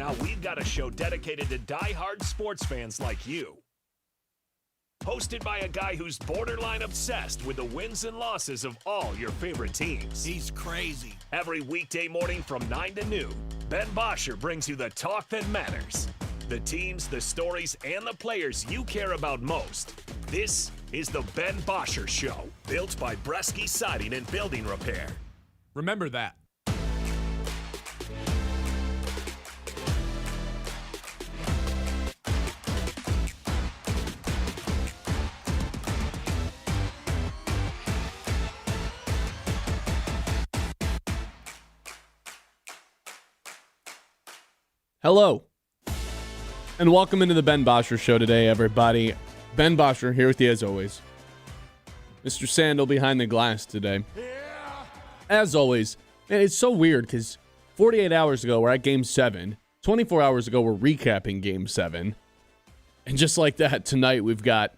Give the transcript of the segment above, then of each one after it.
now we've got a show dedicated to die-hard sports fans like you. Hosted by a guy who's borderline obsessed with the wins and losses of all your favorite teams. He's crazy. Every weekday morning from 9 to noon, Ben Bosscher brings you the talk that matters. The teams, the stories, and the players you care about most. This is the Ben Bosscher Show, built by Bresky Siding and Building Repair. Remember that. Hello, and welcome into the Ben Bosscher Show today, everybody. Ben Bosscher here with you as always. Mr. Sandal behind the glass today. As always, man, it's so weird because 48 hours ago, we're at Game 7. 24 hours ago, we're recapping Game 7. And just like that, tonight we've got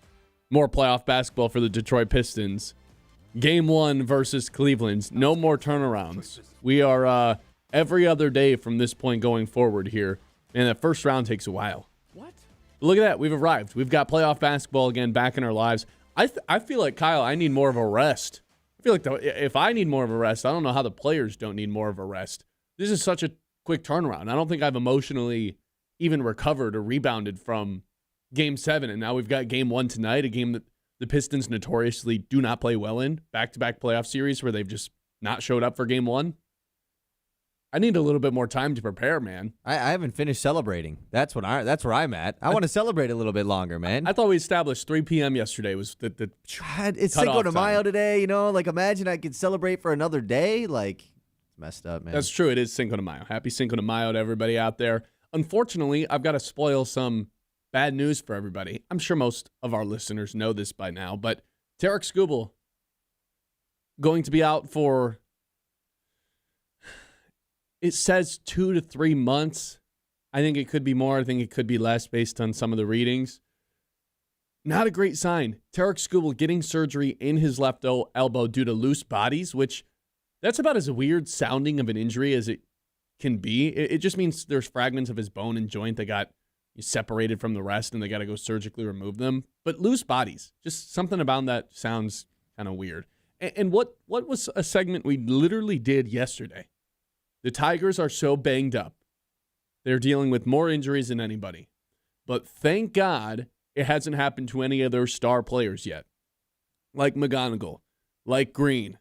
more playoff basketball for the Detroit Pistons. Game 1 versus Cleveland. No more turnarounds. We are every other day from this point going forward here. And that first round takes a while. What? Look at that. We've arrived. We've got playoff basketball again back in our lives. I feel like, Kyle, I need more of a rest. I feel like if I need more of a rest, I don't know how the players don't need more of a rest. This is such a quick turnaround. I don't think I've emotionally even recovered or rebounded from Game 7. And now we've got Game 1 tonight, a game that the Pistons notoriously do not play well in. Back-to-back playoff series where they've just not showed up for Game 1. I need a little bit more time to prepare, man. I haven't finished celebrating. That's where I'm at. I want to celebrate a little bit longer, man. I thought we established 3 p.m. yesterday was the it's Cinco de Mayo today, you know? Like, imagine I could celebrate for another day. Like, it's messed up, man. That's true. It is Cinco de Mayo. Happy Cinco de Mayo to everybody out there. Unfortunately, I've got to spoil some bad news for everybody. I'm sure most of our listeners know this by now, but Tarek Skubal going to be out for... It says 2 to 3 months. I think it could be more. I think it could be less based on some of the readings. Not a great sign. Tarek Skubal getting surgery in his left elbow due to loose bodies, which that's about as weird sounding of an injury as it can be. It just means there's fragments of his bone and joint that got separated from the rest and they got to go surgically remove them. But loose bodies, just something about that sounds kind of weird. And what was a segment we literally did yesterday? The Tigers are so banged up. They're dealing with more injuries than anybody. But thank God it hasn't happened to any of their star players yet. Like McGonigal, like Green.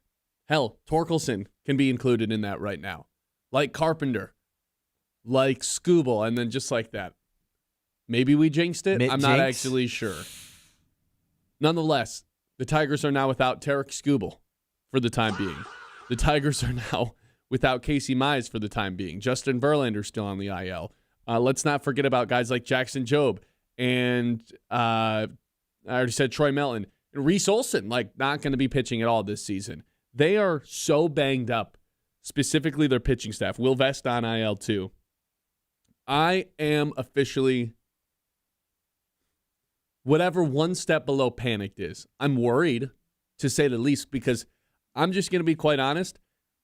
Hell, Torkelson can be included in that right now. Like Carpenter, like Skubal, and then just like that. Maybe we jinxed it. I'm not actually sure. Nonetheless, the Tigers are now without Tarek Skubal for the time being. The Tigers are now without Casey Mize for the time being. Justin Verlander still on the IL. Let's not forget about guys like Jackson Jobe and I already said Troy Melton. And Reese Olson, like, not going to be pitching at all this season. They are so banged up, specifically their pitching staff. Will Vest on IL too. I am officially whatever one step below panicked is. I'm worried, to say the least, because I'm just going to be quite honest.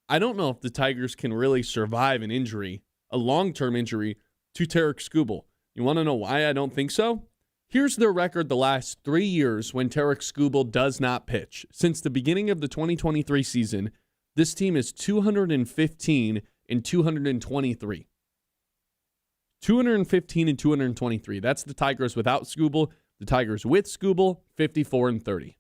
I don't know if the Tigers can really survive an injury, a long-term injury, to Tarek Skubal. You want to know why I don't think so? Here's their record the last 3 years when Tarek Skubal does not pitch. Since the beginning of the 2023 season, this team is 215 and 223. 215 and 223. That's the Tigers without Skubal. The Tigers with Skubal, 54 and 30.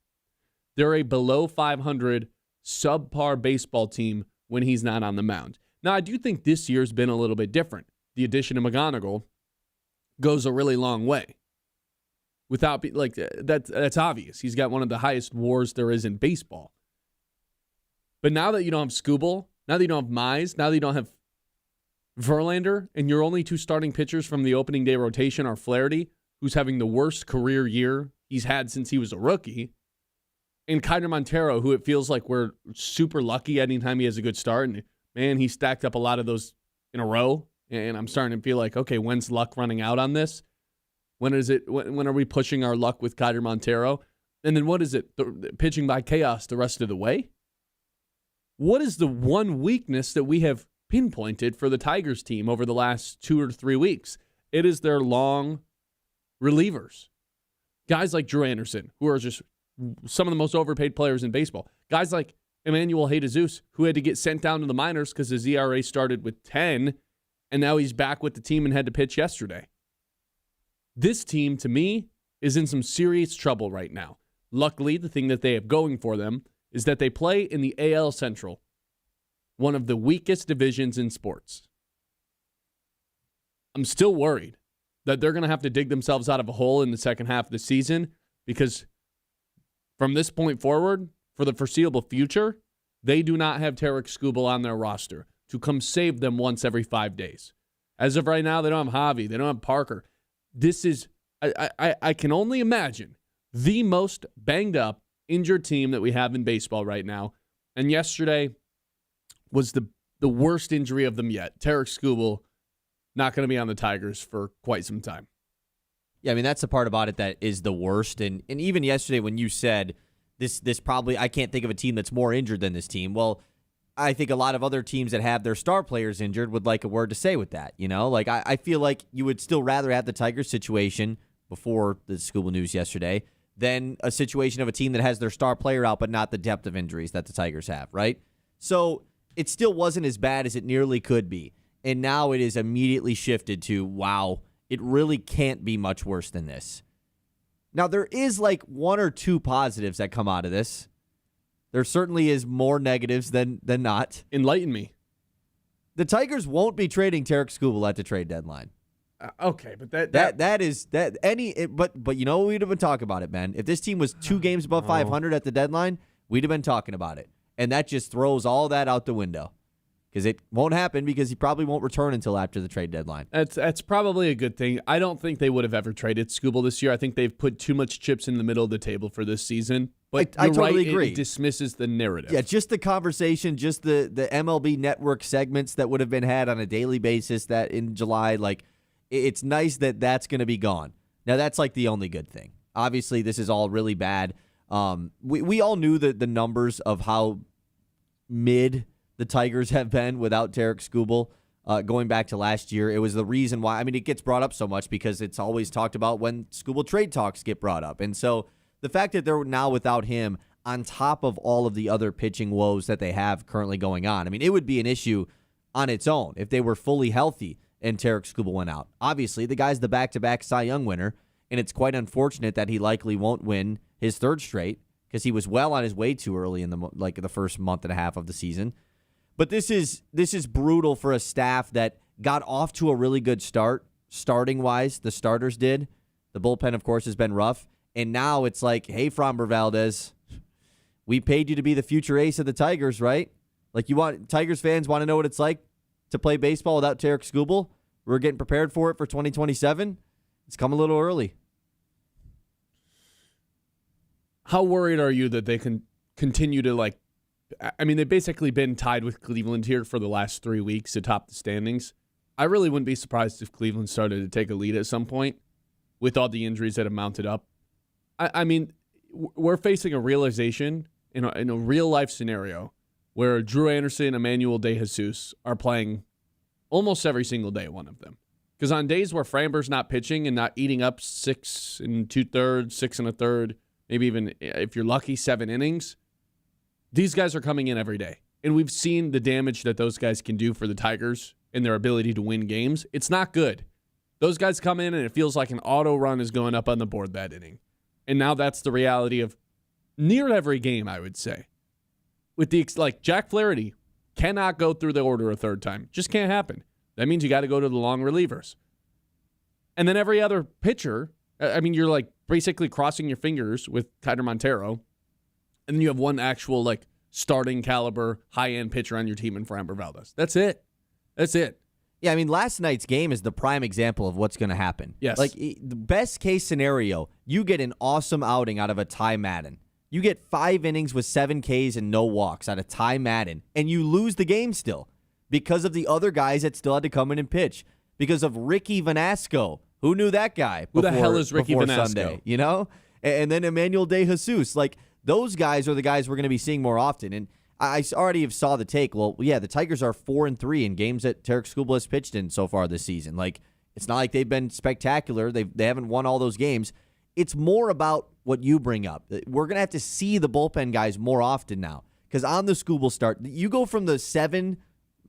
They're a below 500 subpar baseball team when he's not on the mound. Now, I do think this year's been a little bit different. The addition of McGonigal goes a really long way. That's obvious. He's got one of the highest WARs there is in baseball. But now that you don't have Skubal, now that you don't have Mize, now that you don't have Verlander, and your only two starting pitchers from the opening day rotation are Flaherty, who's having the worst career year he's had since he was a rookie, and Cade Montero, who it feels like we're super lucky anytime he has a good start. And, man, he stacked up a lot of those in a row. And I'm starting to feel like, okay, when's luck running out on this? When are we pushing our luck with Cade Montero? And then what is it? Pitching by chaos the rest of the way? What is the one weakness that we have pinpointed for the Tigers team over the last 2 or 3 weeks. It is their long relievers. Guys like Drew Anderson, who are just some of the most overpaid players in baseball. Guys like Emmanuel Jesus, who had to get sent down to the minors because his ERA started with 10, and now he's back with the team and had to pitch yesterday. This team, to me, is in some serious trouble right now. Luckily, the thing that they have going for them is that they play in the AL Central, one of the weakest divisions in sports. I'm still worried that they're going to have to dig themselves out of a hole in the second half of the season because from this point forward, for the foreseeable future, they do not have Tarek Skubal on their roster to come save them once every 5 days. As of right now, they don't have Javi. They don't have Parker. This is, I can only imagine, the most banged up, injured team that we have in baseball right now. And yesterday was the worst injury of them yet. Tarek Skubal not going to be on the Tigers for quite some time. Yeah, I mean, that's the part about it that is the worst. And even yesterday when you said this probably, I can't think of a team that's more injured than this team. Well, I think a lot of other teams that have their star players injured would like a word to say with that. You know, like I feel like you would still rather have the Tigers situation before the Skubal news yesterday than a situation of a team that has their star player out but not the depth of injuries that the Tigers have, right? So it still wasn't as bad as it nearly could be. And now it is immediately shifted to, wow, it really can't be much worse than this. Now, there is like 1 or 2 positives that come out of this. There certainly is more negatives than not. Enlighten me. The Tigers won't be trading Tarek Skubal at the trade deadline. Okay, but but you know we'd have been talking about it, man. If this team was 2 games above 500 at the deadline, we'd have been talking about it. And that just throws all that out the window. Because it won't happen because he probably won't return until after the trade deadline. That's probably a good thing. I don't think they would have ever traded Skubal this year. I think they've put too much chips in the middle of the table for this season. But I totally agree. It dismisses the narrative. Yeah, just the conversation, just the MLB Network segments that would have been had on a daily basis that in July, like, it's nice that that's going to be gone. Now, that's like the only good thing. Obviously, this is all really bad. We all knew the numbers of how mid the Tigers have been without Tarek Skubal going back to last year. It was the reason why. I mean, it gets brought up so much because it's always talked about when Skubal trade talks get brought up. And so the fact that they're now without him on top of all of the other pitching woes that they have currently going on, I mean, it would be an issue on its own if they were fully healthy and Tarek Skubal went out. Obviously, the guy's the back-to-back Cy Young winner, and it's quite unfortunate that he likely won't win his 3rd straight because he was well on his way too early in the first month and a half of the season. But this is brutal for a staff that got off to a really good start, starting-wise. The starters did. The bullpen, of course, has been rough. And now it's like, hey, Framber Valdez, we paid you to be the future ace of the Tigers, right? Like, Tigers fans want to know what it's like to play baseball without Tarek Skubal. We're getting prepared for it for 2027. It's come a little early. How worried are you that they can continue to, like, I mean, they've basically been tied with Cleveland here for the last 3 weeks to top the standings. I really wouldn't be surprised if Cleveland started to take a lead at some point with all the injuries that have mounted up. I mean, we're facing a realization in a real-life scenario where Drew Anderson and Emmanuel Jesus are playing almost every single day, one of them. Because on days where Framber's not pitching and not eating up 6 2/3, 6 1/3, maybe even, if you're lucky, 7 innings, these guys are coming in every day. And we've seen the damage that those guys can do for the Tigers and their ability to win games. It's not good. Those guys come in and it feels like an auto run is going up on the board that inning. And now that's the reality of near every game, I would say. With Jack Flaherty cannot go through the order a 3rd time. Just can't happen. That means you got to go to the long relievers. And then every other pitcher, I mean, you're like basically crossing your fingers with Kaiser Montero. And then you have one actual like starting caliber high-end pitcher on your team in Framber Valdez. That's it. Yeah, I mean, last night's game is the prime example of what's going to happen. Yes. Like, the best case scenario, you get an awesome outing out of a Ty Madden. You get 5 innings with 7 Ks and no walks out of Ty Madden, and you lose the game still because of the other guys that still had to come in and pitch. Because of Ricky Vanasco. Who knew that guy Who the hell is Ricky Vanasco? Sunday, you know? And then Emmanuel Jesus. Like, those guys are the guys we're going to be seeing more often. And I already have saw the take. Well, yeah, the Tigers are 4-3 in games that Tarek Skubal has pitched in so far this season. Like, it's not like they've been spectacular. They haven't won all those games. It's more about what you bring up. We're going to have to see the bullpen guys more often now. Because on the Skubal start, you go from the 6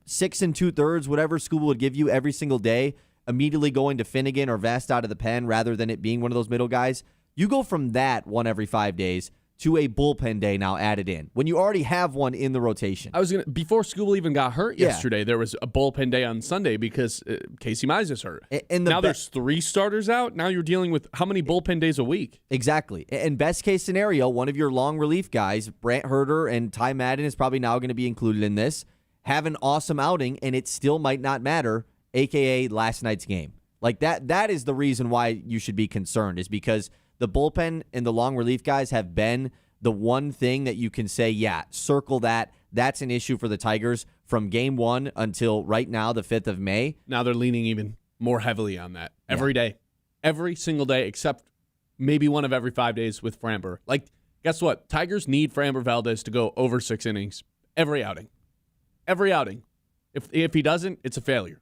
2/3, whatever Skubal would give you every single day, immediately going to Finnegan or Vest out of the pen rather than it being one of those middle guys. You go from that one every 5 days to a bullpen day now added in when you already have one in the rotation. Before Skubal even got hurt yesterday, there was a bullpen day on Sunday because Casey Mize is hurt. And now there's 3 starters out. Now you're dealing with how many bullpen days a week? Exactly. And best case scenario, one of your long relief guys, Brant Herter and Ty Madden is probably now going to be included in this, have an awesome outing, and it still might not matter, a.k.a. last night's game. Like that is the reason why you should be concerned, is because the bullpen and the long relief guys have been the one thing that you can say, yeah, circle that. That's an issue for the Tigers from game 1 until right now, the 5th of May. Now they're leaning even more heavily on that every day. Every single day, except maybe one of every 5 days with Framber. Like, guess what? Tigers need Framber Valdez to go over 6 innings every outing. Every outing. If he doesn't, it's a failure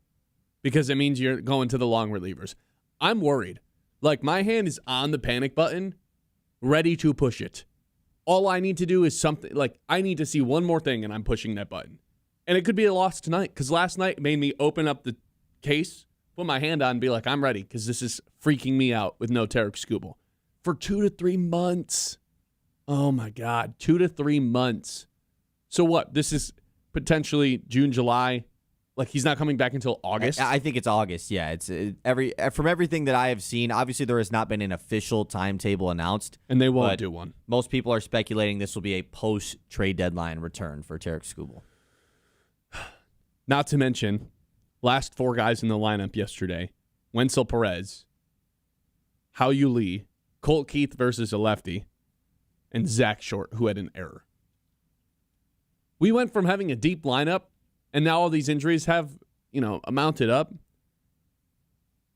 because it means you're going to the long relievers. I'm worried. Like, my hand is on the panic button, ready to push it. All I need to do is something, like, I need to see one more thing, and I'm pushing that button. And it could be a loss tonight, because last night made me open up the case, put my hand on, and be like, I'm ready, because this is freaking me out with no Tarek Skubal. For 2 to 3 months. Oh, my God. 2 to 3 months. So what? This is potentially June, July. Like, he's not coming back until August? I think it's August, yeah. It's from everything that I have seen, obviously there has not been an official timetable announced. And they won't do one. Most people are speculating this will be a post-trade deadline return for Tarek Skubal. Not to mention, last 4 guys in the lineup yesterday, Wenzel Perez, Hao-Yu Lee, Colt Keith versus a lefty, and Zach Short, who had an error. We went from having a deep lineup, and now all these injuries have, mounted up.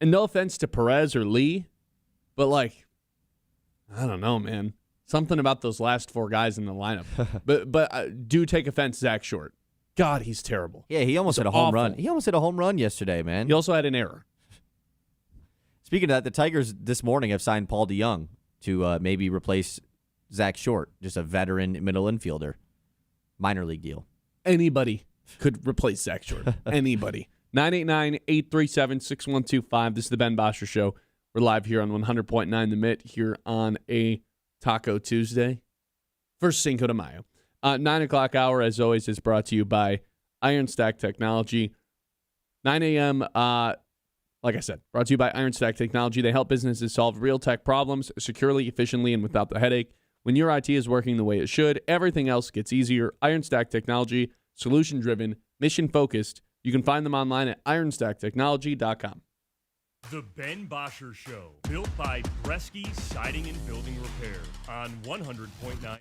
And no offense to Perez or Lee, but, like, I don't know, man. Something about those last 4 guys in the lineup. but do take offense, Zach Short. God, he's terrible. Yeah, he almost hit a home run. He almost hit a home run yesterday, man. He also had an error. Speaking of that, the Tigers this morning have signed Paul DeYoung to maybe replace Zach Short, just a veteran middle infielder. Minor league deal. Anybody could replace Zach Short. Anybody. 989-837-6125. This is the Ben Bosscher Show. We're live here on 100.9 The Mitt here on a Taco Tuesday for Cinco de Mayo. 9 o'clock hour, as always, is brought to you by Iron Stack Technology. 9 a.m., like I said, brought to you by Iron Stack Technology. They help businesses solve real tech problems securely, efficiently, and without the headache. When your IT is working the way it should, everything else gets easier. Iron Stack Technology, solution-driven, mission-focused. You can find them online at ironstacktechnology.com. The Ben Bosscher Show, built by Bresky Siding and Building Repair on 100.9.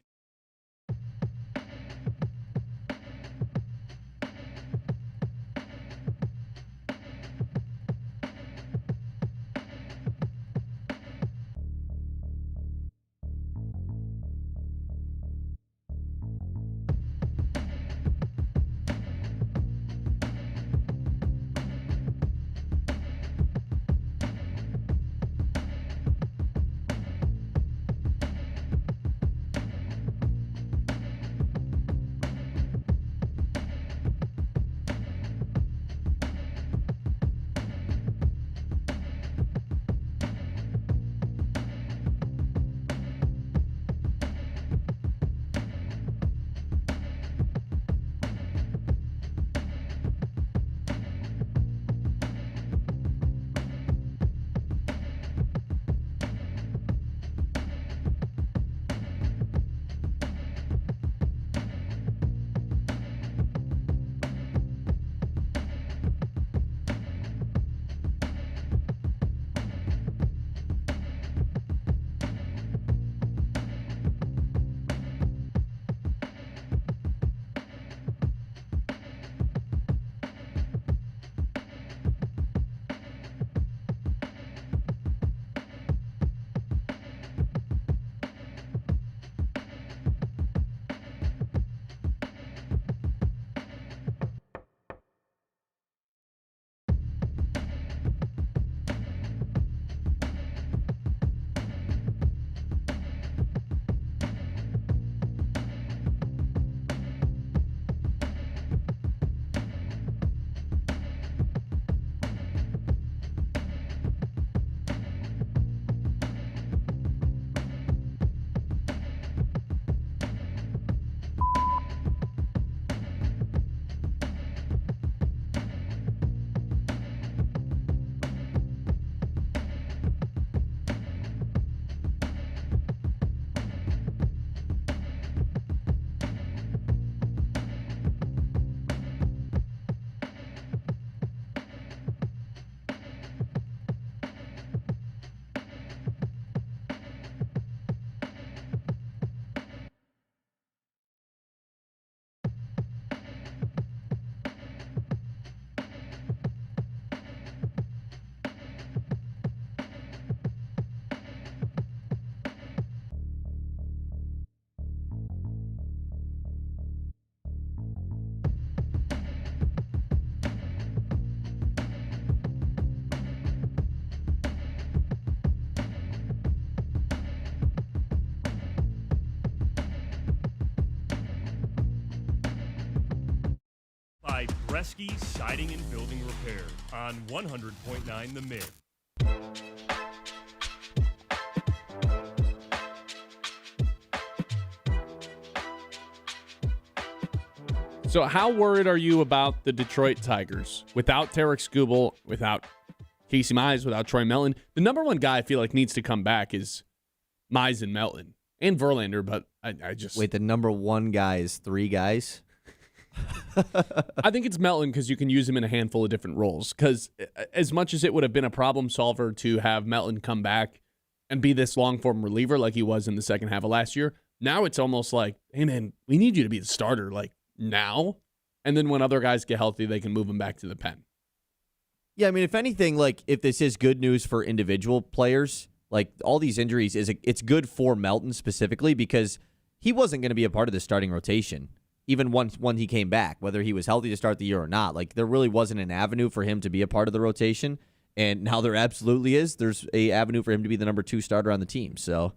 by Bresky Siding and Building Repair on 100.9 The Mid. So how worried are you about the Detroit Tigers? Without Tarek Skubal, without Casey Mize, without Troy Melton, the number one guy I feel like needs to come back is Mize and Melton. And Verlander, but I just... Wait, the number one guy is three guys? I think it's Melton because you can use him in a handful of different roles. Because as much as it would have been a problem solver to have Melton come back and be this long-form reliever like he was in the second half of last year, now it's almost like, hey, man, we need you to be the starter, like, now. And then when other guys get healthy, they can move him back to the pen. Yeah, I mean, if anything, like, if this is good news for individual players, like, all these injuries, it's good for Melton specifically because he wasn't going to be a part of the starting rotation, even when he came back, whether he was healthy to start the year or not. Like, there really wasn't an avenue for him to be a part of the rotation, and now there absolutely is. There's a avenue for him to be the number 2 starter on the team, so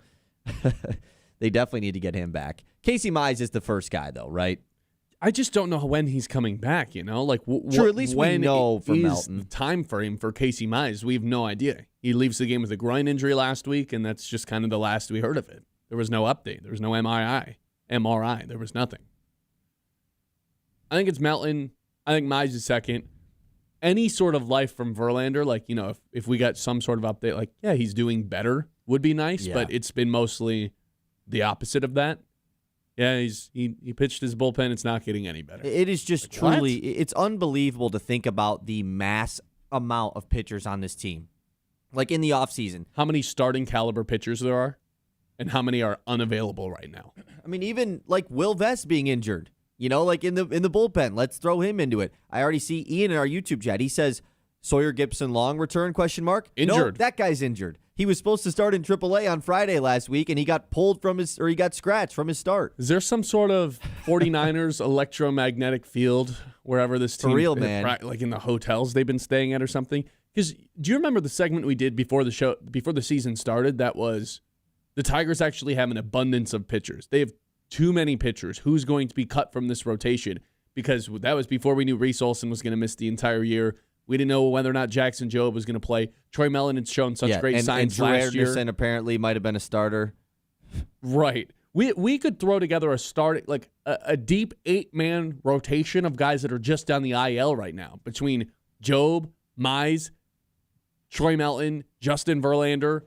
they definitely need to get him back. Casey Mize is the first guy, though, right? I just don't know when he's coming back, you know? Like, Sure, at least we know for Melton. The time frame for Casey Mize, we have no idea. He leaves the game with a groin injury last week, and that's just kind of the last we heard of it. There was no update. There was no MRI. There was nothing. I think it's Melton. I think Mize is second. Any sort of life from Verlander, like, you know, if we got some sort of update, like, yeah, he's doing better, would be nice, but it's been mostly the opposite of that. Yeah, he pitched his bullpen. It's not getting any better. It is just truly, it's unbelievable to think about the mass amount of pitchers on this team. Like in the offseason. How many starting caliber pitchers there are, and how many are unavailable right now? I mean, even like Will Vest being injured, you know, like in the bullpen. Let's throw him into it. I already see Ian in our YouTube chat. He says, Sawyer Gipson Long return, ? Injured. No, that guy's injured. He was supposed to start in AAA on Friday last week, and he got he got scratched from his start. Is there some sort of 49ers electromagnetic field wherever this team, for real, man, like in the hotels they've been staying at or something? Because do you remember the segment we did before the season started? That was the Tigers actually have an abundance of pitchers. They have too many pitchers. Who's going to be cut from this rotation? Because that was before we knew Reese Olson was going to miss the entire year. We didn't know whether or not Jackson Jobe was going to play. Troy Mellon had shown such great signs last year. And apparently might have been a starter. Right. We could throw together a deep 8-man rotation of guys that are just on the IL right now between Jobe, Mize, Troy Melton, Justin Verlander,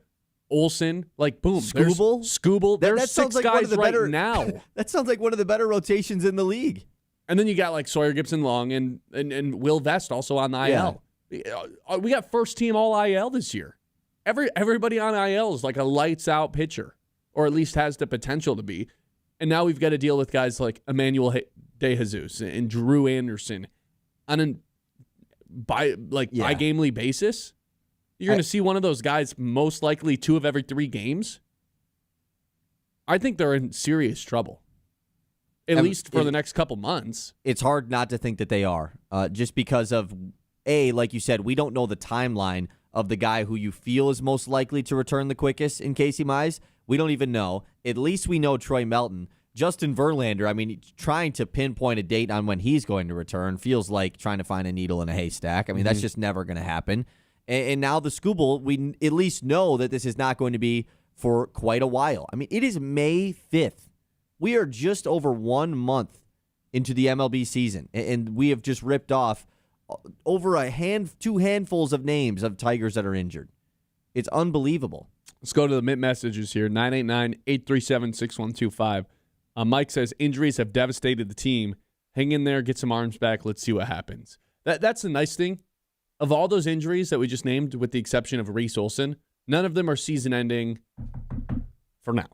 Olson. Like, boom. Skubal. There's 6 guys right now. That sounds like one of the better rotations in the league. And then you got like Sawyer Gipson Long and Will Vest also on the IL. Yeah. We got first team all IL this year. Everybody on IL is like a lights out pitcher, or at least has the potential to be. And now we've got to deal with guys like Emmanuel De Jesus and Drew Anderson on a bi-gamely basis. You're going to see one of those guys most likely 2 of every 3 games. I think they're in serious trouble. At least for the next couple months. It's hard not to think that they are, just because of, like you said, we don't know the timeline of the guy who you feel is most likely to return the quickest in Casey Mize. We don't even know. At least we know Troy Melton. Justin Verlander, I mean, trying to pinpoint a date on when he's going to return feels like trying to find a needle in a haystack. I mean, that's just never going to happen. And now the Skubal, we at least know that this is not going to be for quite a while. I mean, it is May 5th. We are just over 1 month into the MLB season, and we have just ripped off over 2 handfuls of names of Tigers that are injured. It's unbelievable. Let's go to the mid messages here. 989-837-6125. Mike says, injuries have devastated the team. Hang in there, get some arms back. Let's see what happens. That's the nice thing. Of all those injuries that we just named, with the exception of Reese Olson, none of them are season-ending for now.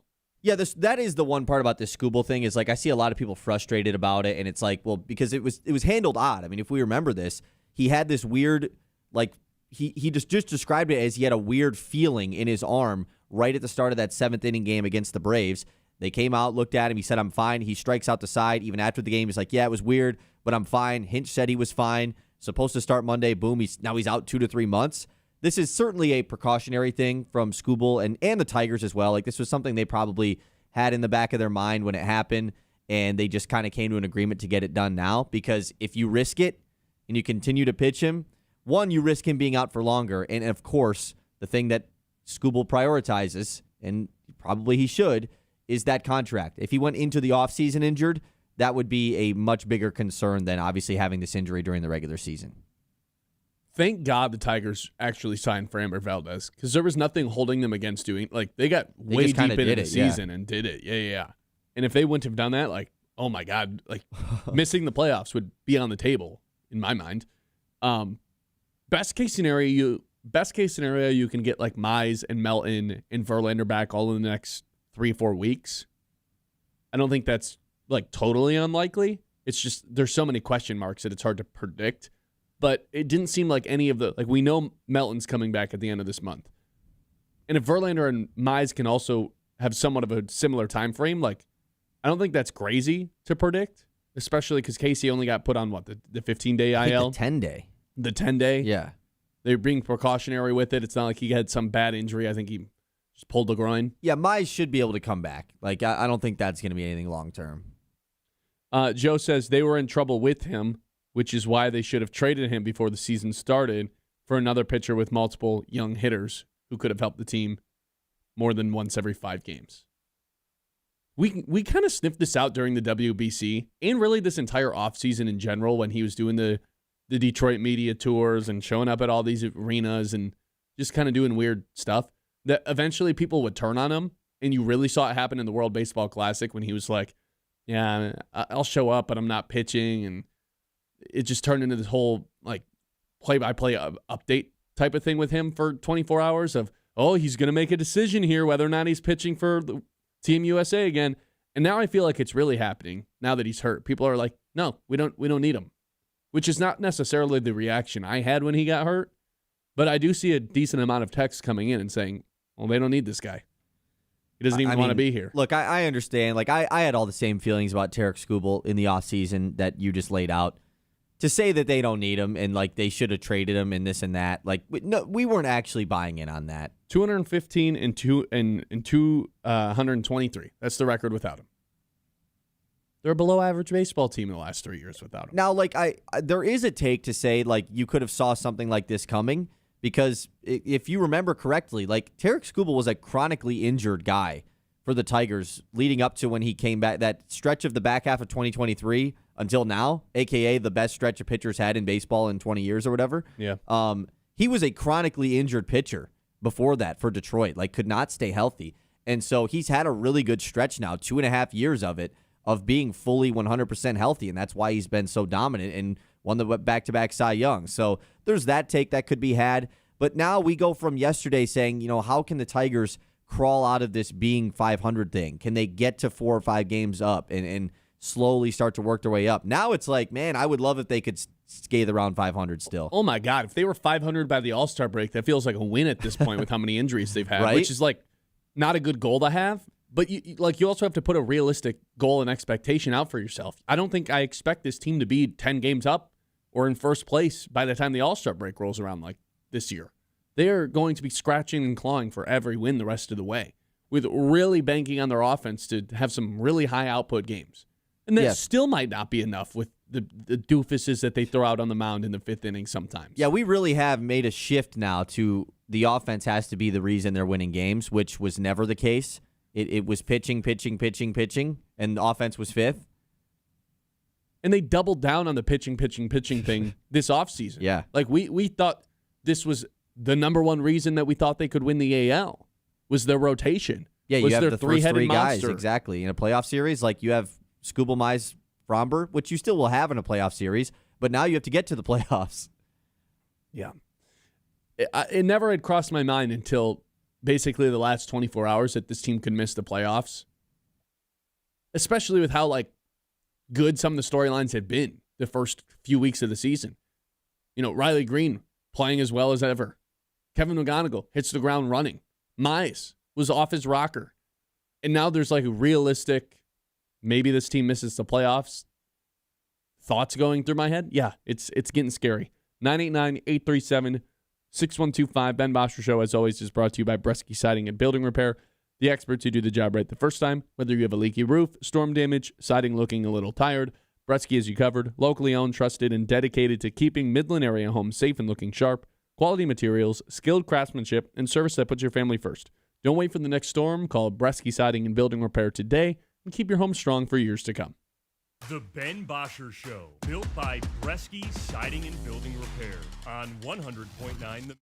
Yeah, that is the one part about this Skubal thing is, like, I see a lot of people frustrated about it, and it's like, well, because it was handled odd. I mean, if we remember this, he had this weird, like, he just described it as he had a weird feeling in his arm right at the start of that 7th inning game against the Braves. They came out, looked at him, he said, I'm fine. He strikes out the side. Even after the game, he's like, yeah, it was weird, but I'm fine. Hinch said he was fine. Supposed to start Monday. Boom, he's out 2 to 3 months. This is certainly a precautionary thing from Skubal and the Tigers as well. Like, this was something they probably had in the back of their mind when it happened. and they just kind of came to an agreement to get it done now. Because if you risk it and you continue to pitch him, one, you risk him being out for longer. And, of course, the thing that Skubal prioritizes, and probably he should, is that contract. If he went into the offseason injured, that would be a much bigger concern than obviously having this injury during the regular season. Thank God the Tigers actually signed Framber Valdez, because there was nothing holding them against doing. Like, they got way deep into the season and did it. Yeah. And if they wouldn't have done that, like, oh my God, like missing the playoffs would be on the table in my mind. Best case scenario, you can get like Mize and Melton and Verlander back all in the next 3-4 weeks. I don't think that's like totally unlikely. It's just there's so many question marks that it's hard to predict. But it didn't seem like any of the, like, we know Melton's coming back at the end of this month. And if Verlander and Mize can also have somewhat of a similar time frame, like, I don't think that's crazy to predict, especially because Casey only got put on, what, the 15-day IL? The 10-day. The 10-day? Yeah. They're being precautionary with it. It's not like he had some bad injury. I think he just pulled the groin. Yeah, Mize should be able to come back. Like, I don't think that's going to be anything long-term. Joe says they were in trouble with him, which is why they should have traded him before the season started for another pitcher with multiple young hitters who could have helped the team more than once every 5 games. We kind of sniffed this out during the WBC and really this entire offseason in general when he was doing the Detroit media tours and showing up at all these arenas and just kind of doing weird stuff, that eventually people would turn on him. And you really saw it happen in the World Baseball Classic when he was like, yeah, I'll show up, but I'm not pitching. And it just turned into this whole like play-by-play update type of thing with him for 24 hours of, oh, he's going to make a decision here whether or not he's pitching for the Team USA again. And now I feel like it's really happening now that he's hurt. People are like, no, we don't need him, which is not necessarily the reaction I had when he got hurt. But I do see a decent amount of texts coming in and saying, well, they don't need this guy. He doesn't even want to be here. Look, I understand. Like, I had all the same feelings about Tarik Skubal in the offseason that you just laid out. To say that they don't need him and, like, they should have traded him and this and that, like, no, we weren't actually buying in on that. 215 and 223. That's the record without him. They're a below-average baseball team in the last 3 years without him. Now, like, there is a take to say, like, you could have saw something like this coming because if you remember correctly, like, Tarik Skubal was a chronically injured guy for the Tigers leading up to when he came back. That stretch of the back half of 2023 until now, a.k.a. the best stretch a pitcher's had in baseball in 20 years or whatever. Yeah. He was a chronically injured pitcher before that for Detroit, like could not stay healthy. And so he's had a really good stretch now, 2.5 years of it, of being fully 100% healthy, and that's why he's been so dominant and won the back-to-back Cy Young. So there's that take that could be had. But now we go from yesterday saying, you know, how can the Tigers crawl out of this being 500 thing? Can they get to 4 or 5 games up and slowly start to work their way up? Now it's like, man, I would love if they could skate around 500 still. Oh, my God. If they were 500 by the All-Star break, that feels like a win at this point with how many injuries they've had, right? Which is like not a good goal to have. But you also have to put a realistic goal and expectation out for yourself. I don't think I expect this team to be 10 games up or in first place by the time the All-Star break rolls around like this year. They are going to be scratching and clawing for every win the rest of the way, with really banking on their offense to have some really high output games. And that still might not be enough with the doofuses that they throw out on the mound in the 5th inning sometimes. Yeah, we really have made a shift now to the offense has to be the reason they're winning games, which was never the case. It was pitching, and the offense was 5th. And they doubled down on the pitching thing this offseason. Yeah. Like, we thought this was the number one reason that we thought they could win the AL was their rotation. Yeah, you was have their the first 3 guys, monster. exactly. In a playoff series, like you have Skubal, Mize, Fromber, which you still will have in a playoff series, but now you have to get to the playoffs. Yeah. It never had crossed my mind until basically the last 24 hours that this team could miss the playoffs, especially with how like good some of the storylines had been the first few weeks of the season. You know, Riley Green playing as well as ever. Kevin McGonigal hits the ground running. Mize was off his rocker. And now there's like a realistic, maybe this team misses the playoffs thoughts going through my head. Yeah, it's getting scary. 989-837-6125. Ben Bosscher Show, as always, is brought to you by Bresky Siding and Building Repair. The experts who do the job right the first time, whether you have a leaky roof, storm damage, siding looking a little tired, Bresky has you covered. Locally owned, trusted, and dedicated to keeping Midland area homes safe and looking sharp. Quality materials, skilled craftsmanship, and service that puts your family first. Don't wait for the next storm. Call Bresky Siding and Building Repair today and keep your home strong for years to come. The Ben Bosscher Show, built by Bresky Siding and Building Repair on 100.9 The...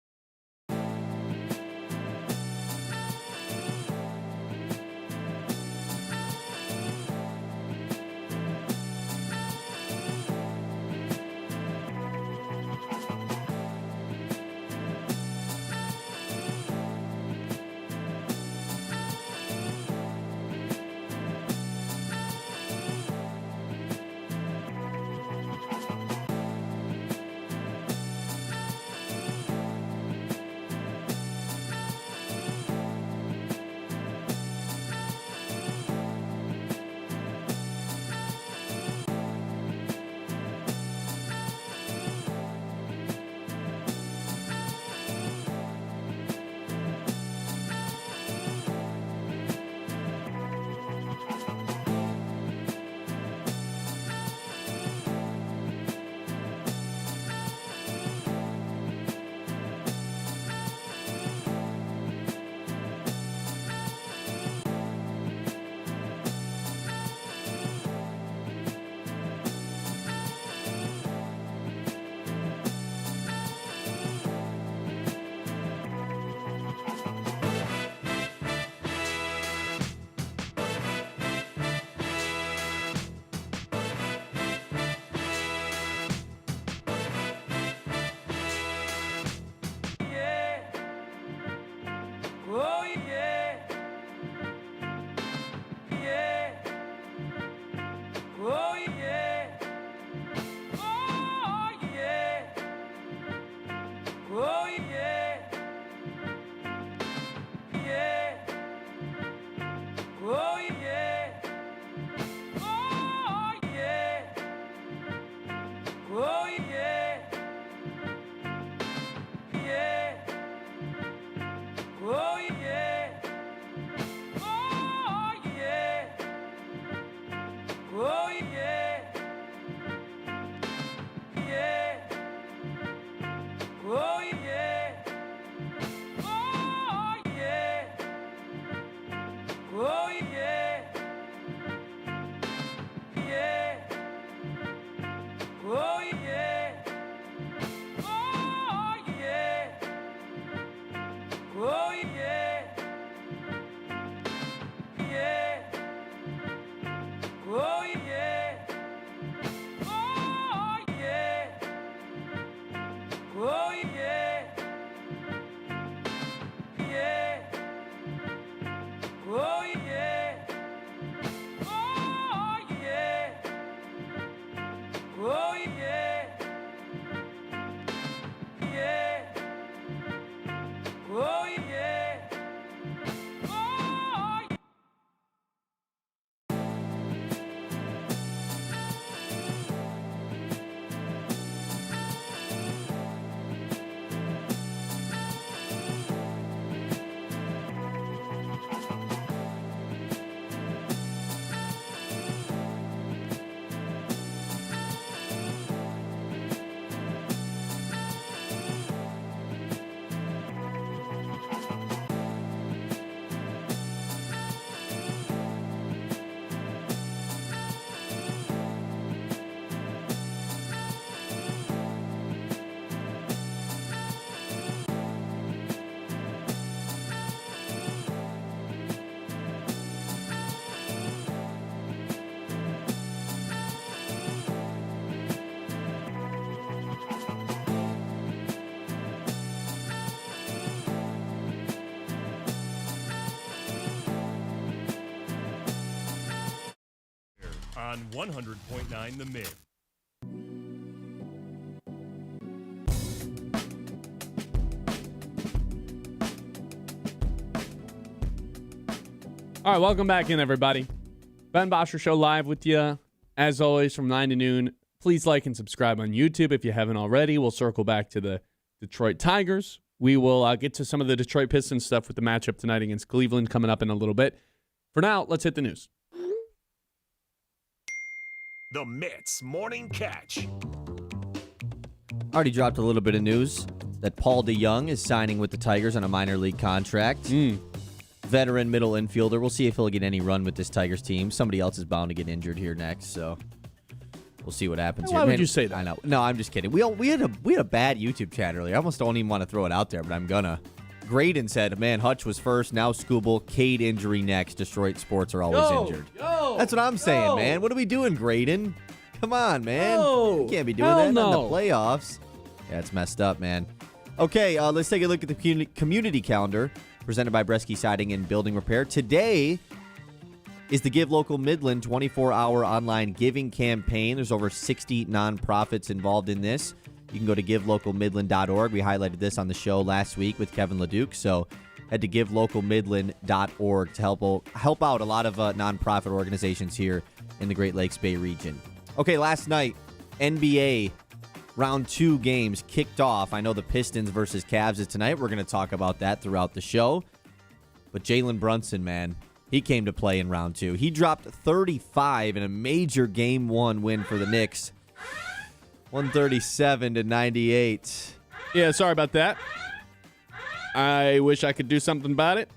on 100.9 The Mid. All right, welcome back in, everybody. Ben Bosscher Show live with you, as always, from 9 to noon. Please like and subscribe on YouTube if you haven't already. We'll circle back to the Detroit Tigers We will get to some of the Detroit Pistons stuff with the matchup tonight against Cleveland coming up in a little bit. For now, let's hit the news. The Mets Morning Catch. Already dropped a little bit of news that Paul DeYoung is signing with the Tigers on a minor league contract. Veteran middle infielder. We'll see if he'll get any run with this Tigers team. Somebody else is bound to get injured here next, so we'll see what happens here. Why would you say that? I know. No, I'm just kidding. We had a bad YouTube chat earlier. I almost don't even want to throw it out there, but I'm gonna. Graydon said, man, Hutch was first, now Skubal, Cade injury next. Detroit sports are always injured. That's what I'm saying, man. What are we doing, Graydon? Come on, man. You can't be doing that in the playoffs. Yeah, it's messed up, man. Okay, let's take a look at the community calendar presented by Bresky Siding and Building Repair. Today is the Give Local Midland 24-hour online giving campaign. There's over 60 nonprofits involved in this. You can go to givelocalmidland.org. We highlighted this on the show last week with Kevin LeDuc, so head to givelocalmidland.org to help out a lot of nonprofit organizations here in the Great Lakes Bay region. Okay, last night, NBA Round 2 games kicked off. I know the Pistons versus Cavs is tonight. We're going to talk about that throughout the show. But Jalen Brunson, man, he came to play in Round 2. He dropped 35 in a major Game 1 win for the Knicks. 137-98. Yeah, sorry about that. I wish I could do something about it.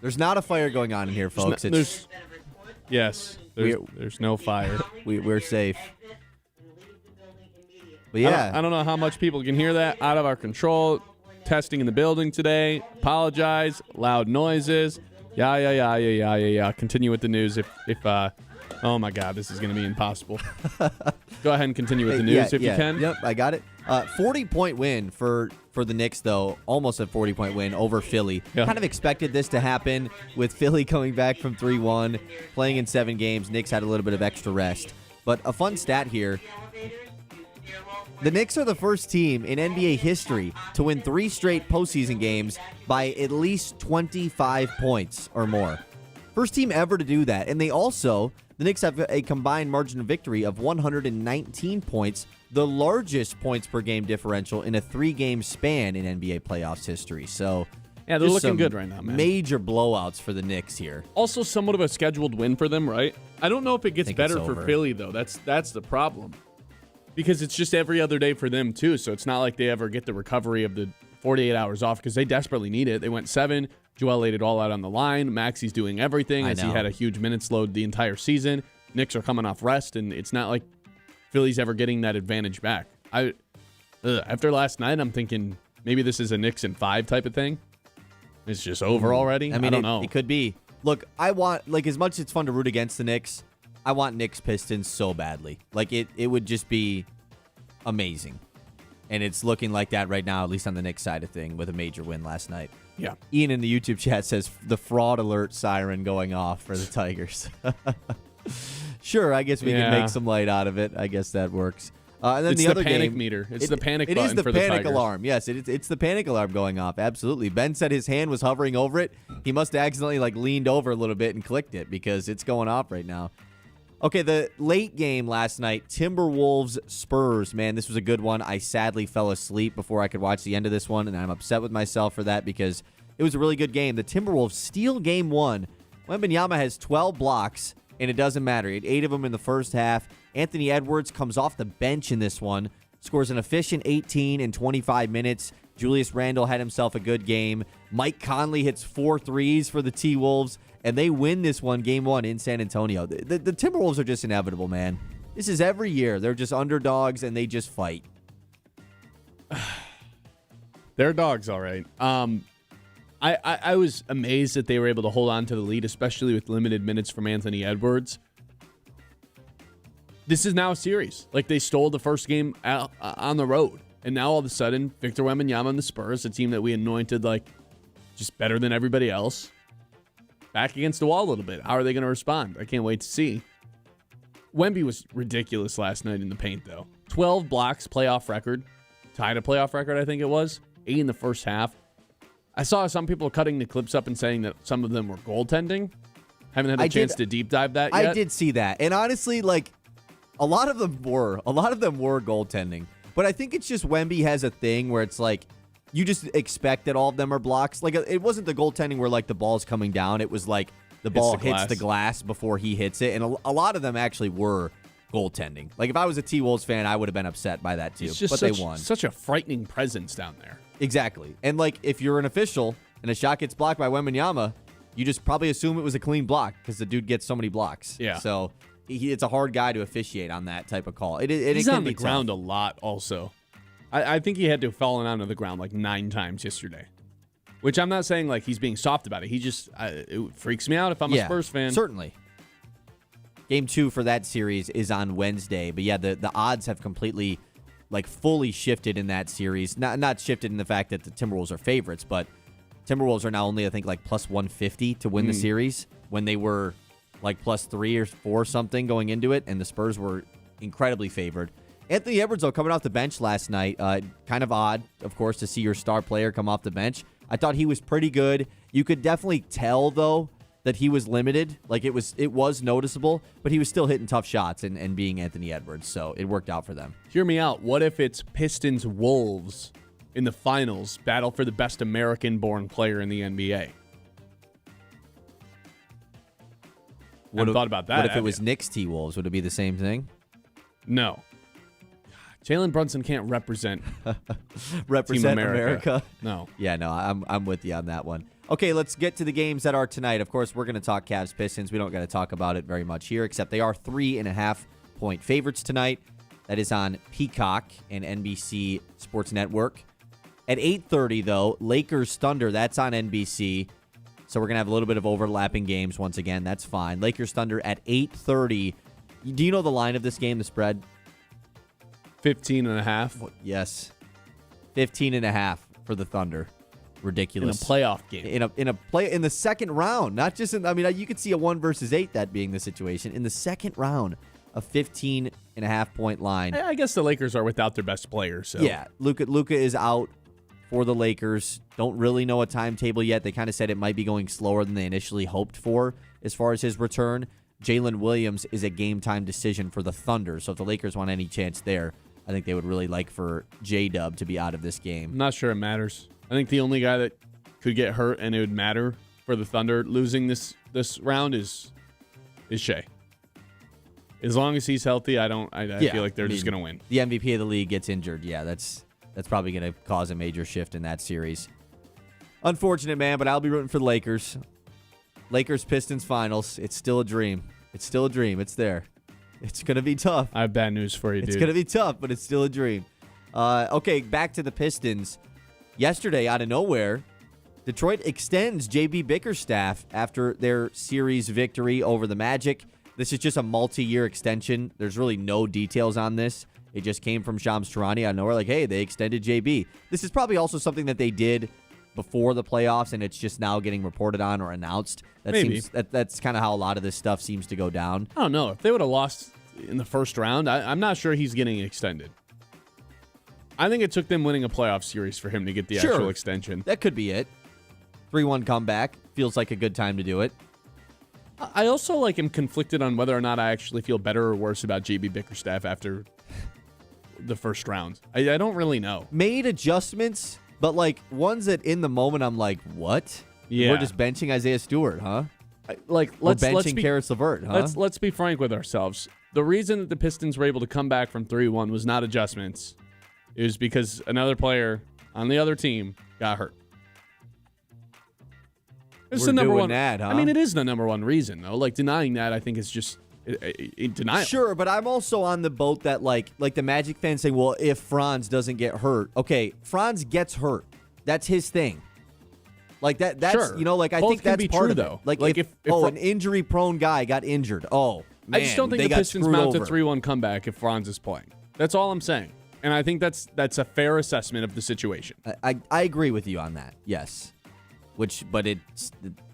There's not a fire going on in here, folks. There's no fire. We're safe. But yeah. I don't know how much people can hear that. Out of our control. Testing in the building today. Apologize. Loud noises. Yeah. Continue with the news if oh my God, this is going to be impossible. Go ahead and continue with the news if you can. Yep, I got it. 40-point win for the Knicks, though. Almost a 40-point win over Philly. Yeah. Kind of expected this to happen with Philly coming back from 3-1, playing in 7 games. Knicks had a little bit of extra rest. But a fun stat here. The Knicks are the first team in NBA history to win 3 straight postseason games by at least 25 points or more. First team ever to do that. And the Knicks have a combined margin of victory of 119 points, the largest points per game differential in a 3-game span in NBA playoffs history. So, yeah, they're looking good right now, man. Major blowouts for the Knicks here. Also somewhat of a scheduled win for them, right? I don't know if it gets better for Philly, though. That's the problem. Because it's just every other day for them, too. So it's not like they ever get the recovery of the 48 hours off because they desperately need it. They went 7. Joel laid it all out on the line. Maxi's doing everything as he had a huge minutes load the entire season. Knicks are coming off rest, and it's not like Philly's ever getting that advantage back. After last night, I'm thinking maybe this is a Knicks in 5 type of thing. It's just over already. I don't know. It could be. Look, I want, as much as it's fun to root against the Knicks, I want Knicks Pistons so badly. It would just be amazing. And it's looking like that right now, at least on the Knicks side of thing, with a major win last night. Yeah. Ian in the YouTube chat says the fraud alert siren going off for the Tigers. Sure, I guess we can make some light out of it. I guess that works. And then it's the other panic game, meter. It's the panic button for the Tigers. It is the panic alarm. Yes, it's the panic alarm going off. Absolutely. Ben said his hand was hovering over it. He must have accidentally leaned over a little bit and clicked it because it's going off right now. Okay, the late game last night, Timberwolves Spurs. Man, this was a good one. I sadly fell asleep before I could watch the end of this one, and I'm upset with myself for that because it was a really good game. The Timberwolves steal game 1. Wembanyama has 12 blocks, and it doesn't matter. He had 8 of them in the first half. Anthony Edwards comes off the bench in this one, scores an efficient 18 in 25 minutes. Julius Randle had himself a good game. Mike Conley hits 4 threes for the T-Wolves, and they win this one, game 1 in San Antonio. The Timberwolves are just inevitable, man. This is every year. They're just underdogs, and they just fight. They're dogs, all right. I was amazed that they were able to hold on to the lead, especially with limited minutes from Anthony Edwards. This is now a series. They stole the first game on the road. And now all of a sudden, Victor Wembanyama and the Spurs, a team that we anointed just better than everybody else, back against the wall a little bit. How are they going to respond? I can't wait to see. Wemby was ridiculous last night in the paint, though. 12 blocks, playoff record. Tied a playoff record, I think it was. 8 in the first half. I saw some people cutting the clips up and saying that some of them were goaltending. Haven't had a chance to deep dive that yet. I did see that. And honestly, a lot of them were. A lot of them were goaltending. But I think it's just Wemby has a thing where it's you just expect that all of them are blocks. Like, it wasn't the goaltending where, like, the ball's coming down. It was like the ball hits the glass before he hits it. And a lot of them actually were goaltending. Like, if I was a T-Wolves fan, I would have been upset by that, too. But they won. Such a frightening presence down there. Exactly. And, like, if you're an official and a shot gets blocked by Wembanyama, you just probably assume it was a clean block because the dude gets so many blocks. Yeah. So it's a hard guy to officiate on that type of call. He's can on be the ground tough. a lot also. I think he had to have fallen onto the ground like 9 times yesterday. Which I'm not saying like he's being soft about it. He just it freaks me out if I'm a Spurs fan. Certainly. Game 2 for that series is on Wednesday. But yeah, the odds have completely, like, fully shifted in that series. Not shifted in the fact that the Timberwolves are favorites, but Timberwolves are now only, I think, like plus 150 to win the series when they were like plus 3 or 4 something going into it, and the Spurs were incredibly favored. Anthony Edwards, though, coming off the bench last night, kind of odd, of course, to see your star player come off the bench. I thought he was pretty good. You could definitely tell, though, that he was limited. Like, it was noticeable, but he was still hitting tough shots and being Anthony Edwards, so it worked out for them. Hear me out. What if it's Pistons Wolves in the finals, battle for the best American-born player in the NBA? I've thought about that. What if it was Knicks T-Wolves? Would it be the same thing? No. Jalen Brunson can't represent Represent Team America. No. Yeah, no, I'm with you on that one. Okay, let's get to the games that are tonight. Of course, we're going to talk Cavs Pistons. We don't got to talk about it very much here, except they are 3.5-point favorites tonight. That is on Peacock and NBC Sports Network. At 8:30, though, Lakers Thunder. That's on NBC. So we're going to have a little bit of overlapping games once again. That's fine. Lakers Thunder at 8:30. Do you know the line of this game, the spread? 15.5. Yes. 15.5 for the Thunder. Ridiculous. In a playoff game. In the second round. Not just in, I mean, you could see a 1 versus 8 that being the situation. In the second round, a 15.5-point line. I guess the Lakers are without their best player. So yeah, Luka is out for the Lakers. Don't really know a timetable yet. They kind of said it might be going slower than they initially hoped for as far as his return. Jalen Williams is a game-time decision for the Thunder. So if the Lakers want any chance there, I think they would really like for J-Dub to be out of this game. I'm not sure it matters. I think the only guy that could get hurt and it would matter for the Thunder losing this round is Shea. As long as he's healthy, I feel like they're just going to win. The MVP of the league gets injured. Yeah, that's probably going to cause a major shift in that series. Unfortunate, man, but I'll be rooting for the Lakers. Lakers-Pistons finals. It's still a dream. It's still a dream. It's there. It's going to be tough. I have bad news for you, dude. It's going to be tough, but it's still a dream. Okay, back to the Pistons. Yesterday, out of nowhere, Detroit extends J.B. Bickerstaff after their series victory over the Magic. This is just a multi-year extension. There's really no details on this. It just came from Shams Charania out of nowhere, like, hey, they extended JB. This is probably also something that they did before the playoffs, and it's just now getting reported on or announced. That's kind of how a lot of this stuff seems to go down. I don't know. If they would have lost in the first round, I'm not sure he's getting extended. I think it took them winning a playoff series for him to get the actual extension. That could be it. 3-1 comeback. Feels like a good time to do it. I also am conflicted on whether or not I actually feel better or worse about JB Bickerstaff after the first round. I don't really know. Made adjustments, but ones that in the moment I'm like, what? Yeah. We're just benching Isaiah Stewart, huh? We're benching Karis LeVert, huh? Let's be frank with ourselves. The reason that the Pistons were able to come back from 3-1 was not adjustments. It was because another player on the other team got hurt. It's the number one. That, huh? I mean, it is the number one reason, though. Denying that, I think, is just denial. Sure, but I'm also on the boat that, like the Magic fans saying, well, if Franz doesn't get hurt. Okay, Franz gets hurt. That's his thing. That's, sure. I Both think that's be part true, of though. it. If an injury-prone guy got injured. Oh, man, I just don't think the Pistons mount a 3-1 comeback if Franz is playing. That's all I'm saying. And I think that's a fair assessment of the situation. I agree with you on that. Yes. But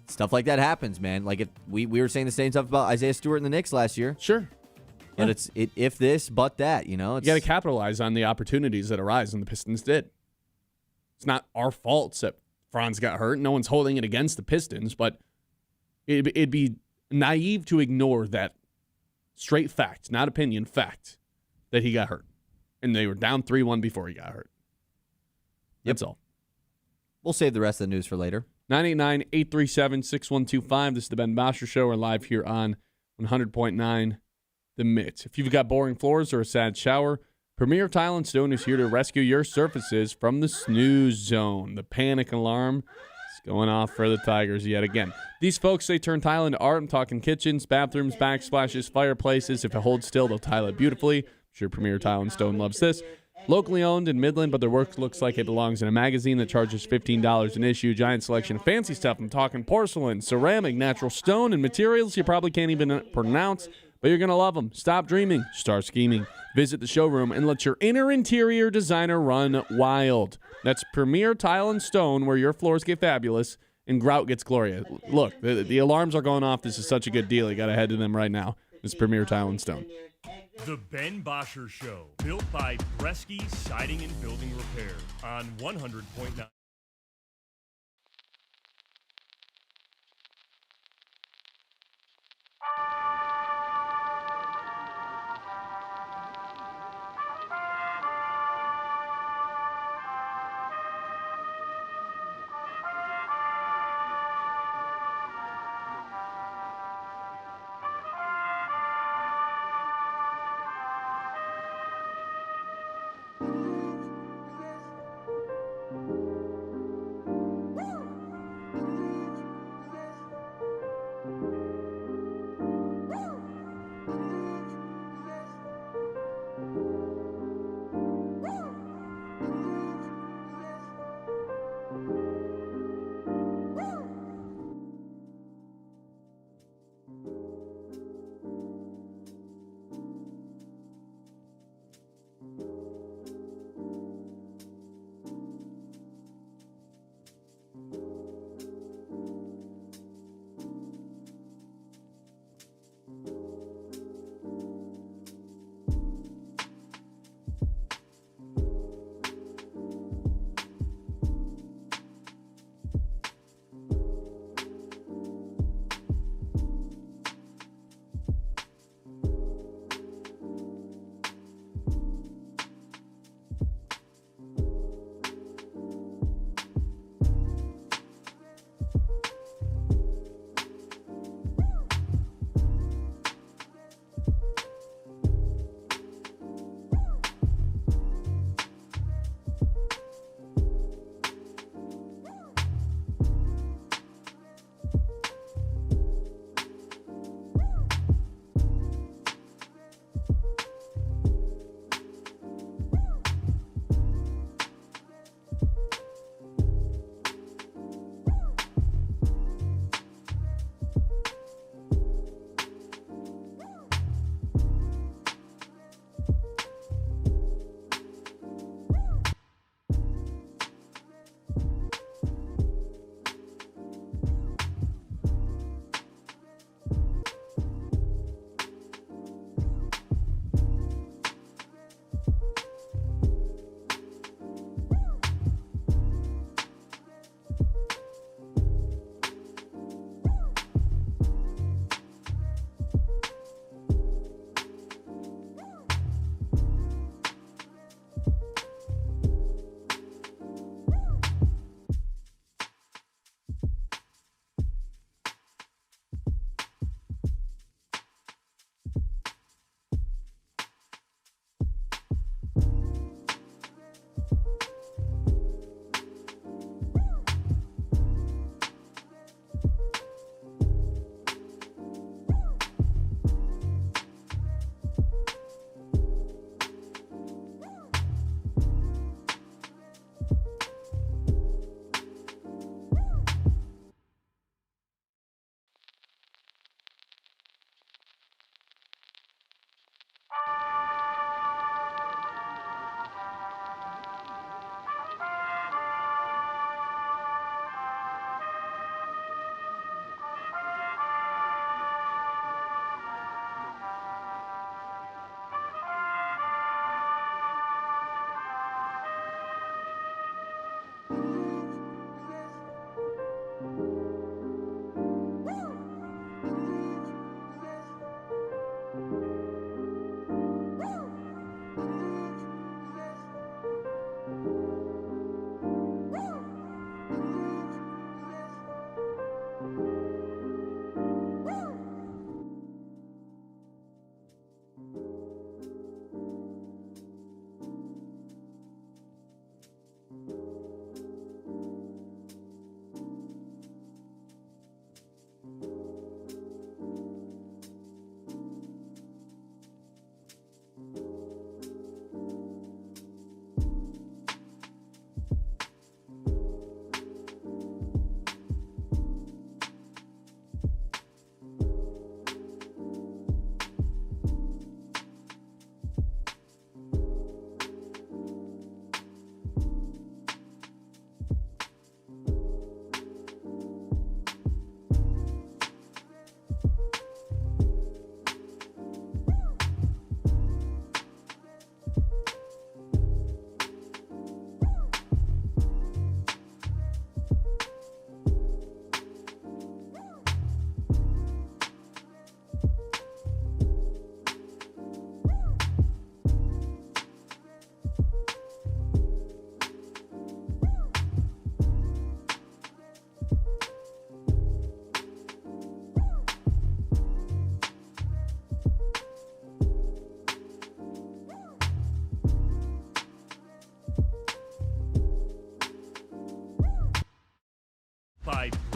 stuff like that happens, man. We were saying the same stuff about Isaiah Stewart and the Knicks last year. Sure. But yeah. It's if this, but that, you got to capitalize on the opportunities that arise, and the Pistons did. It's not our fault that Franz got hurt. No one's holding it against the Pistons, but it'd be naive to ignore that straight fact, not opinion, fact, that he got hurt. And they were down 3-1 before he got hurt. That's all. We'll save the rest of the news for later. 989-837-6125. This is the Ben Bosscher Show. We're live here on 100.9 The Mitts. If you've got boring floors or a sad shower, Premier Tile and Stone is here to rescue your surfaces from the snooze zone. The panic alarm is going off for the Tigers yet again. These folks, they turn tile into art. I'm talking kitchens, bathrooms, backsplashes, fireplaces. If it holds still, they'll tile it beautifully. I'm sure Premier Tile and Stone loves this. Locally owned in Midland, but their work looks like it belongs in a magazine that charges $15 an issue. Giant selection of fancy stuff. I'm talking porcelain, ceramic, natural stone, and materials you probably can't even pronounce, but you're going to love them. Stop dreaming. Start scheming. Visit the showroom and let your inner interior designer run wild. That's Premier Tile and Stone, where your floors get fabulous and grout gets glorious. Look, the alarms are going off. This is such a good deal. You got to head to them right now. It's Premier Tile and Stone. The Ben Bosscher Show, built by Bresky Siding and Building Repair on 100.9.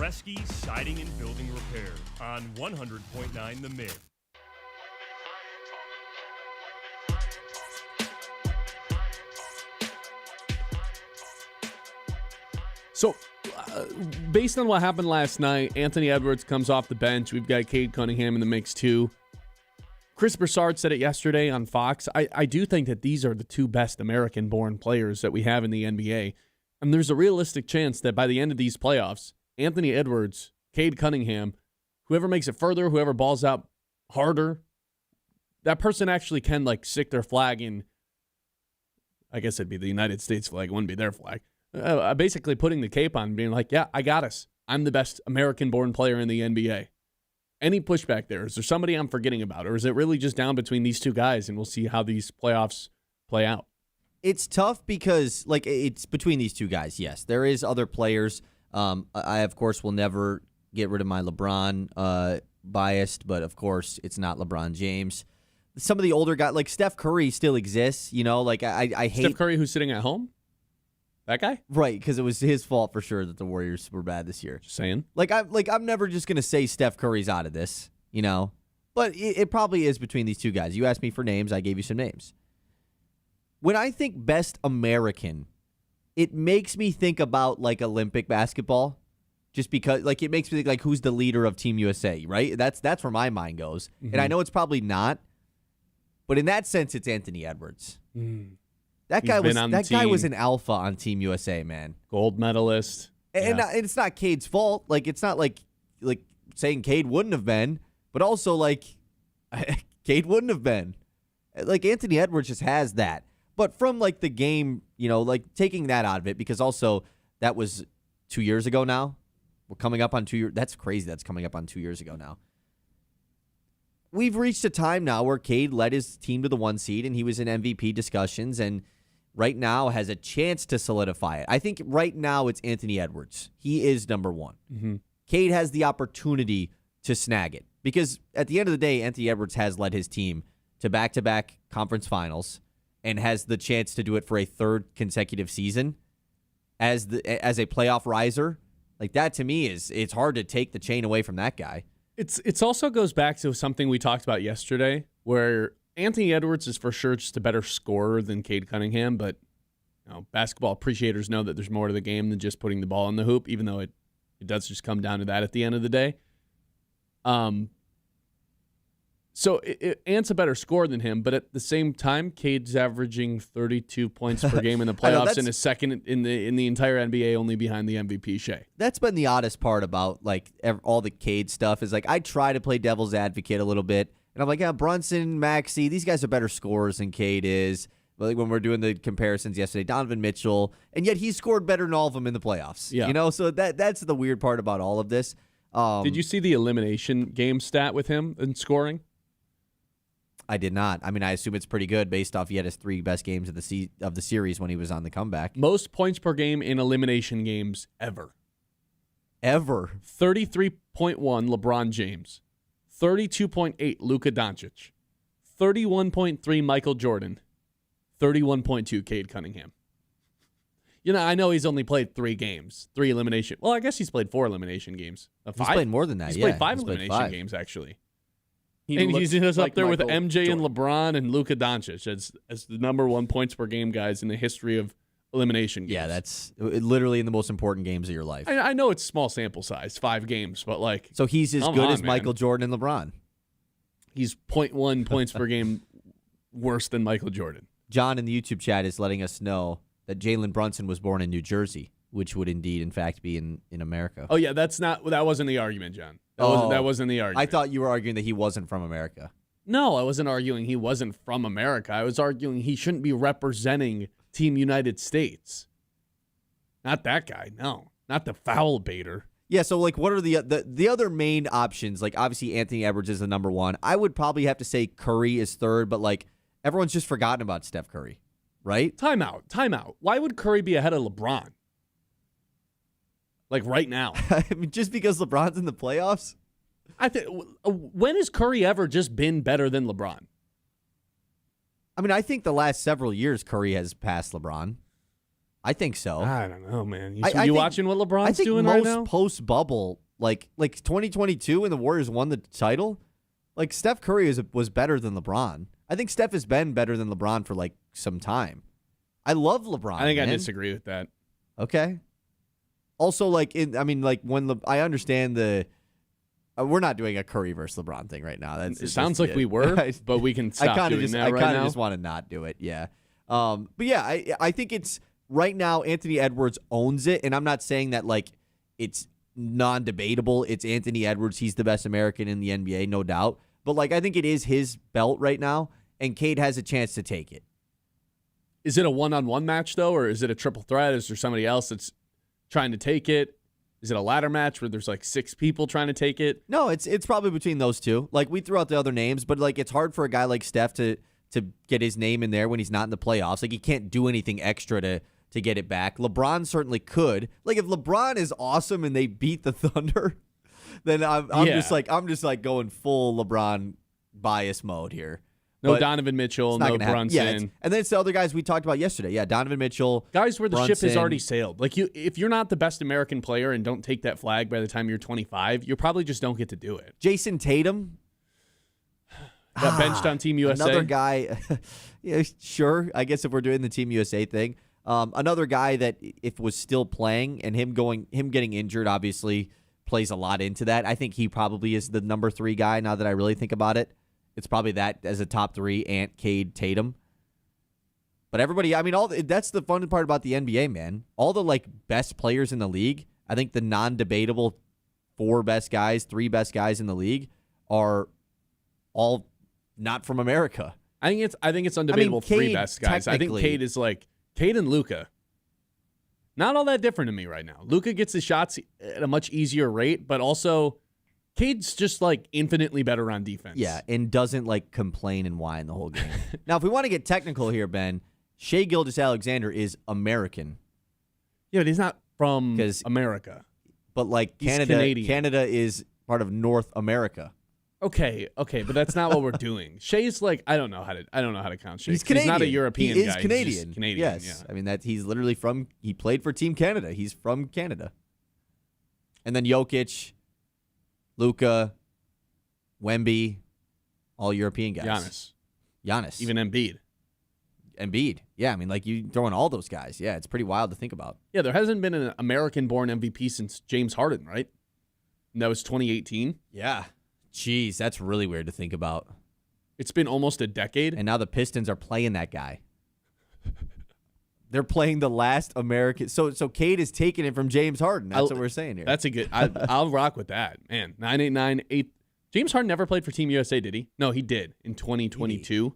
Bresky Siding and Building Repair on 100.9 The Mid. So, based on what happened last night, Anthony Edwards comes off the bench. We've got Cade Cunningham in the mix too. Chris Broussard said it yesterday on Fox. I do think that these are the two best American-born players that we have in the NBA. And there's a realistic chance that by the end of these playoffs, Anthony Edwards, Cade Cunningham, whoever makes it further, whoever balls out harder, that person actually can stick their flag in, I guess it'd be the United States flag, it wouldn't be their flag. Basically putting the cape on and being like, yeah, I got us. I'm the best American-born player in the NBA. Any pushback there? Is there somebody I'm forgetting about? Or is it really just down between these two guys and we'll see how these playoffs play out? It's tough because, it's between these two guys, yes. There is other players. I, of course, will never get rid of my LeBron bias, but, of course, it's not LeBron James. Some of the older guys, like Steph Curry still exists, I hate... Steph Curry who's sitting at home? That guy? Right, because it was his fault for sure that the Warriors were bad this year. Just saying. I'm never just going to say Steph Curry's out of this, But it probably is between these two guys. You asked me for names, I gave you some names. When I think best American, it makes me think about Olympic basketball, just because it makes me think who's the leader of Team USA, right? That's where my mind goes. Mm-hmm. And I know it's probably not, but in that sense, it's Anthony Edwards. That guy was an alpha on Team USA, man. Gold medalist. And it's not Cade's fault. It's not like saying Cade wouldn't have been, but also Cade wouldn't have been. Anthony Edwards just has that. But from the game, taking that out of it, because also that was 2 years ago now. We're coming up on 2 years. That's crazy. That's coming up on 2 years ago now. We've reached a time now where Cade led his team to the 1 seed, and he was in MVP discussions, and right now has a chance to solidify it. I think right now it's Anthony Edwards. He is number one. Mm-hmm. Cade has the opportunity to snag it, because at the end of the day, Anthony Edwards has led his team to back-to-back conference finals and has the chance to do it for a third consecutive season as a playoff riser. That to me it's hard to take the chain away from that guy. It's also goes back to something we talked about yesterday, where Anthony Edwards is for sure just a better scorer than Cade Cunningham, but basketball appreciators know that there's more to the game than just putting the ball in the hoop, even though it does just come down to that at the end of the day. So Ant's a better scorer than him, but at the same time, Cade's averaging 32 points per game in the playoffs and is second in the entire NBA, only behind the MVP Shea. That's been the oddest part about all the Cade stuff is I try to play devil's advocate a little bit, and I'm like, yeah, Brunson, Maxey, these guys are better scorers than Cade is. But when we're doing the comparisons yesterday, Donovan Mitchell, and yet he scored better than all of them in the playoffs. Yeah. So that's the weird part about all of this. Did you see the elimination game stat with him in scoring? I did not. I mean, I assume it's pretty good based off he had his 3 best games of the series when he was on the comeback. Most points per game in elimination games ever. Ever. 33.1 LeBron James. 32.8 Luka Doncic. 31.3 Michael Jordan. 31.2 Cade Cunningham. I know he's only played 3 games. 3 elimination. Well, I guess he's played 4 elimination games. 5? He's played more than that, He's played 5 elimination games, actually. He's like up there with Michael MJ Jordan. and LeBron and Luka Doncic as the number 1 points per game guys in the history of elimination games. Yeah, that's literally in the most important games of your life. I know it's small sample size, 5 games, but So he's as good as Michael Jordan and LeBron. He's 0.1 points per game worse than Michael Jordan. John in the YouTube chat is letting us know that Jalen Brunson was born in New Jersey, which would indeed, in fact, be in America. Oh, yeah, that wasn't the argument, John. That wasn't the argument. I thought you were arguing that he wasn't from America. No, I wasn't arguing he wasn't from America. I was arguing he shouldn't be representing Team United States. Not that guy, no. Not the foul baiter. Yeah, so what are the other main options? Obviously Anthony Edwards is the number 1. I would probably have to say Curry is third, but everyone's just forgotten about Steph Curry, right? Time out. Why would Curry be ahead of LeBron? Right now. I mean, just because LeBron's in the playoffs? I think when has Curry ever just been better than LeBron? I mean, I think the last several years Curry has passed LeBron. I think so. I don't know, man. You, I you think- watching what LeBron's I think doing most right now? post bubble, like 2022 when the Warriors won the title, like Steph Curry was better than LeBron. I think Steph has been better than LeBron for like some time. I love LeBron. I think man. I disagree with that. Okay. Also, I understand the. We're not doing a Curry versus LeBron thing right now. It sounds like we were, but we can stop doing that right now. I kind of just want to not do it. Yeah. But yeah, I think it's right now. Anthony Edwards owns it, and I'm not saying that like it's non-debatable. It's Anthony Edwards. He's the best American in the NBA, no doubt. But like I think it is his belt right now, and Cade has a chance to take it. Is it a one-on-one match, though, or is it a triple threat? Is there somebody else that's trying to take it? Is it a ladder match where there's like 6 people trying to take it? No, it's probably between those two. Like we threw out the other names, but like it's hard for a guy like Steph to get his name in there when he's not in the playoffs. Like he can't do anything extra to get it back. LeBron certainly could. Like if LeBron is awesome and they beat the Thunder, then I'm just like going full LeBron bias mode here. No But Donovan Mitchell, it's not no gonna happen. Brunson. Yeah, and then it's the other guys we talked about yesterday. Yeah, Donovan Mitchell. Guys where the ship has Brunson. already sailed. Like if you're not the best American player and don't take that flag by the time you're 25, you probably just don't get to do it. Jason Tatum. Got benched on Team USA. Another guy. Yeah, sure. I guess if we're doing the Team USA thing. Another guy that if was still playing and him getting injured obviously plays a lot into that. I think he probably is the number 3 guy now that I really think about it. It's probably that as a top 3, Ant, Cade, Tatum. But everybody, I mean, that's the fun part about the NBA, man. All the like best players in the league, I think the non-debatable 4 best guys, 3 best guys in the league are all not from America. I think it's undebatable 3 Cade, best guys. I think technically- Cade is like Cade and Luka. Not all that different to me right now. Luka gets his shots at a much easier rate, but also Cade's just like infinitely better on defense. Yeah, and doesn't like complain and whine the whole game. Now, if we want to get technical here, Ben, Shai Gilgeous-Alexander is American, Yeah, but he's not from 'Cause- America. but like He's Canada, Canadian. Canada is part of North America. Okay, but that's not what we're doing. Shai's like I don't know how to count Shai. He's Canadian. He's not a European He guy. is He's Canadian. just Canadian. Yes, Yeah. I mean he's literally he played for Team Canada. He's from Canada. And then Jokic, Luka, Wemby, all European guys. Giannis, Even Embiid. Embiid. Yeah, I mean like you throwing all those guys. Yeah, it's pretty wild to think about. Yeah, there hasn't been an American-born MVP since James Harden, right? And that was 2018. Yeah. Jeez, that's really weird to think about. It's been almost a decade. And now the Pistons are playing that guy. They're playing the last American. So Cade is taking it from James Harden. That's what we're saying here. That's a good. I'll rock with that, man. 989-8. James Harden never played for Team USA, did he? No, he did in 2022.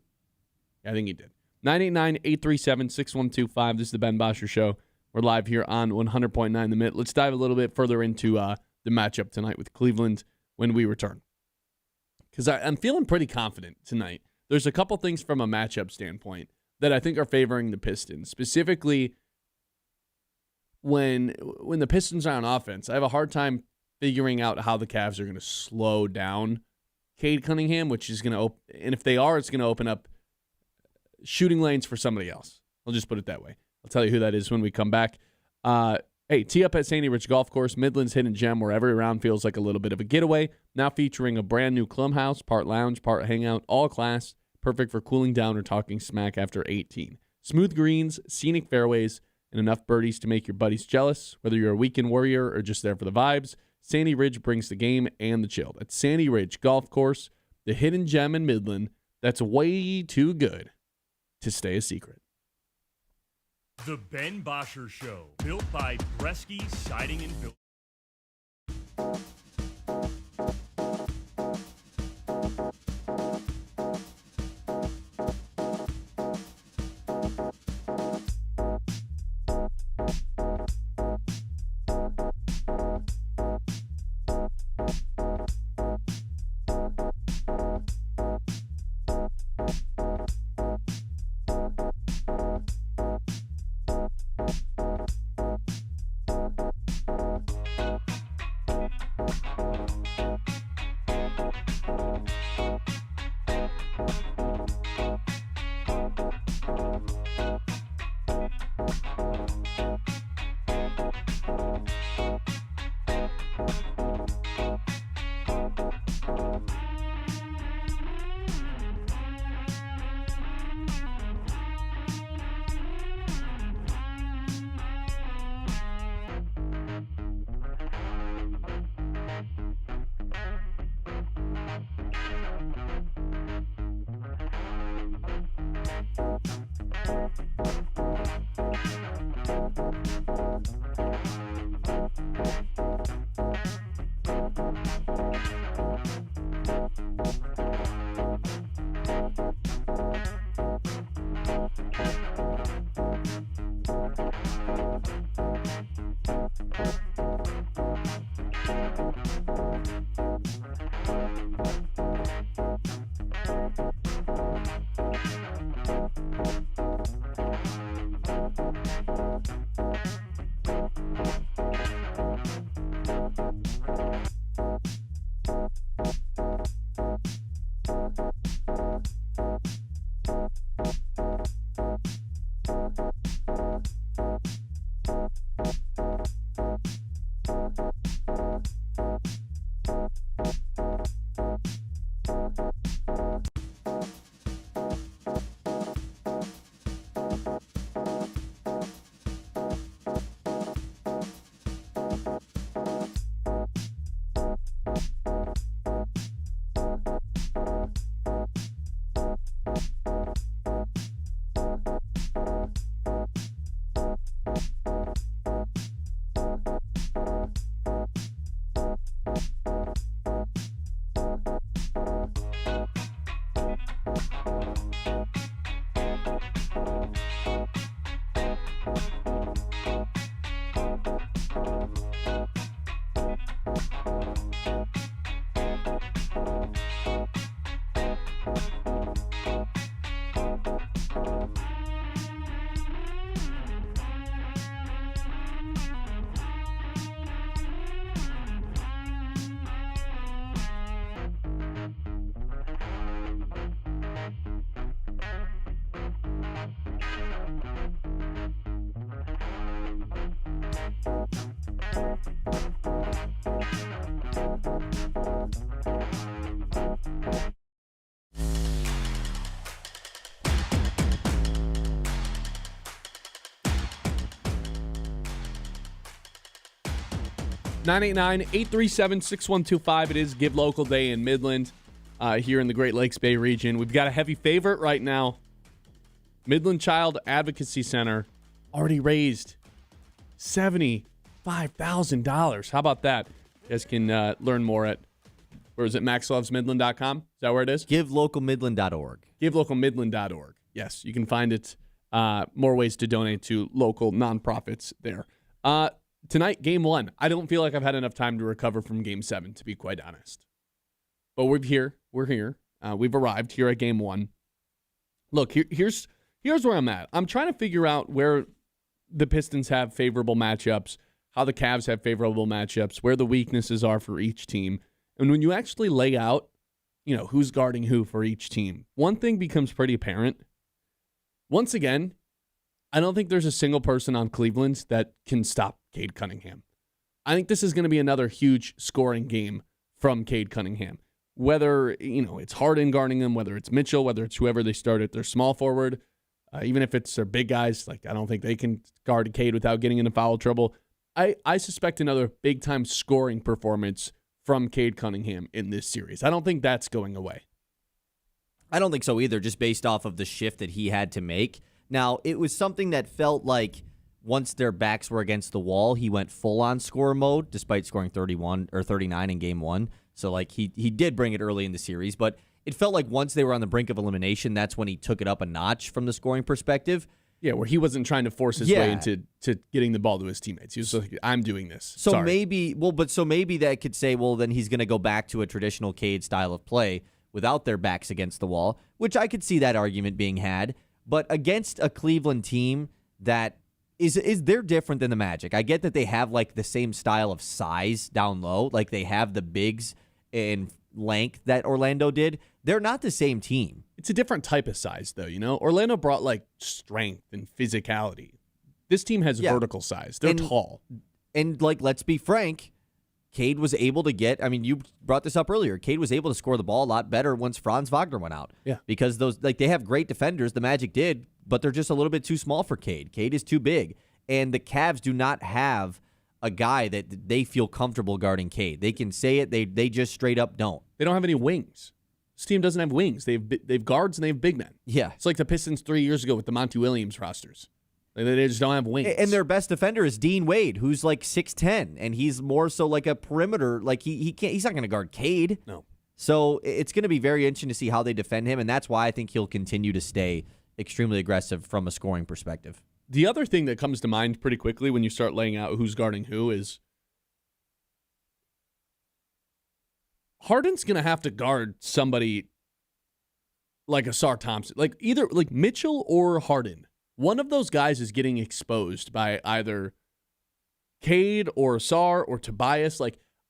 I think he did. 989-837-6125. This is the Ben Bosscher Show. We're live here on 100.9 The Mitt. Let's dive a little bit further into the matchup tonight with Cleveland when we return. Because I'm feeling pretty confident tonight. There's a couple things from a matchup standpoint that I think are favoring the Pistons. Specifically, when the Pistons are on offense, I have a hard time figuring out how the Cavs are going to slow down Cade Cunningham, which is going to and if they are, it's going to open up shooting lanes for somebody else. I'll just put it that way. I'll tell you who that is when we come back. Hey, tee up at Sandy Ridge Golf Course, Midland's hidden gem where every round feels like a little bit of a getaway. Now featuring a brand new clubhouse, part lounge, part hangout, all class, perfect for cooling down or talking smack after 18. Smooth greens, scenic fairways, and enough birdies to make your buddies jealous. Whether you're a weekend warrior or just there for the vibes, Sandy Ridge brings the game and the chill. That's Sandy Ridge Golf Course, the hidden gem in Midland that's way too good to stay a secret. The Ben Bosscher Show, built by Bresky Siding and Building. (989-837-6125). It is Give Local Day in Midland here in the Great Lakes Bay region. We've got a heavy favorite right now. Midland Child Advocacy Center already raised $75,000. How about that? You guys can learn more at, or is it maxlovesmidland.com? Is that where it is? GiveLocalMidland.org. GiveLocalMidland.org. Yes, you can find it. More ways to donate to local nonprofits there. Tonight, Game 1. I don't feel like I've had enough time to recover from Game 7, to be quite honest. But we're here. We've arrived here at Game 1. Look, here's where I'm at. I'm trying to figure out where the Pistons have favorable matchups, how the Cavs have favorable matchups, where the weaknesses are for each team. And when you actually lay out, who's guarding who for each team, one thing becomes pretty apparent. Once again, I don't think there's a single person on Cleveland that can stop Cade Cunningham. I think this is going to be another huge scoring game from Cade Cunningham. Whether, it's Harden guarding him, whether it's Mitchell, whether it's whoever they start at their small forward, even if it's their big guys, I don't think they can guard Cade without getting into foul trouble. I suspect another big-time scoring performance from Cade Cunningham in this series. I don't think that's going away. I don't think so either, just based off of the shift that he had to make. Now, it was something that felt like once their backs were against the wall, he went full-on scorer mode, despite scoring 31 or 39 in Game 1. So, he did bring it early in the series, but it felt like once they were on the brink of elimination, that's when he took it up a notch from the scoring perspective. Yeah, where he wasn't trying to force his way into getting the ball to his teammates. He was like, I'm doing this. So Sorry. maybe that could say, well, then he's going to go back to a traditional Cade style of play without their backs against the wall, which I could see that argument being had. But against a Cleveland team that they're different than the Magic. I get that they have the same style of size down low, they have the bigs in length that Orlando did. They're not the same team. It's a different type of size, though. Orlando brought strength and physicality. This team has vertical size. They're tall. And let's be frank, Cade was able to get, you brought this up earlier, Cade was able to score the ball a lot better once Franz Wagner went out. Yeah. Because they have great defenders, the Magic did, but they're just a little bit too small for Cade. Cade is too big. And the Cavs do not have a guy that they feel comfortable guarding Cade. They can say it, they just straight up don't. They don't have any wings. This team doesn't have wings. They've guards and they have big men. Yeah. It's like the Pistons 3 years ago with the Monty Williams rosters. They just don't have wings. And their best defender is Dean Wade, who's 6'10", and he's more so a perimeter. He's not going to guard Cade. No. So it's going to be very interesting to see how they defend him, and that's why I think he'll continue to stay extremely aggressive from a scoring perspective. The other thing that comes to mind pretty quickly when you start laying out who's guarding who is Harden's going to have to guard somebody like Asar Thompson. Either Mitchell or Harden. One of those guys is getting exposed by either Cade or Asar or Tobias.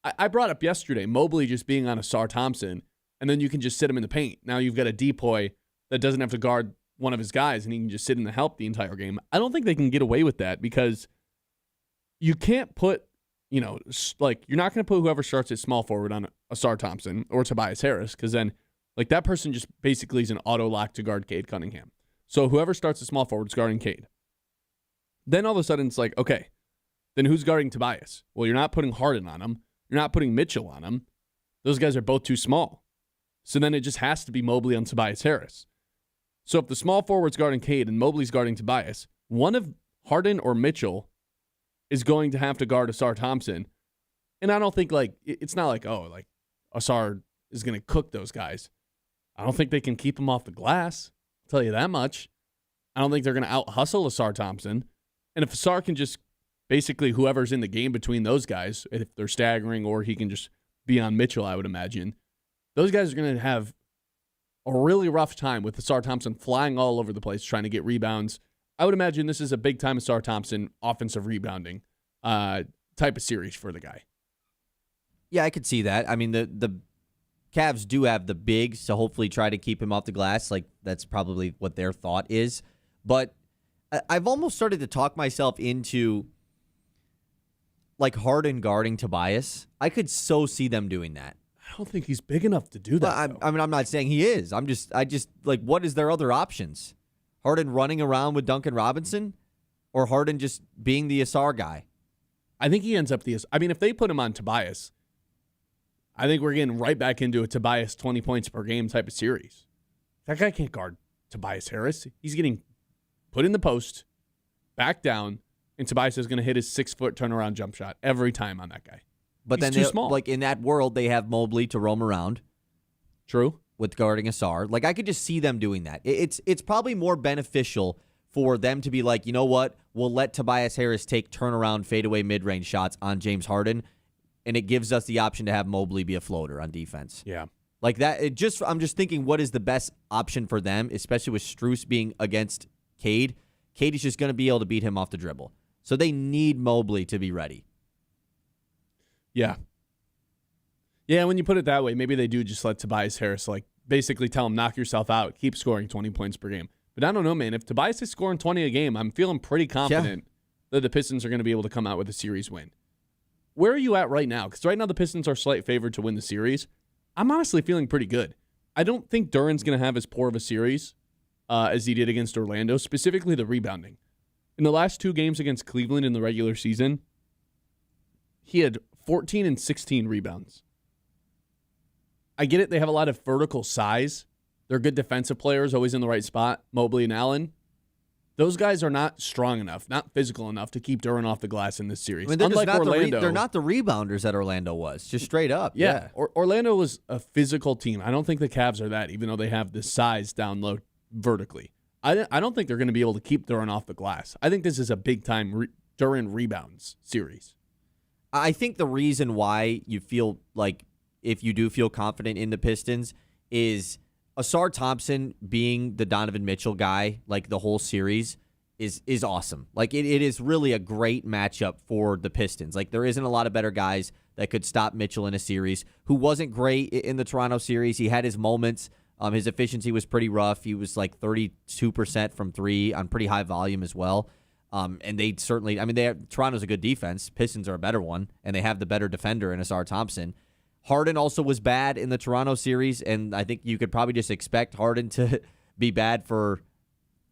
I brought up yesterday, Mobley just being on Asar Thompson, and then you can just sit him in the paint. Now you've got a depoy that doesn't have to guard one of his guys and he can just sit in the help the entire game. I don't think they can get away with that because you can't put, you're not going to put whoever starts at small forward on Asar Thompson or Tobias Harris because then, that person just basically is an auto lock to guard Cade Cunningham. So whoever starts at small forward is guarding Cade. Then all of a sudden it's like, okay, then who's guarding Tobias? Well, you're not putting Harden on him. You're not putting Mitchell on him. Those guys are both too small. So then it just has to be Mobley on Tobias Harris. So if the small forward's guarding Cade and Mobley's guarding Tobias, one of Harden or Mitchell is going to have to guard Asar Thompson. And I don't think, it's not like Asar is going to cook those guys. I don't think they can keep him off the glass. I'll tell you that much. I don't think they're going to out-hustle Asar Thompson. And if Asar can just basically whoever's in the game between those guys, if they're staggering or he can just be on Mitchell, I would imagine, those guys are going to have a really rough time with Asar Thompson flying all over the place trying to get rebounds. I would imagine this is a big-time Asar Thompson offensive rebounding type of series for the guy. Yeah, I could see that. I mean, the Cavs do have the bigs to hopefully try to keep him off the glass. That's probably what their thought is. But I've almost started to talk myself into Harden guarding Tobias. I could so see them doing that. I don't think he's big enough to do that. I mean, I'm not saying he is. I just what is their other options? Harden running around with Duncan Robinson, or Harden just being the Asar guy? I think he ends up if they put him on Tobias, I think we're getting right back into a Tobias 20 points per game type of series. That guy can't guard Tobias Harris. He's getting put in the post, back down, and Tobias is going to hit his 6-foot turnaround jump shot every time on that guy. But he's then too small. In that world, they have Mobley to roam around. True. With guarding Asar. I could just see them doing that. It's probably more beneficial for them to be you know what? We'll let Tobias Harris take turnaround fadeaway mid-range shots on James Harden, and it gives us the option to have Mobley be a floater on defense. Yeah. That. I'm just thinking what is the best option for them, especially with Strus being against Cade. Cade is just going to be able to beat him off the dribble. So they need Mobley to be ready. Yeah. Yeah, when you put it that way, maybe they do just let Tobias Harris, basically tell him, knock yourself out, keep scoring 20 points per game. But I don't know, man. If Tobias is scoring 20 a game, I'm feeling pretty confident that the Pistons are going to be able to come out with a series win. Where are you at right now? Because right now the Pistons are slight favored to win the series. I'm honestly feeling pretty good. I don't think Duran's going to have as poor of a series as he did against Orlando, specifically the rebounding. In the last 2 games against Cleveland in the regular season, he had 14 and 16 rebounds. I get it. They have a lot of vertical size. They're good defensive players, always in the right spot, Mobley and Allen. Those guys are not strong enough, not physical enough to keep Duran off the glass in this series. Unlike Orlando. They're not the rebounders that Orlando was, just straight up. Yeah. Orlando was a physical team. I don't think the Cavs are that, even though they have the size down low vertically. I don't think they're going to be able to keep Duran off the glass. I think this is a big-time Duran rebounds series. I think the reason why you feel if you do feel confident in the Pistons is Asar Thompson being the Donovan Mitchell guy, the whole series, is awesome. It is really a great matchup for the Pistons. There isn't a lot of better guys that could stop Mitchell in a series, who wasn't great in the Toronto series. He had his moments. His efficiency was pretty rough. He was 32% from 3 on pretty high volume as well. And they certainly, Toronto's a good defense. Pistons are a better one, and they have the better defender in Asar Thompson. Harden also was bad in the Toronto series, and I think you could probably just expect Harden to be bad for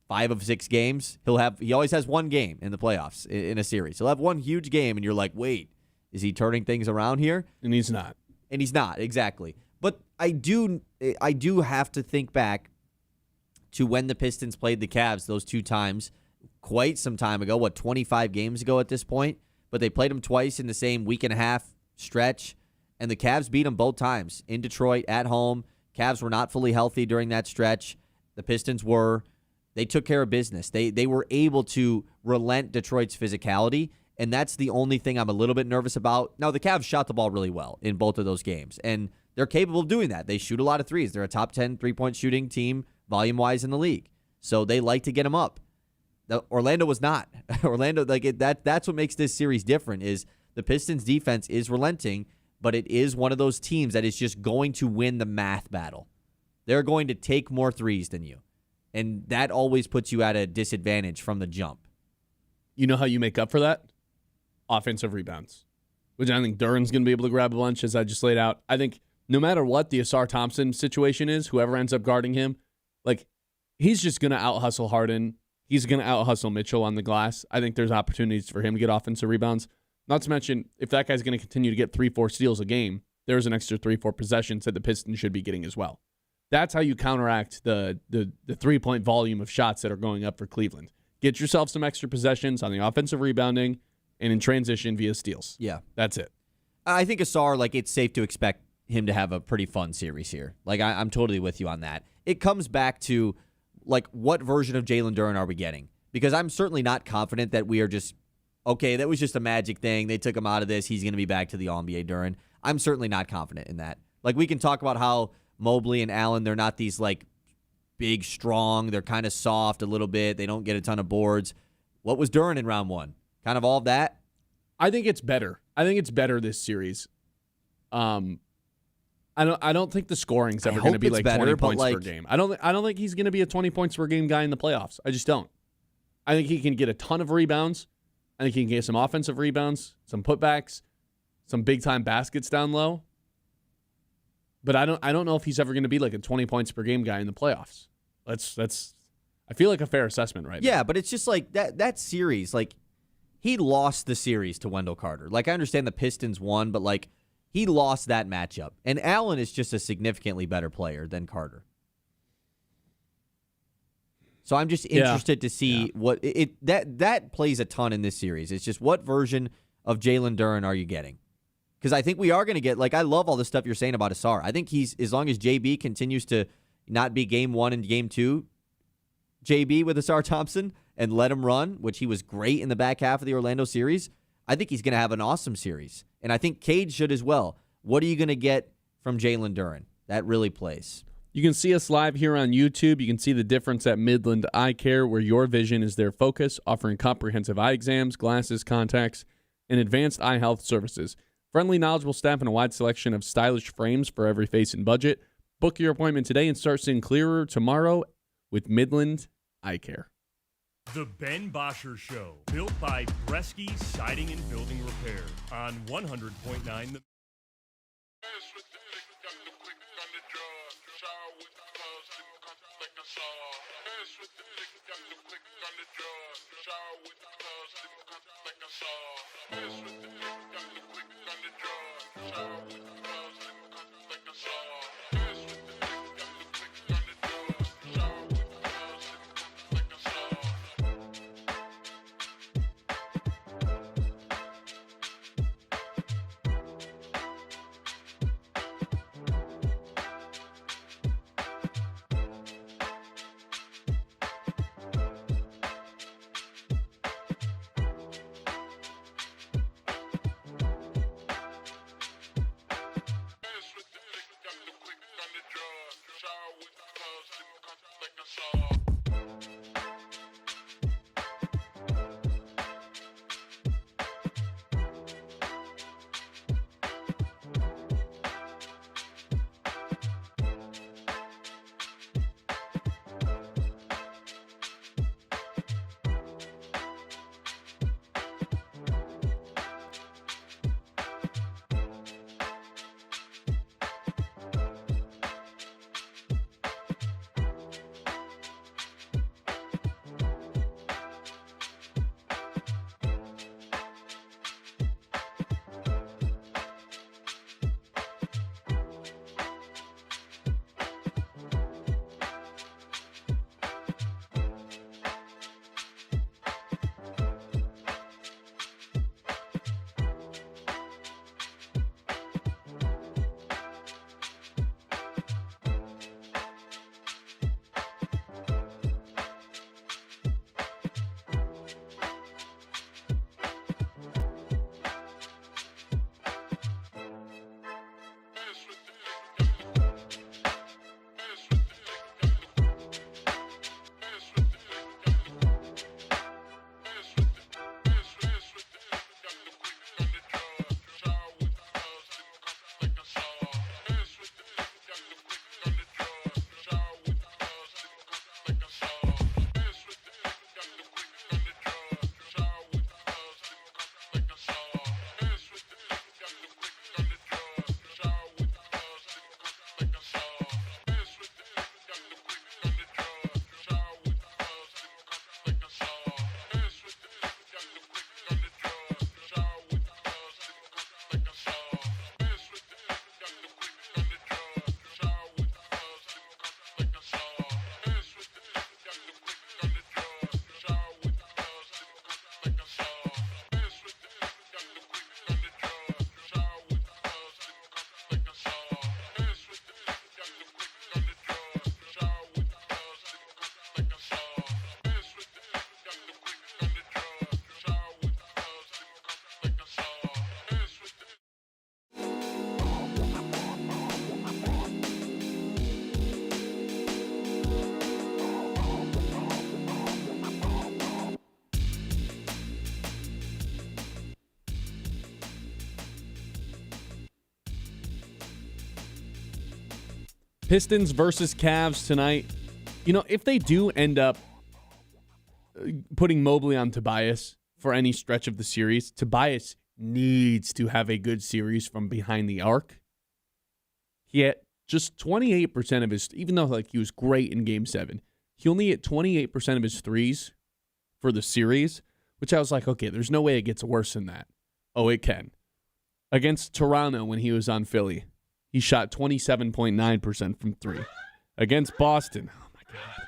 5 of 6 games. He always has one game in the playoffs in a series. He'll have one huge game, and you're like, wait, is he turning things around here? And he's not. And he's not, exactly. But I do have to think back to when the Pistons played the Cavs those 2 times quite some time ago, 25 games ago at this point? But they played them twice in the same week and a half stretch, and the Cavs beat them both times in Detroit at home. Cavs were not fully healthy during that stretch. The Pistons were. They took care of business. They were able to relent Detroit's physicality, and that's the only thing I'm a little bit nervous about. Now, the Cavs shot the ball really well in both of those games, and they're capable of doing that. They shoot a lot of threes. They're a top 10 3-point shooting team volume-wise in the league, so they like to get them up. Orlando was not. Orlando, that's what makes this series different is the Pistons' defense is relenting, but it is one of those teams that is just going to win the math battle. They're going to take more threes than you. And that always puts you at a disadvantage from the jump. You know how you make up for that? Offensive rebounds, which I think Duren's going to be able to grab a bunch, as I just laid out. I think no matter what the Asar Thompson situation is, whoever ends up guarding him, like, he's just going to out-hustle Harden. He's going to out-hustle Mitchell on the glass. I think there's opportunities for him to get offensive rebounds. Not to mention, if that guy's going to continue to get 3-4 steals a game, there's an extra 3-4 possessions that the Pistons should be getting as well. That's how you counteract the 3-point volume of shots that are going up for Cleveland. Get yourself some extra possessions on the offensive rebounding and in transition via steals. Yeah. That's it. I think Asar, like, it's safe to expect him to have a pretty fun series here. Like, I'm totally with you on that. It comes back to, like, what version of Jalen Duren are we getting? Because I'm certainly not confident that we are just, okay, that was just a magic thing. They took him out of this. He's going to be back to the All-NBA Duren. I'm certainly not confident in that. Like, we can talk about how Mobley and Allen, they're not these, like, big, strong. They're kind of soft a little bit. They don't get a ton of boards. What was Duren in round one? Kind of all of that? I think it's better. I think it's better this series. I don't think the scoring's ever going to be like better, 20 points per like, game. I don't think he's going to be a 20 points per game guy in the playoffs. I just don't. I think he can get a ton of rebounds. I think he can get some offensive rebounds, some putbacks, some big time baskets down low. But I don't know if he's ever going to be like a 20 points per game guy in the playoffs. That's I feel like a fair assessment right now. Yeah, but it's just like that series, like, he lost the series to Wendell Carter. Like, I understand the Pistons won, but, like, he lost that matchup. And Allen is just a significantly better player than Carter. So I'm just interested to see what that plays a ton in this series. It's just, what version of Jalen Duren are you getting? Because I think we are going to get, like, I love all the stuff you're saying about Asar. I think he's, as long as JB continues to not be game one and game two JB with Asar Thompson and let him run, which he was great in the back half of the Orlando series, I think he's going to have an awesome series. And I think Cade should as well. What are you going to get from Jalen Duren? That really plays. You can see us live here on YouTube. You can see the difference at Midland Eye Care, where your vision is their focus, offering comprehensive eye exams, glasses, contacts, and advanced eye health services. Friendly, knowledgeable staff and a wide selection of stylish frames for every face and budget. Book your appointment today and start seeing clearer tomorrow with Midland Eye Care. The Ben Bosscher Show, built by Bresky Siding and Building Repair on 100.9 The... Pistons versus Cavs tonight. You know, if they do end up putting Mobley on Tobias for any stretch of the series, Tobias needs to have a good series from behind the arc. He had just 28% of his, even though like he was great in Game 7, he only hit 28% of his threes for the series, which I was like, okay, there's no way it gets worse than that. Oh, it can. Against Toronto when he was on Philly, he shot 27.9% from three. Against Boston, oh my God.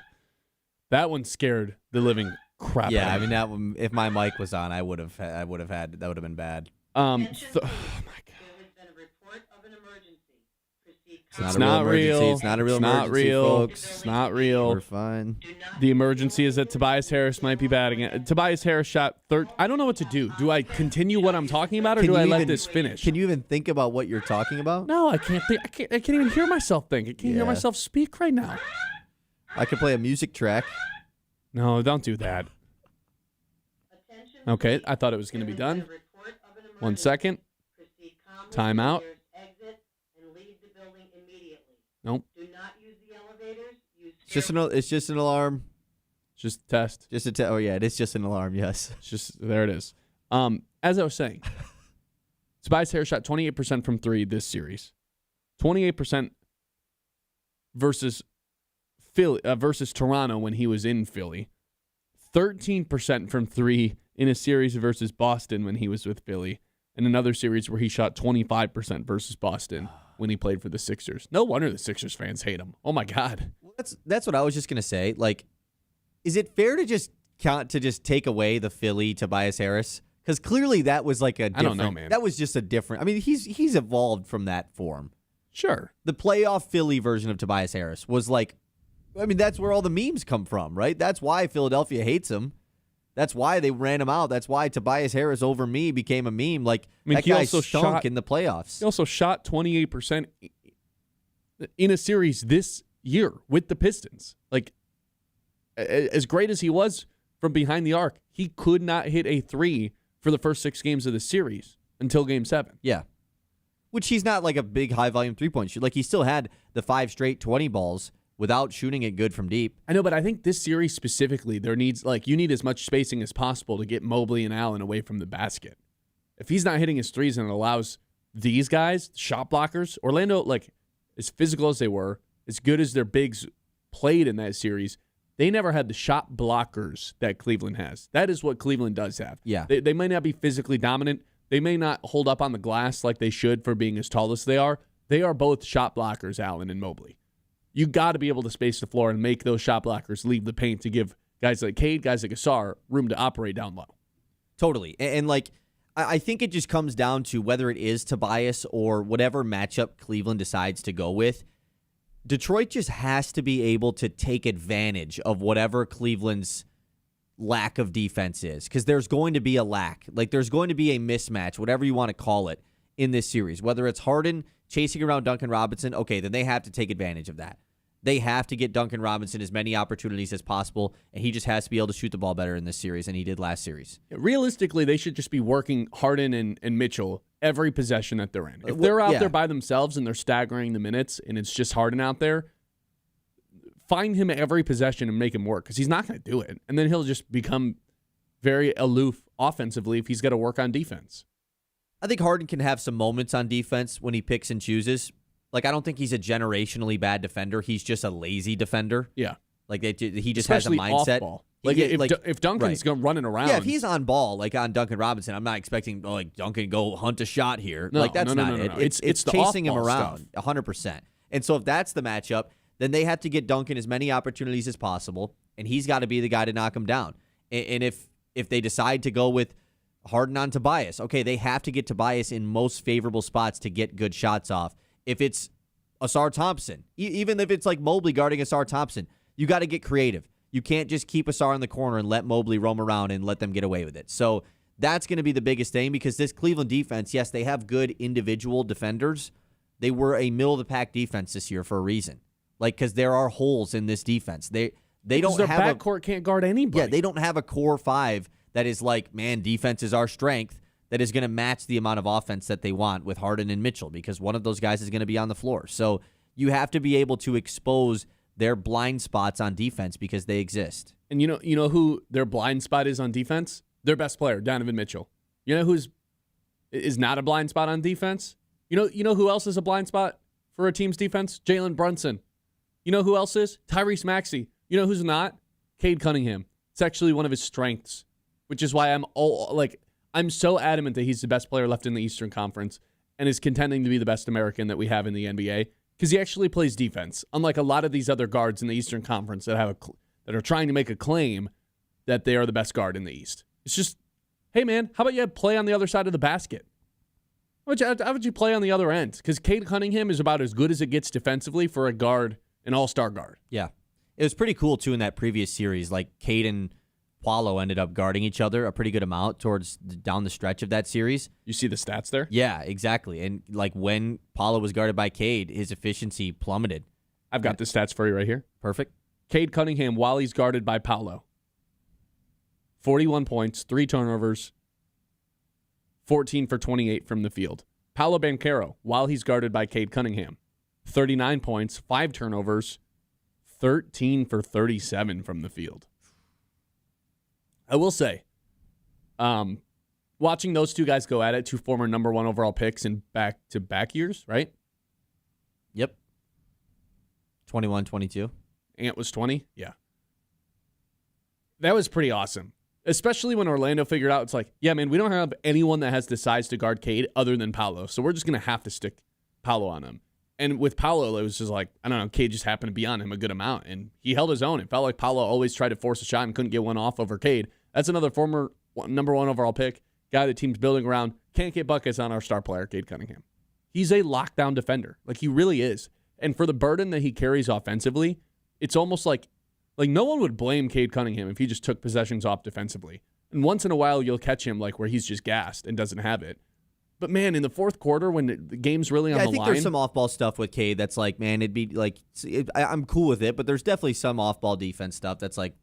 That one scared the living crap Yeah, out I of me. mean, that one, if my mic was on, I would have had, that would have been bad. Oh my God. It's It's not emergency. real. It's not a real It's not emergency, real. folks. It's not real. We're fine. The emergency is that Tobias Harris might be bad again. Tobias Harris shot third. I don't know what to do. Do I continue what I'm talking about, or do I let this finish? Can you even think about what you're talking about? No, I can't think. I can't even hear myself think. I can't hear Yeah. myself speak right now. I could play a music track. No, don't do that. Okay, I thought it was going to be done. 1 second. Timeout. Nope. It's just an alarm. Just a test. Oh yeah, it is just an alarm. Yes. It's just there it is. As I was saying, Tobias Harris shot 28% from three this series. 28% versus Philly versus Toronto when he was in Philly. 13% from three in a series versus Boston when he was with Philly. And another series where he shot 25% versus Boston when he played for the Sixers. No wonder the Sixers fans hate him. Oh my God. That's what I was just gonna say. Like, is it fair to just take away the Philly Tobias Harris? Because clearly that was like a different, I don't know, man. That was just a different. I mean, he's evolved from that form. Sure. The playoff Philly version of Tobias Harris was like, I mean, that's where all the memes come from, right? That's why Philadelphia hates him. That's why they ran him out. That's why Tobias Harris over me became a meme. Like, I mean, that he guy also stunk in the playoffs. He also shot 28% in a series this year with the Pistons. Like, as great as he was from behind the arc, he could not hit a three for the first 6 games of the series until Game 7. Yeah. Which he's not like a big high-volume three-point shooter. Like, he still had the 5 straight 20 balls without shooting it good from deep. I know, but I think this series specifically, you need as much spacing as possible to get Mobley and Allen away from the basket. If he's not hitting his threes and it allows these guys, shot blockers, Orlando, like, as physical as they were, as good as their bigs played in that series, they never had the shot blockers that Cleveland has. That is what Cleveland does have. Yeah. They might not be physically dominant. They may not hold up on the glass like they should for being as tall as they are. They are both shot blockers, Allen and Mobley. You got to be able to space the floor and make those shot blockers leave the paint to give guys like Cade, guys like Asar, room to operate down low. Totally. And like, I think it just comes down to whether it is Tobias or whatever matchup Cleveland decides to go with. Detroit just has to be able to take advantage of whatever Cleveland's lack of defense is, because there's going to be a lack. Like, there's going to be a mismatch, whatever you want to call it, in this series. Whether it's Harden chasing around Duncan Robinson, okay, then they have to take advantage of that. They have to get Duncan Robinson as many opportunities as possible, and he just has to be able to shoot the ball better in this series than he did last series. Realistically, they should just be working Harden and Mitchell every possession that they're in. If they're out there by themselves and they're staggering the minutes and it's just Harden out there, find him every possession and make him work, because he's not going to do it. And then he'll just become very aloof offensively if he's got to work on defense. I think Harden can have some moments on defense when he picks and chooses. Like, I don't think he's a generationally bad defender. He's just a lazy defender. Yeah. Like, he just Especially has a mindset. off ball. If Duncan's going running around. Yeah, if he's on ball, like on Duncan Robinson, I'm not expecting Duncan to go hunt a shot here. No, like, that's not it. No. It's the chasing him off-ball around stuff. 100%. And so if that's the matchup, then they have to get Duncan as many opportunities as possible, and he's got to be the guy to knock him down. And if they decide to go with Harden on Tobias, okay, they have to get Tobias in most favorable spots to get good shots off. If it's Asar Thompson, even if it's like Mobley guarding Asar Thompson, you got to get creative. You can't just keep Asar in the corner and let Mobley roam around and let them get away with it. So that's going to be the biggest thing, because this Cleveland defense, yes, they have good individual defenders. They were a middle-of-the-pack defense this year for a reason. Like, because there are holes in this defense. They don't their have backcourt can't guard anybody. Yeah, they don't have a core five that is like, man, defense is our strength, that is going to match the amount of offense that they want with Harden and Mitchell, because one of those guys is going to be on the floor. So You have to be able to expose their blind spots on defense because they exist. And you know who their blind spot is on defense? Their best player, Donovan Mitchell. You know who's is not a blind spot on defense? You know who else is a blind spot for a team's defense? Jalen Brunson. You know who else is? Tyrese Maxey. You know who's not? Cade Cunningham. It's actually one of his strengths, which is why I'm so adamant that he's the best player left in the Eastern Conference and is contending to be the best American that we have in the NBA because he actually plays defense, unlike a lot of these other guards in the Eastern Conference that are trying to make a claim that they are the best guard in the East. It's just, hey, man, how about you play on the other side of the basket? How would you play on the other end? Because Cade Cunningham is about as good as it gets defensively for a guard, an all-star guard. Yeah. It was pretty cool, too, in that previous series. Like, Cade and Paolo ended up guarding each other a pretty good amount down the stretch of that series. You see the stats there? Yeah, exactly. And, like, when Paolo was guarded by Cade, his efficiency plummeted. I've got the stats for you right here. Perfect. Cade Cunningham, while he's guarded by Paolo, 41 points, 3 turnovers, 14 for 28 from the field. Paolo Banchero, while he's guarded by Cade Cunningham, 39 points, 5 turnovers, 13 for 37 from the field. I will say, watching those two guys go at it, 2 former number 1 overall picks in back-to-back years, right? Yep. 21, 22. Ant was 20? Yeah. That was pretty awesome. Especially when Orlando figured out, it's like, yeah, man, we don't have anyone that has the size to guard Cade other than Paolo, so we're just going to have to stick Paolo on him. And with Paolo, it was just like, I don't know, Cade just happened to be on him a good amount, and he held his own. It felt like Paolo always tried to force a shot and couldn't get one off over Cade. That's another former number 1 overall pick, guy the team's building around, can't get buckets on our star player, Cade Cunningham. He's a lockdown defender. Like, he really is. And for the burden that he carries offensively, it's almost like no one would blame Cade Cunningham if he just took possessions off defensively. And once in a while, you'll catch him like where he's just gassed and doesn't have it. But, man, in the fourth quarter when the game's really on the line. I think there's some off-ball stuff with Cade that's like, man, it'd be like, I'm cool with it, but there's definitely some off-ball defense stuff that's like,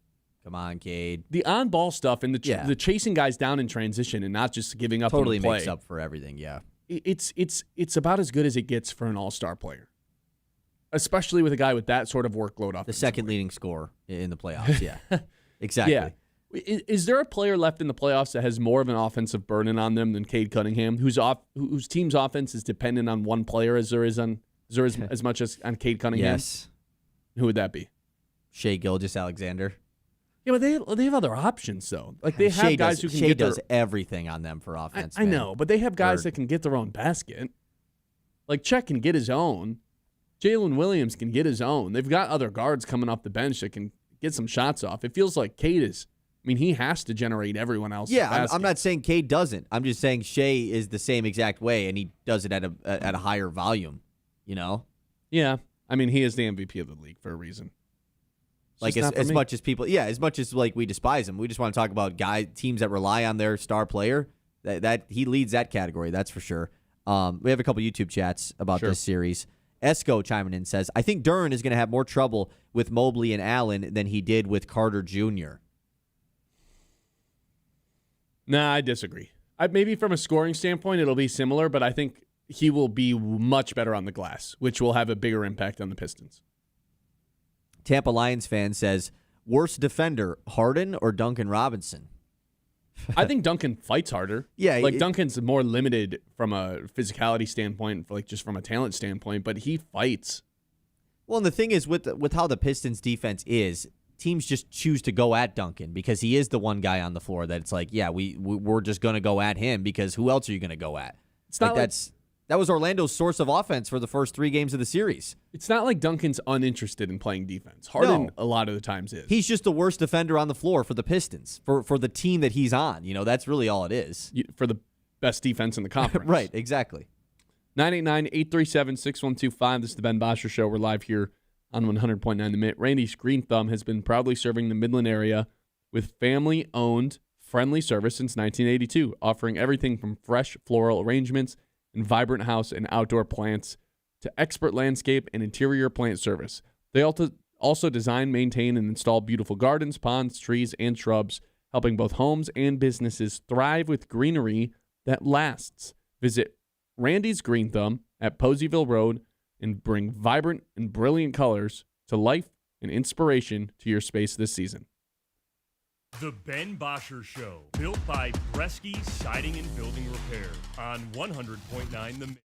come on, Cade. The on-ball stuff and the chasing guys down in transition and not just giving up totally on the play. Makes up for everything, yeah. It's about as good as it gets for an all-star player. Especially with a guy with that sort of workload offensively. The second leading scorer in the playoffs, yeah. Exactly. Yeah. Is there a player left in the playoffs that has more of an offensive burden on them than Cade Cunningham, whose team's offense is dependent on one player as much as on Cade Cunningham? Yes. Who would that be? Shai Gilgeous-Alexander. Yeah, but they have other options though. Like they have guys who can Shai get does everything on them for offense. I know, but they have guys that can get their own basket. Like Chet can get his own. Jalen Williams can get his own. They've got other guards coming off the bench that can get some shots off. It feels like Cade is. I mean, he has to generate everyone else. Yeah, I'm not saying Cade doesn't. I'm just saying Shai is the same exact way, and he does it at a higher volume. You know? Yeah, I mean, he is the MVP of the league for a reason. Like as much as people, as much as like we despise him, we just want to talk about teams that rely on their star player. That he leads that category, that's for sure. We have a couple YouTube chats about this series. Esco chiming in says, I think Duren is going to have more trouble with Mobley and Allen than he did with Carter Jr. Nah, I disagree. Maybe from a scoring standpoint, it'll be similar, but I think he will be much better on the glass, which will have a bigger impact on the Pistons. Tampa Lions fan says, worst defender, Harden or Duncan Robinson? I think Duncan fights harder. Yeah. Like Duncan's more limited from a physicality standpoint, like just from a talent standpoint, but he fights. Well, and the thing is with how the Pistons defense is, teams just choose to go at Duncan because he is the one guy on the floor that it's like, yeah, we're just going to go at him because who else are you going to go at? It's not like that was Orlando's source of offense for the first 3 games of the series. It's not like Duncan's uninterested in playing defense. Harden a lot of the times is. He's just the worst defender on the floor for the Pistons, for the team that he's on. You know, that's really all it is. For the best defense in the conference. Right, exactly. 989-837-6125. This is the Ben Bosscher Show. We're live here on 100.9 The Mitt. Randy's Green Thumb has been proudly serving the Midland area with family-owned, friendly service since 1982, offering everything from fresh floral arrangements and vibrant house and outdoor plants to expert landscape and interior plant service. They also design, maintain, and install beautiful gardens, ponds, trees, and shrubs, helping both homes and businesses thrive with greenery that lasts. Visit Randy's Green Thumb at Poseyville Road and bring vibrant and brilliant colors to life and inspiration to your space this season. The Ben Bosscher Show, built by Bresky Siding and Building Repair on 100.9 The Mix.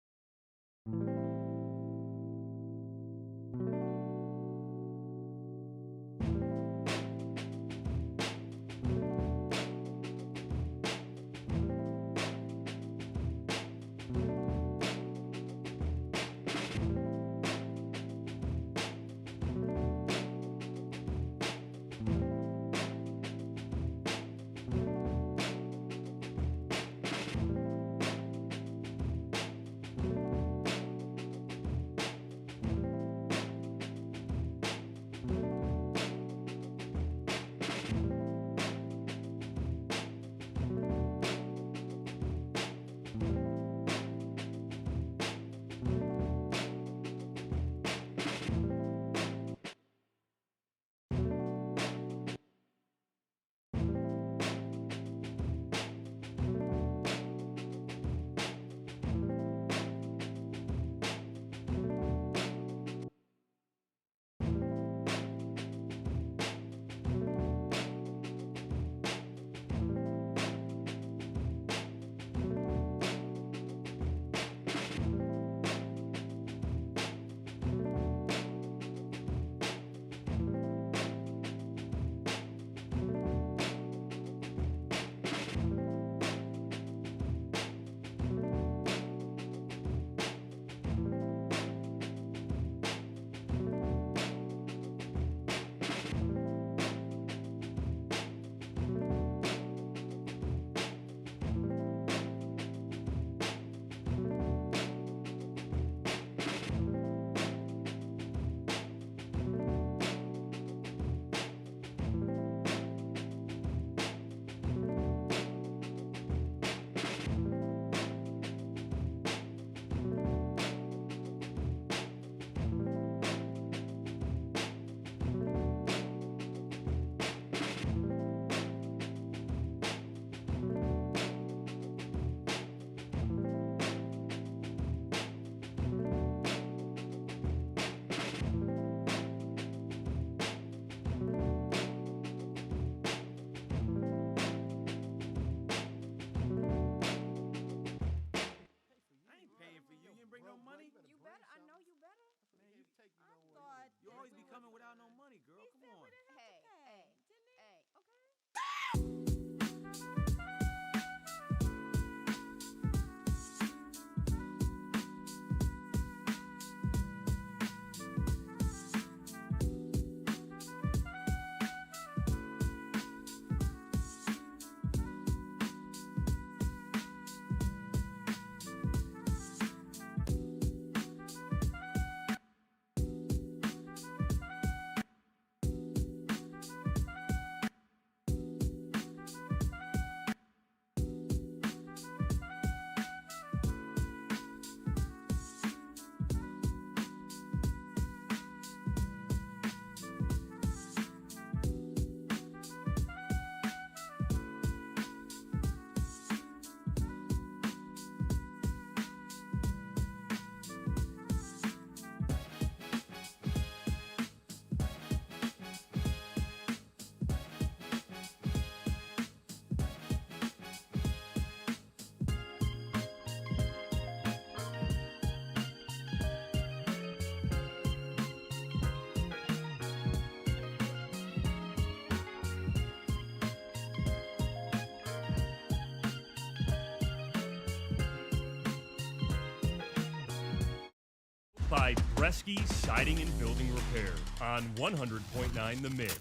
By Bresky Siding and Building Repair on 100.9 The Mid.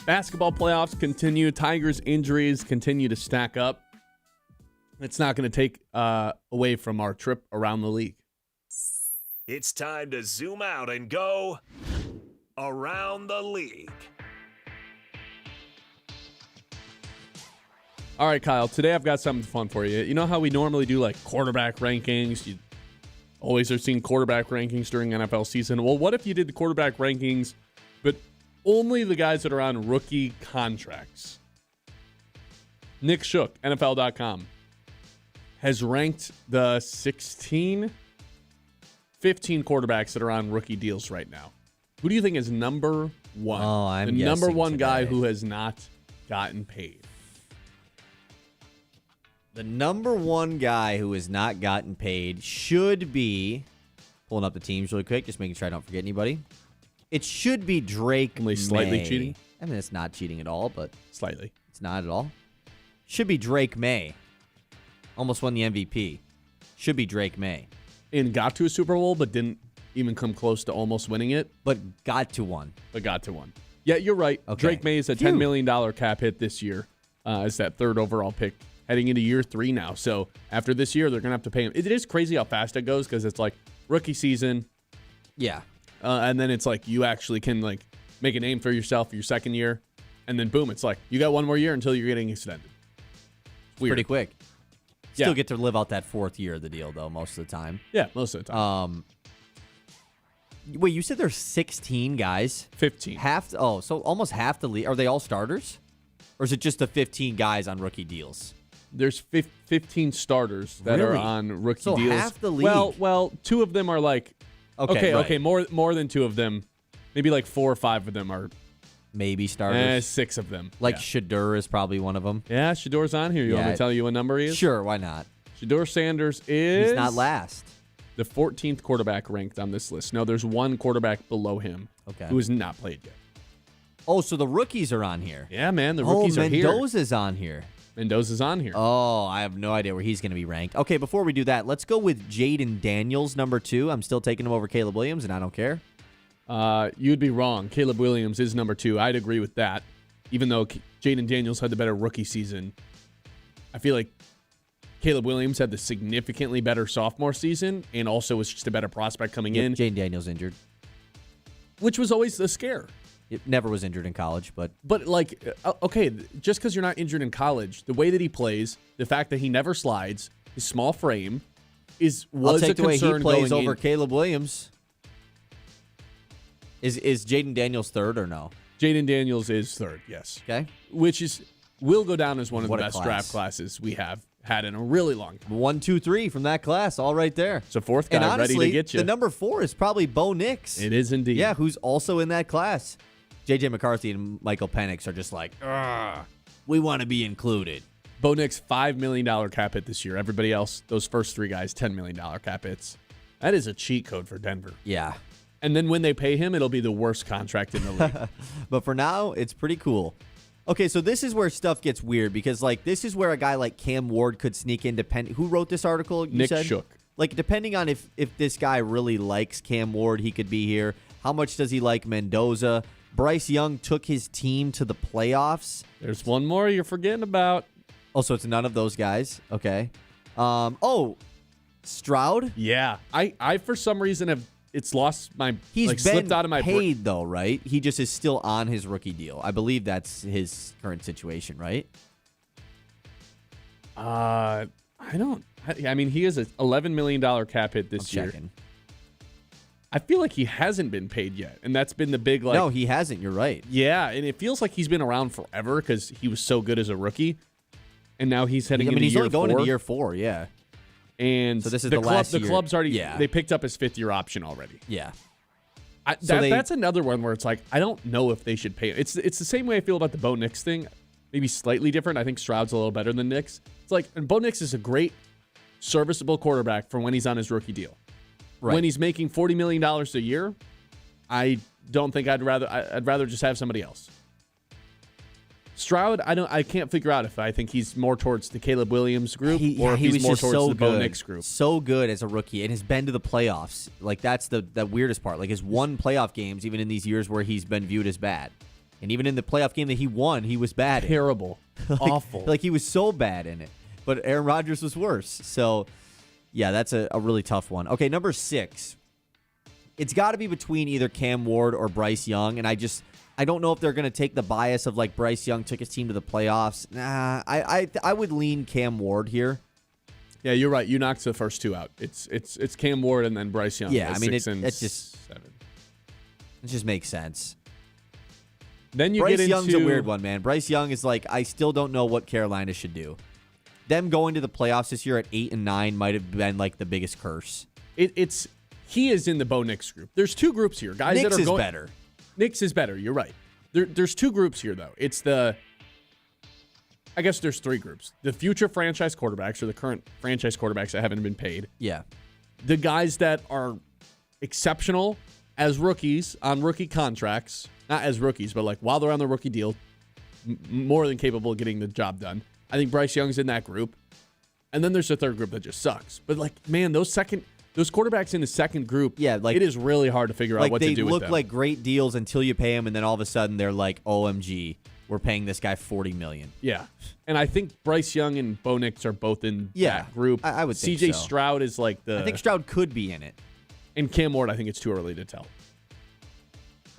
Basketball playoffs continue. Tigers injuries continue to stack up. It's not going to take away from our trip around the league. It's time to zoom out and go around the league. All right, Kyle, today I've got something fun for you. You know how we normally do like quarterback rankings? You always are seeing quarterback rankings during NFL season. Well, what if you did the quarterback rankings, but only the guys that are on rookie contracts? Nick Shook, NFL.com, has ranked the 15 quarterbacks that are on rookie deals right now. Who do you think is number one? Oh, I'm the number guessing one guy today. who has not gotten paid. The number one guy who has not gotten paid should be, pulling up the teams really quick, just making sure I don't forget anybody. It should be Drake Only slightly May. cheating? I mean, it's not cheating at all, but Slightly. it's not at all. Should be Drake May. Almost won the MVP. Should be Drake May. And got to a Super Bowl, but didn't even come close to almost winning it, But got to one. but got to one. Yeah, you're right. Okay. Drake May is a Phew. $10 million cap hit this year as that third overall pick heading into year 3 now. So after this year, they're going to have to pay him. It is crazy how fast it goes because it's like rookie season, Yeah. and then it's like you actually can like make a name for yourself for your second year, and then boom, it's like you got one more year until you're getting extended. It's weird. Pretty quick. Still Yeah. get to live out that fourth year of the deal, though, most of the time. Yeah, most of the time. Wait, you said there's 16 guys? 15. So almost half the league. Are they all starters? Or is it just the 15 guys on rookie deals? There's 15 starters that are Really? on rookie So deals. half the league. Well, 2 of them are like Okay, right. okay, more than 2 of them. Maybe like 4 or 5 of them are Maybe starters. 6 of them. Like yeah. Shadur is probably one of them. Yeah, Shador's on here. You want me Yeah. to tell you what number he is? Sure, why not? Shador Sanders is He's not last. the 14th quarterback ranked on this list. No, there's one quarterback below him Okay. who has not played yet. Oh, so the rookies are on here. Yeah, man, the rookies are here. Mendoza's on here. Mendoza's on here. Oh, I have no idea where he's going to be ranked. Okay, before we do that, let's go with Jaden Daniels, number 2. I'm still taking him over Caleb Williams, and I don't care. You'd be wrong. Caleb Williams is number 2. I'd agree with that. Even though Jaden Daniels had the better rookie season, I feel like Caleb Williams had the significantly better sophomore season and also was just a better prospect coming in, Jaden Daniels injured. which was always a scare. It never was injured in college, but But, like, okay, just because you're not injured in college, the way that he plays, the fact that he never slides, his small frame, was I'll take a the way he concern plays going over in. Caleb Williams. Is Jaden Daniels third or no? Jaden Daniels is 3rd, yes. Okay. Which will go down as one of What the a best class. draft classes we have had in a really long time. 1, 2, 3 from that class, all right there. So 4th guy And honestly, ready to get you. the number 4 is probably Bo Nix. It is indeed. Yeah, who's also in that class. J.J. McCarthy and Michael Penix are just like, we want to be included. Bo Nix, $5 million cap hit this year. Everybody else, those first 3 guys, $10 million cap hits. That is a cheat code for Denver. Yeah. And then when they pay him, it'll be the worst contract in the league. But for now, it's pretty cool. Okay, so this is where stuff gets weird because, like, this is where a guy like Cam Ward could sneak in. Who wrote this article? You Nick said? Shook. Like, depending on if this guy really likes Cam Ward, he could be here. How much does he like Mendoza? Bryce Young took his team to the playoffs. There's one more you're forgetting about. Oh, so it's none of those guys. Okay. Stroud. Yeah. I for some reason have it's lost my He's like been slipped out of my brain. paid though, right? He just is still on his rookie deal. I believe that's his current situation, right? I mean, he has an $11 million cap hit this I'm year. checking. I feel like he hasn't been paid yet, and that's been the big like. No, he hasn't. You're right. Yeah, and it feels like he's been around forever because he was so good as a rookie, and now he's heading into he's year only going 4. into year 4. Yeah. And So this is the the last The year. club's already Yeah. they picked up his 5th-year option already. Yeah. That's another one where it's like I don't know if they should pay him. It's the same way I feel about the Bo Nix thing, maybe slightly different. I think Stroud's a little better than Nix. It's like and Bo Nix is a great, serviceable quarterback for when he's on his rookie deal. Right. When he's making $40 million a year, I don't think I'd rather just have somebody else. Stroud, I can't figure out if I think he's more towards the Caleb Williams group or if he he's was more just towards so the Bo good. Nix group. So good as a rookie and has been to the playoffs. Like that's the weirdest part. Like his won playoff games even in these years where he's been viewed as bad. And even in the playoff game that he won, he was bad. in. Terrible. Awful. Like he was so bad in it. But Aaron Rodgers was worse. So yeah, that's a really tough one. Okay, number 6. It's got to be between either Cam Ward or Bryce Young, and I don't know if they're going to take the bias of like Bryce Young took his team to the playoffs. Nah, I would lean Cam Ward here. Yeah, you're right. You knocked the first 2 out. It's Cam Ward and then Bryce Young. Yeah, at I mean, 6 it and just- 7. It just makes sense. Then you Bryce get into Young's a weird one, man. Bryce Young is like, I still don't know what Carolina should do. Them going to the playoffs this year at 8 and 9 might have been like the biggest curse. He is in the Bo Nix group. There's two groups here. Guys Nix that are is going, better. Nix is better. You're right. There's two groups here, though. I guess there's three groups. The future franchise quarterbacks or the current franchise quarterbacks that haven't been paid. Yeah. The guys that are exceptional as rookies on rookie contracts. Not as rookies, but like while they're on the rookie deal, more than capable of getting the job done. I think Bryce Young's in that group. And then there's a third group that just sucks. But like, man, those quarterbacks in the second group, yeah, like, it is really hard to figure out what to do with them. They look like great deals until you pay them, and then all of a sudden they're like, OMG, we're paying this guy $40 million. Yeah. And I think Bryce Young and Bo Nix are both in that group. I would think CJ so. Stroud is like I think Stroud could be in it. And Cam Ward, I think it's too early to tell.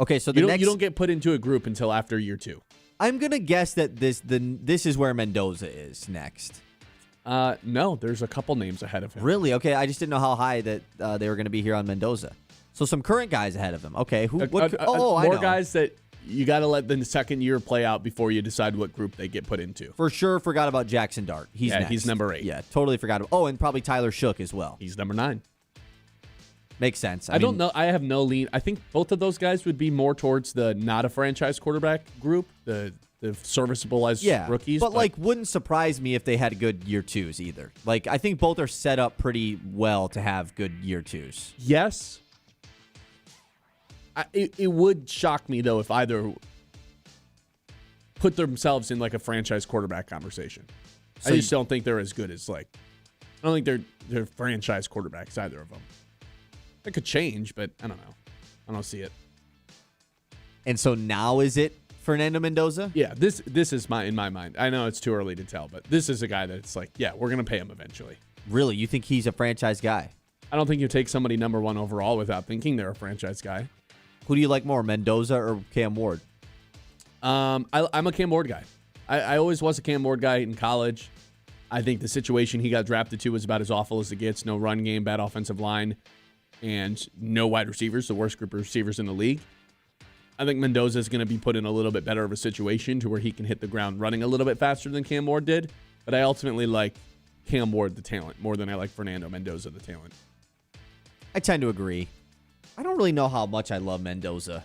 Okay, so you don't get put into a group until after year 2. I'm gonna guess that this is where Mendoza is next. No, there's a couple names ahead of him. Really? Okay, I just didn't know how high that they were going to be here on Mendoza. So some current guys ahead of him. Okay, I know. More guys that you got to let the second year play out before you decide what group they get put into. For sure, forgot about Jackson Dart. He's next. He's number 8. Yeah, totally forgot about. Oh, and probably Tyler Shook as well. He's number 9. Makes sense. I don't know. I have no lean. I think both of those guys would be more towards the not a franchise quarterback group, the serviceable as rookies. But like, wouldn't surprise me if they had good year 2s either. Like, I think both are set up pretty well to have good year 2s. Yes. It would shock me, though, if either put themselves in like a franchise quarterback conversation. So I just don't think they're as good as like. I don't think they're franchise quarterbacks, either of them. That could change, but I don't know. I don't see it. And so now is it Fernando Mendoza? Yeah, this is in my mind. I know it's too early to tell, but this is a guy that's like, yeah, we're going to pay him eventually. Really? You think he's a franchise guy? I don't think you take somebody number 1 overall without thinking they're a franchise guy. Who do you like more, Mendoza or Cam Ward? I'm a Cam Ward guy. I always was a Cam Ward guy in college. I think the situation he got drafted to was about as awful as it gets. No run game, bad offensive line, and no wide receivers, the worst group of receivers in the league. I think Mendoza is going to be put in a little bit better of a situation to where he can hit the ground running a little bit faster than Cam Ward did. But I ultimately like Cam Ward, the talent, more than I like Fernando Mendoza, the talent. I tend to agree. I don't really know how much I love Mendoza.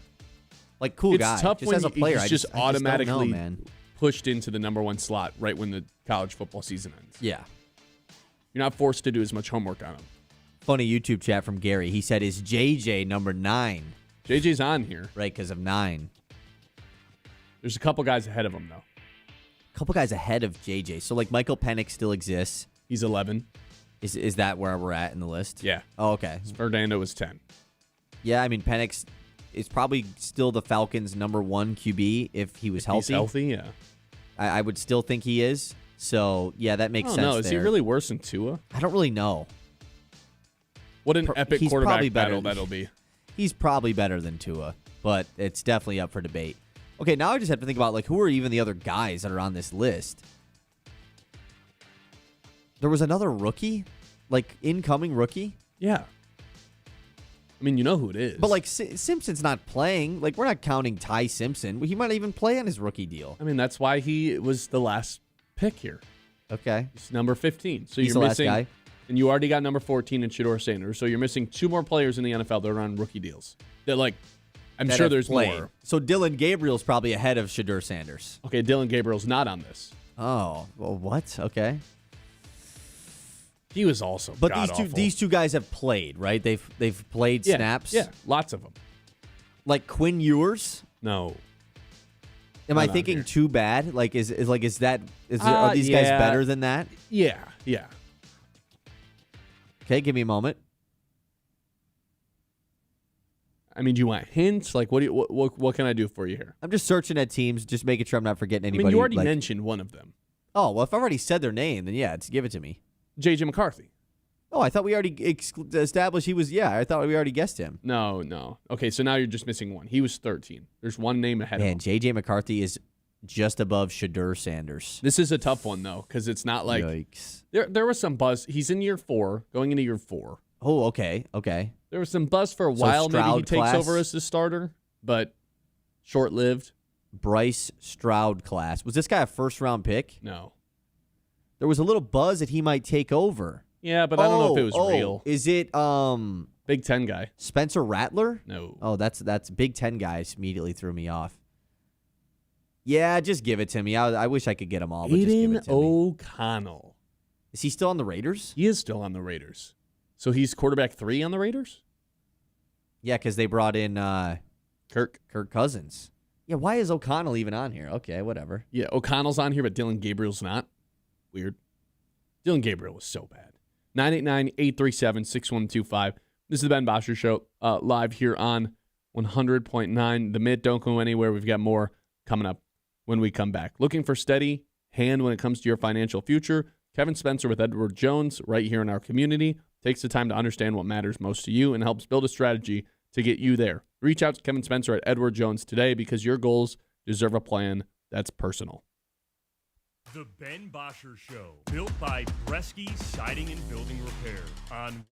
Like, cool guy. It's tough just when as a player, he's just automatically don't know, man. pushed into the number 1 slot right when the college football season ends. Yeah. You're not forced to do as much homework on him. Funny YouTube chat from Gary. He said, is JJ number 9? JJ's on here. Right, because of 9. There's a couple guys ahead of him, though. A couple guys ahead of JJ. So, like, Michael Penix still exists. He's 11. Is that where we're at in the list? Yeah. Oh, okay. Fernando was 10. Yeah, I mean, Penix is probably still the Falcons' number 1 QB if he was healthy. He's healthy, yeah. I would still think he is. So, yeah, that makes sense. No, is he really worse than Tua? I don't really know. What an epic He's quarterback probably better. battle that'll be. He's probably better than Tua, but it's definitely up for debate. Okay, now I just have to think about, like, who are even the other guys that are on this list? There was another rookie? Like, incoming rookie? Yeah. I mean, you know who it is. But, like, Simpson's not playing. Like, we're not counting Ty Simpson. He might even play on his rookie deal. I mean, that's why he was the last pick here. Okay. He's number 15. So He's you're the missing, last guy. And you already got number 14 in Shedeur Sanders. So you're missing 2 more players in the NFL that are on rookie deals. That, like, I'm That sure have there's played. more. So Dylan Gabriel's probably ahead of Shedeur Sanders. Okay, Dylan Gabriel's not on this. Oh, well, what? Okay. He was also But god-awful. these two guys have played, right? They've played snaps. Yeah, lots of them. Like Quinn Ewers. No. Am Not I on thinking here. too bad? Like are these guys yeah. better than that? Yeah. Okay, give me a moment. I mean, do you want hints? Like, what can I do for you here? I'm just searching at teams, just making sure I'm not forgetting I anybody. mean, you already like, mentioned one of them. Oh, well, if I've already said their name, then yeah, give it to me. J.J. McCarthy. Oh, I thought we already established he was. Yeah, I thought we already guessed him. No. Okay, so now you're just missing one. He was 13. There's one name ahead of him. Man, J.J. McCarthy is just above Shedeur Sanders. This is a tough one, though, because it's not like... Yikes. There was some buzz. He's in year 4, going into year 4. Oh, okay. There was some buzz for a while. Maybe he Stroud takes class? over as the starter, but short-lived. Bryce Stroud class. Was this guy a first-round pick? No. There was a little buzz that he might take over. Yeah, but I don't know if it was real. Is it Big Ten guy? Spencer Rattler? No. Oh, that's Big Ten guys immediately threw me off. Yeah, just give it to me. I wish I could get them all, but just give Aiden it to me. O'Connell. Is he still on the Raiders? He is still on the Raiders. So he's quarterback 3 on the Raiders? Yeah, because they brought in Kirk Cousins. Yeah, why is O'Connell even on here? Okay, whatever. Yeah, O'Connell's on here, but Dylan Gabriel's not. Weird. Dylan Gabriel was so bad. 989-837-6125. This is the Ben Bosscher Show, live here on 100.9 The Mid. Don't go anywhere. We've got more coming up when we come back. Looking for steady hand when it comes to your financial future? Kevin Spencer with Edward Jones right here in our community takes the time to understand what matters most to you and helps build a strategy to get you there. Reach out to Kevin Spencer at Edward Jones today because your goals deserve a plan that's personal. The Ben Bosscher Show, built by Bresky Siding and Building Repair on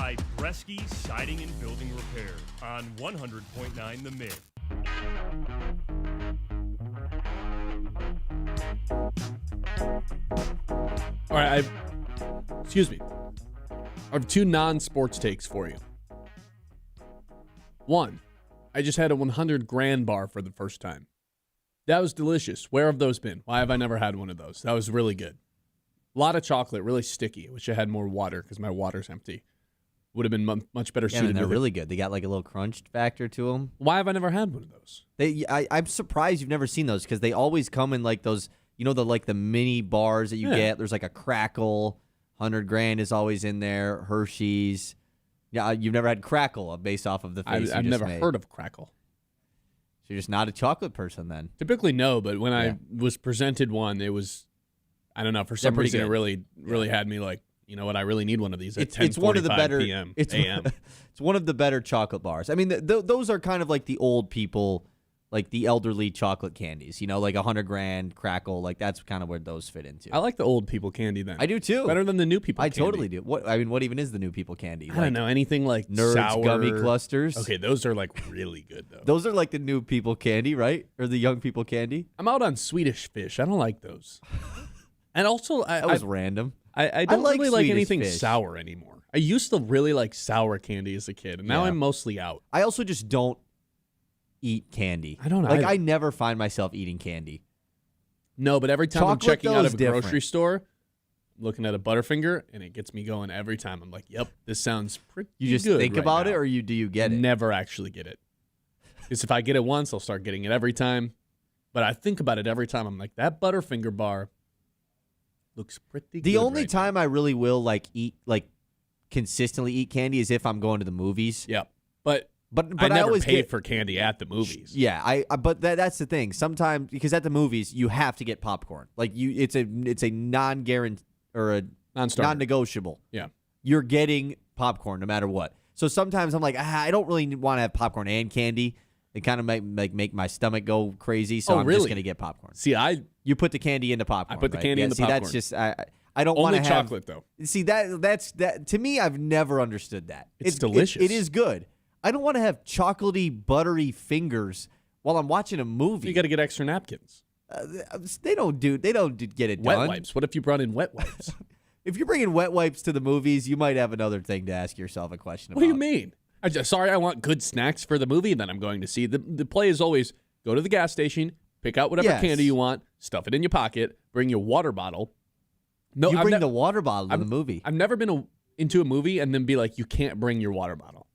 by Bresky Siding and Building Repair on 100.9 The Mid. All right, excuse me. I have two non-sports takes for you. One, I just had a 100 grand bar for the first time. That was delicious. Where have those been? Why have I never had one of those? That was really good. A lot of chocolate, really sticky. I wish I had more water because my water's empty. Would have been much better suited. They're really good. They got like a little crunch factor to them. Why have I never had one of those? I'm surprised you've never seen those because they always come in like those, the mini bars that you get. There's like a Crackle, 100 grand is always in there. Hershey's. Yeah, you've never had Crackle based off of the face I've never heard of Crackle. So you're just not a chocolate person then? Typically, no, but when I was presented one, it was, I don't know, for some reason, good. it really had me like, you know what, I really need one of these at 10:45 it's one of the better p.m. It's a.m. It's one of the better chocolate bars. I mean, those are kind of like the old people, like the elderly chocolate candies. Like 100 grand Crackle, like that's kind of where those fit into. I like the old people candy then. I do too. Better than the new people I candy. totally do. What even is the new people candy? I don't know, anything like Nerds sour gummy clusters. Okay, those are like really good though. Those are like the new people candy, right? Or the young people candy? I'm out on Swedish Fish. I don't like those. And also, That was random. I don't like really like Swedish anything Fish. sour anymore. I used to really like sour candy as a kid, and now Yeah. I'm mostly out. I also just don't eat candy. I don't know. Like I never find myself eating candy. No, but every time Chocolate, I'm checking though, out is of a grocery different. store, I'm looking at a Butterfinger, and it gets me going every time. I'm like, yep, this sounds pretty You just good think right about now. it, or do you get it? Never actually get it. Because if I get it once, I'll start getting it every time. But I think about it every time. I'm like, that Butterfinger bar looks pretty good. The only right time I really will consistently eat candy is if I'm going to the movies. now. Yeah. But But I I never always pay get for candy at the movies. Yeah, but that's the thing. Sometimes because at the movies you have to get popcorn. Like it's a non-guarantee or a Non-starter. non-negotiable. Yeah. You're getting popcorn no matter what. So sometimes I'm like, I don't really want to have popcorn and candy. It kind of make my stomach go crazy. So I'm really? just gonna get popcorn. See, You put the candy into popcorn. I put the right? candy in the see, popcorn. That's just I don't want only to have chocolate, though. See that's to me. I've never understood that. It's delicious. It is good. I don't want to have chocolatey, buttery fingers while I'm watching a movie. You got to get extra napkins. They don't get it Wet done. wipes. What if you brought in wet wipes? If you're bringing wet wipes to the movies, you might have another thing to ask yourself a question What about. do you mean? Sorry, I want good snacks for the movie that I'm going to see. The play is always go to the gas station, pick out whatever Yes. candy you want, stuff it in your pocket, bring your water bottle. No, You bring the water bottle to the movie. I've never been into a movie and then be like, you can't bring your water bottle.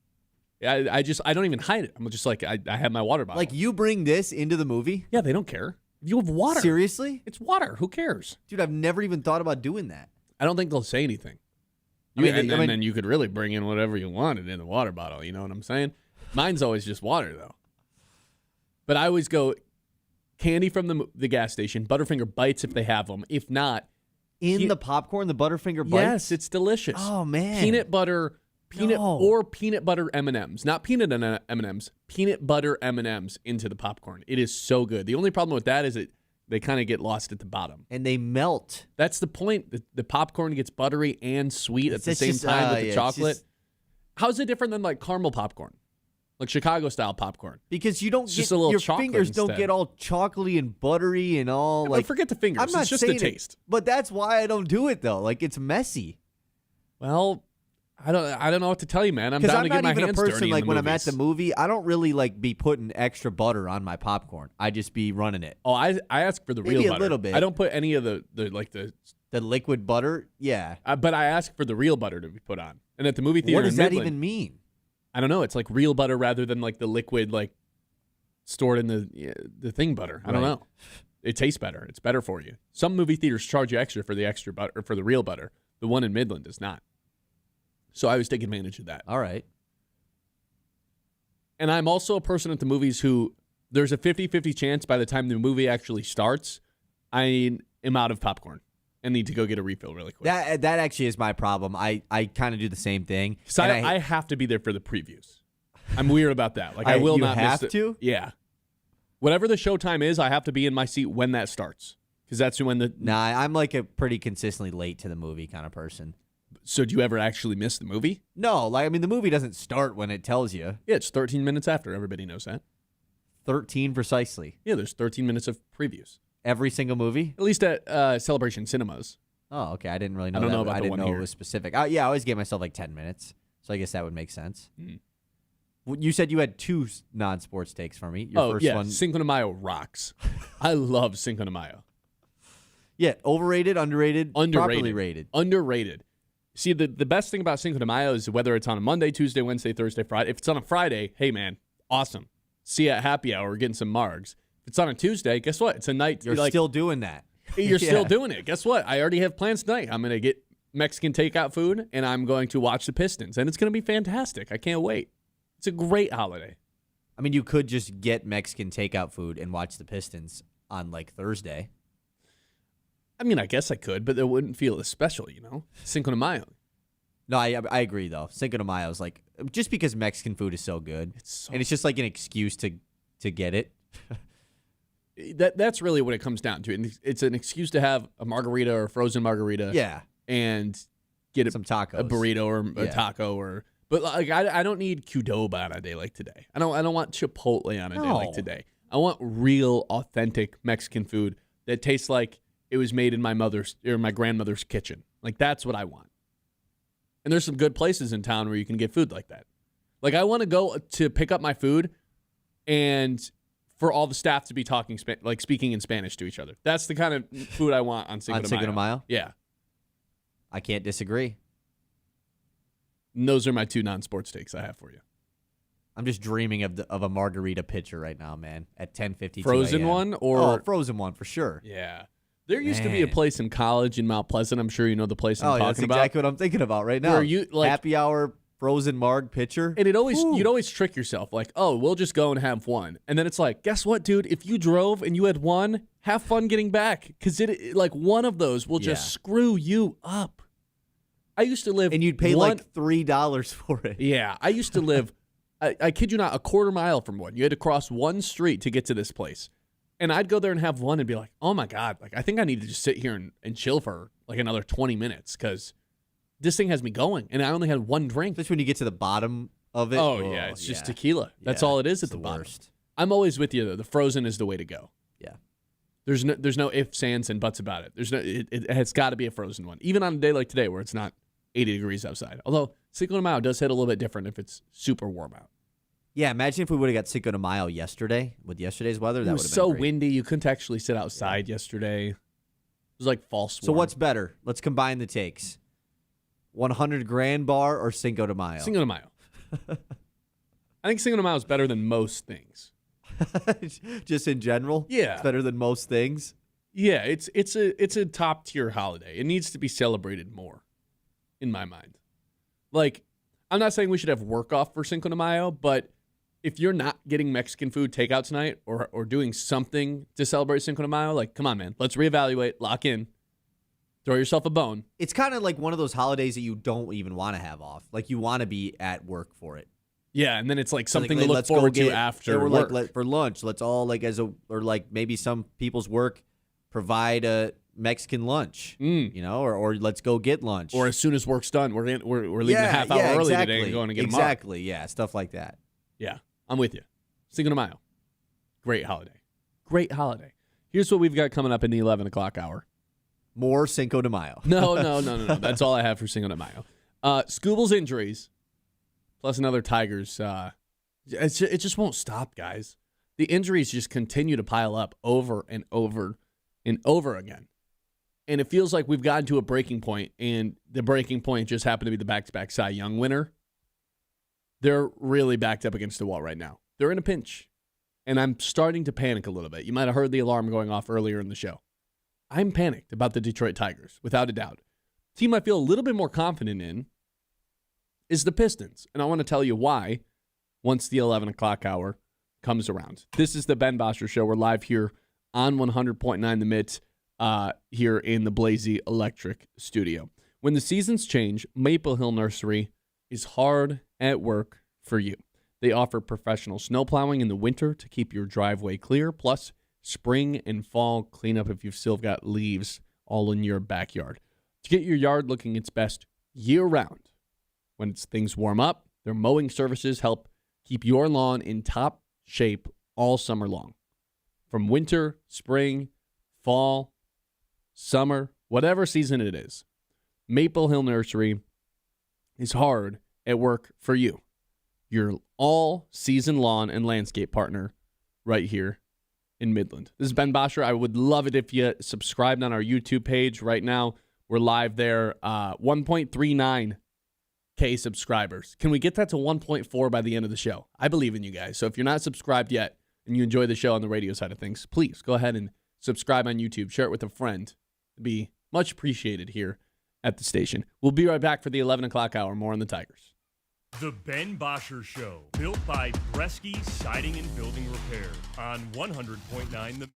I don't even hide it. I'm just like, I have my water bottle. Like you bring this into the movie? Yeah, they don't care. You have water. Seriously? It's water. Who cares? Dude, I've never even thought about doing that. I don't think they'll say anything. And then you could really bring in whatever you wanted in the water bottle. You know what I'm saying? Mine's always just water, though. But I always go candy from the gas station, Butterfinger Bites if they have them. If not, In the popcorn, the Butterfinger bites? yes, it's delicious. Oh, man. Peanut butter No. or peanut butter M&Ms. Not peanut M&Ms, peanut butter M&Ms into the popcorn. It is so good. The only problem with that is they kind of get lost at the bottom. And they melt. That's the point. The popcorn gets buttery and sweet at the It's same just, time with yeah, the it's chocolate. just- How's it different than like caramel popcorn? Like Chicago-style popcorn? Because you don't It's get just a little your chocolate fingers don't instead. get all chocolatey and buttery and all But like forget the fingers. I'm not It's just the saying it, taste. but that's why I don't do it though. Like it's messy. Well, I don't know what to tell you, man. I'm Because down I'm to get not my even a hands person dirty like in the when I'm at movies. the movie, I don't really like be putting extra butter on my popcorn. I just be running it. Oh, I ask for the Maybe real a butter. little bit. I don't put any of the The liquid butter, yeah. but I ask for the real butter to be put on. And at the movie theater What does in that Midland, even mean? I don't know. It's like real butter rather than like the liquid like stored in the thing butter. I don't Right. know. It tastes better. It's better for you. Some movie theaters charge you extra for the extra butter or for the real butter. The one in Midland does not. So I always take advantage of that. All right. And I'm also a person at the movies who there's a 50-50 chance by the time the movie actually starts, I am out of popcorn and need to go get a refill really quick. That actually is my problem. I kind of do the same thing. So And I have to be there for the previews. I'm weird about that. Like I will you not have miss it. to? Yeah. Whatever the showtime is, I have to be in my seat when that starts. Because that's when the Nah, I'm like a pretty consistently late to the movie kind of person. So do you ever actually miss the movie? No, the movie doesn't start when it tells you. Yeah, it's 13 minutes after. Everybody knows that. 13 precisely. Yeah, there's 13 minutes of previews. Every single movie? At least at Celebration Cinemas. Oh, okay. I didn't really know I don't that. know about I the didn't one know here. it was specific. I always gave myself like 10 minutes. So I guess that would make sense. You said you had two non-sports takes for me. Your first one. Cinco de Mayo rocks. I love Cinco de Mayo. Yeah, overrated, underrated, properly rated. Underrated. See, the best thing about Cinco de Mayo is whether it's on a Monday, Tuesday, Wednesday, Thursday, Friday. If it's on a Friday, hey, man, awesome. See you at happy hour getting some margs. If it's on a Tuesday, guess what? It's a night. You're still doing that. You're still doing it. Guess what? I already have plans tonight. I'm going to get Mexican takeout food, and I'm going to watch the Pistons, and it's going to be fantastic. I can't wait. It's a great holiday. I mean, you could just get Mexican takeout food and watch the Pistons on like Thursday. I mean, I guess I could, but it wouldn't feel as special, Cinco de Mayo. No, I agree, though. Cinco de Mayo is like, just because Mexican food is so good. And it's just like an excuse to get it. That's really what it comes down to. And it's an excuse to have a margarita or a frozen margarita. Yeah. And get some tacos. A burrito or a taco but like I don't need Qdoba on a day like today. I don't want Chipotle on a day like today. I want real authentic Mexican food that tastes like it was made in my mother's or my grandmother's kitchen. Like that's what I want. And there's some good places in town where you can get food like that. Like I want to go to pick up my food and for all the staff to be speaking in Spanish to each other. That's the kind of food I want on Cinco de Mayo. Yeah. I can't disagree. And those are my two non-sports takes I have for you. I'm just dreaming of a margarita pitcher right now, man, at 10:52 Frozen a.m. one or frozen one for sure. Yeah. There used to be a place in college in Mount Pleasant. I'm sure you know the place I'm talking that's about. exactly what I'm thinking about right now. Happy hour frozen marg pitcher. And you'd always trick yourself like, oh, we'll just go and have one. And then it's like, guess what, dude? If you drove and you had one, have fun getting back because one of those will just screw you up. I used to live, and you'd pay like $3 for it. Yeah, I used to live. I kid you not, a quarter mile from one. You had to cross one street to get to this place. And I'd go there and have one and be like, oh, my God, like I think I need to just sit here and chill for like another 20 minutes because this thing has me going. And I only had one drink. Just when you get to the bottom of it. Oh, yeah, it's just tequila. That's all it is at the bottom. Worst. I'm always with you, though. The frozen is the way to go. Yeah. There's no ifs, ands, and buts about it. It has got to be a frozen one. Even on a day like today where it's not 80 degrees outside. Although Cinco de Mayo does hit a little bit different if it's super warm out. Yeah, imagine if we would have got Cinco de Mayo yesterday with yesterday's weather. That would have been so great. Windy. You couldn't actually sit outside yesterday. It was like false warm. So what's better? Let's combine the takes. 100 grand bar or Cinco de Mayo? Cinco de Mayo. I think Cinco de Mayo is better than most things. Just in general? Yeah. It's better than most things? Yeah, it's a top tier holiday. It needs to be celebrated more, in my mind. Like, I'm not saying we should have work off for Cinco de Mayo, but if you're not getting Mexican food takeout tonight or doing something to celebrate Cinco de Mayo, like, come on, man. Let's reevaluate, lock in, throw yourself a bone. It's kind of like one of those holidays that you don't even want to have off. Like, you want to be at work for it. Yeah, and then it's like something to look forward to after work. Like, for lunch, let's all, like, or like maybe some people's work provide a Mexican lunch, or let's go get lunch. Or as soon as work's done, we're leaving a half hour early today and going to get them Exactly, yeah, stuff like that. Yeah, I'm with you. Cinco de Mayo. Great holiday. Great holiday. Here's what we've got coming up in the 11 o'clock hour. More Cinco de Mayo. No. That's all I have for Cinco de Mayo. Skubal's injuries, plus another Tigers. It just won't stop, guys. The injuries just continue to pile up over and over and over again. And it feels like we've gotten to a breaking point, and the breaking point just happened to be the back-to-back Cy Young winner. They're really backed up against the wall right now. They're in a pinch, and I'm starting to panic a little bit. You might have heard the alarm going off earlier in the show. I'm panicked about the Detroit Tigers, without a doubt. Team I feel a little bit more confident in is the Pistons, and I want to tell you why once the 11 o'clock hour comes around. This is the Ben Bosscher Show. We're live here on 100.9 The Mitt here in the Blazy Electric studio. When the seasons change, Maple Hill Nursery is hard at work for you. They offer professional snow plowing in the winter to keep your driveway clear, plus spring and fall cleanup if you've still got leaves all in your backyard. To get your yard looking its best, year-round. When things warm up, their mowing services help keep your lawn in top shape all summer long. From winter, spring, fall, summer, whatever season it is, Maple Hill Nursery is hard at work for you. Your all-season lawn and landscape partner right here in Midland. This is Ben Bosscher. I would love it if you subscribed on our YouTube page. Right now, we're live there. 1.39K subscribers. Can we get that to 1.4 by the end of the show? I believe in you guys. So if you're not subscribed yet and you enjoy the show on the radio side of things, please go ahead and subscribe on YouTube. Share it with a friend. It'd be much appreciated here at the station. We'll be right back for the 11 o'clock hour. More on the Tigers. The Ben Bosscher Show, built by Bresky Siding and Building Repair on 100.9 The...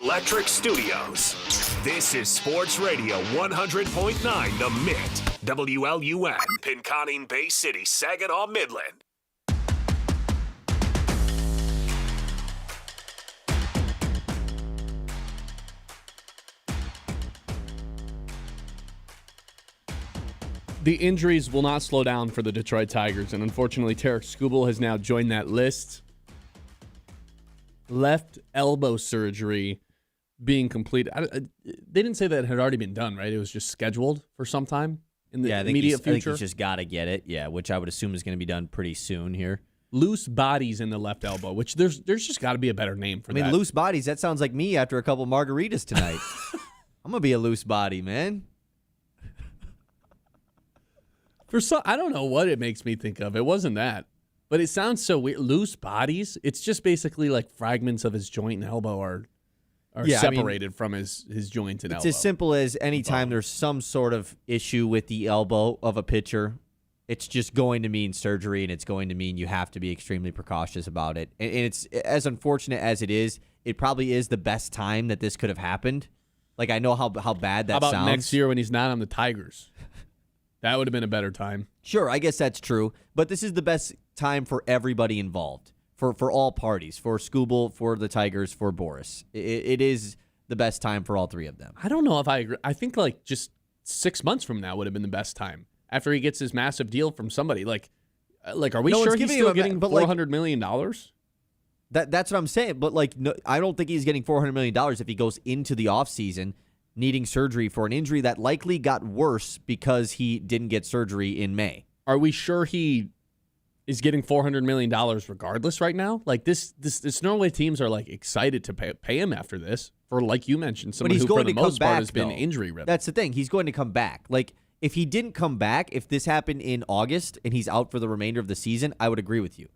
Electric Studios. This is Sports Radio 100.9 The Mid. WLUN, Pinconning Bay City, Saginaw, Midland. The injuries will not slow down for the Detroit Tigers, and unfortunately, Tarek Skubal has now joined that list. Left elbow surgery being completed. They didn't say that it had already been done, right? It was just scheduled for some time in the immediate future. I think he's just got to get it, which I would assume is going to be done pretty soon here. Loose bodies in the left elbow, which there's just got to be a better name for that. I mean, loose bodies, that sounds like me after a couple margaritas tonight. I'm going to be a loose body, man. I don't know what it makes me think of. It wasn't that. But it sounds so weird. Loose bodies? It's just basically like fragments of his joint and elbow are or Yeah, I mean, separated from his joint and It's elbow. as simple as anytime there's some sort of issue with the elbow of a pitcher, it's just going to mean surgery, and it's going to mean you have to be extremely precautious about it. And it's as unfortunate as it is, it probably is the best time that this could have happened. Like, I know how bad that How about sounds. next year when he's not on the Tigers? That would have been a better time. Sure, I guess that's true. But this is the best time for everybody involved, for all parties, for Skubal, for the Tigers, for Boris. It is the best time for all three of them. I don't know if I agree. I think like just 6 months from now would have been the best time after he gets his massive deal from somebody. Like are we No one's sure he's giving still him getting but, $400 million? That's what I'm saying. But like, no, I don't think he's getting $400 million if he goes into the offseason needing surgery for an injury that likely got worse because he didn't get surgery in May. Are we sure he is getting $400 million regardless right now? Like this Norway teams are like excited to pay him after this for, like you mentioned, someone who for the most part has been injury riddled. That's the thing. He's going to come back. Like, if he didn't come back, if this happened in August and he's out for the remainder of the season, I would agree with you.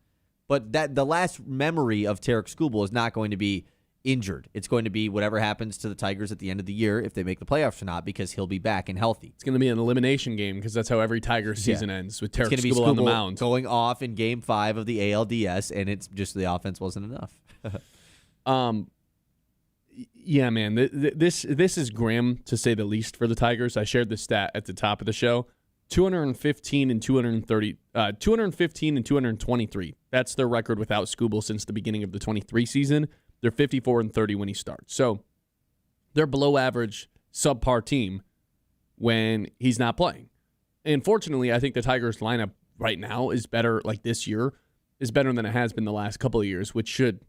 But that the last memory of Tarek Skubal is not going to be injured. It's going to be whatever happens to the Tigers at the end of the year, if they make the playoffs or not, because he'll be back and healthy. It's going to be an elimination game because that's how every Tigers season ends, with Tarek Skubal Skubal on the mound. going off in Game 5 of the ALDS, and it's just the offense wasn't enough. Yeah, man, this is grim to say the least for the Tigers. I shared the stat at the top of the show: 215 and 230, 215 and 223. That's their record without Skubal since the beginning of the 23 season. They're 54 and 30 when he starts. So they're below average, subpar team when he's not playing. And fortunately, I think the Tigers lineup right now is better. Like this year is better than it has been the last couple of years, which should,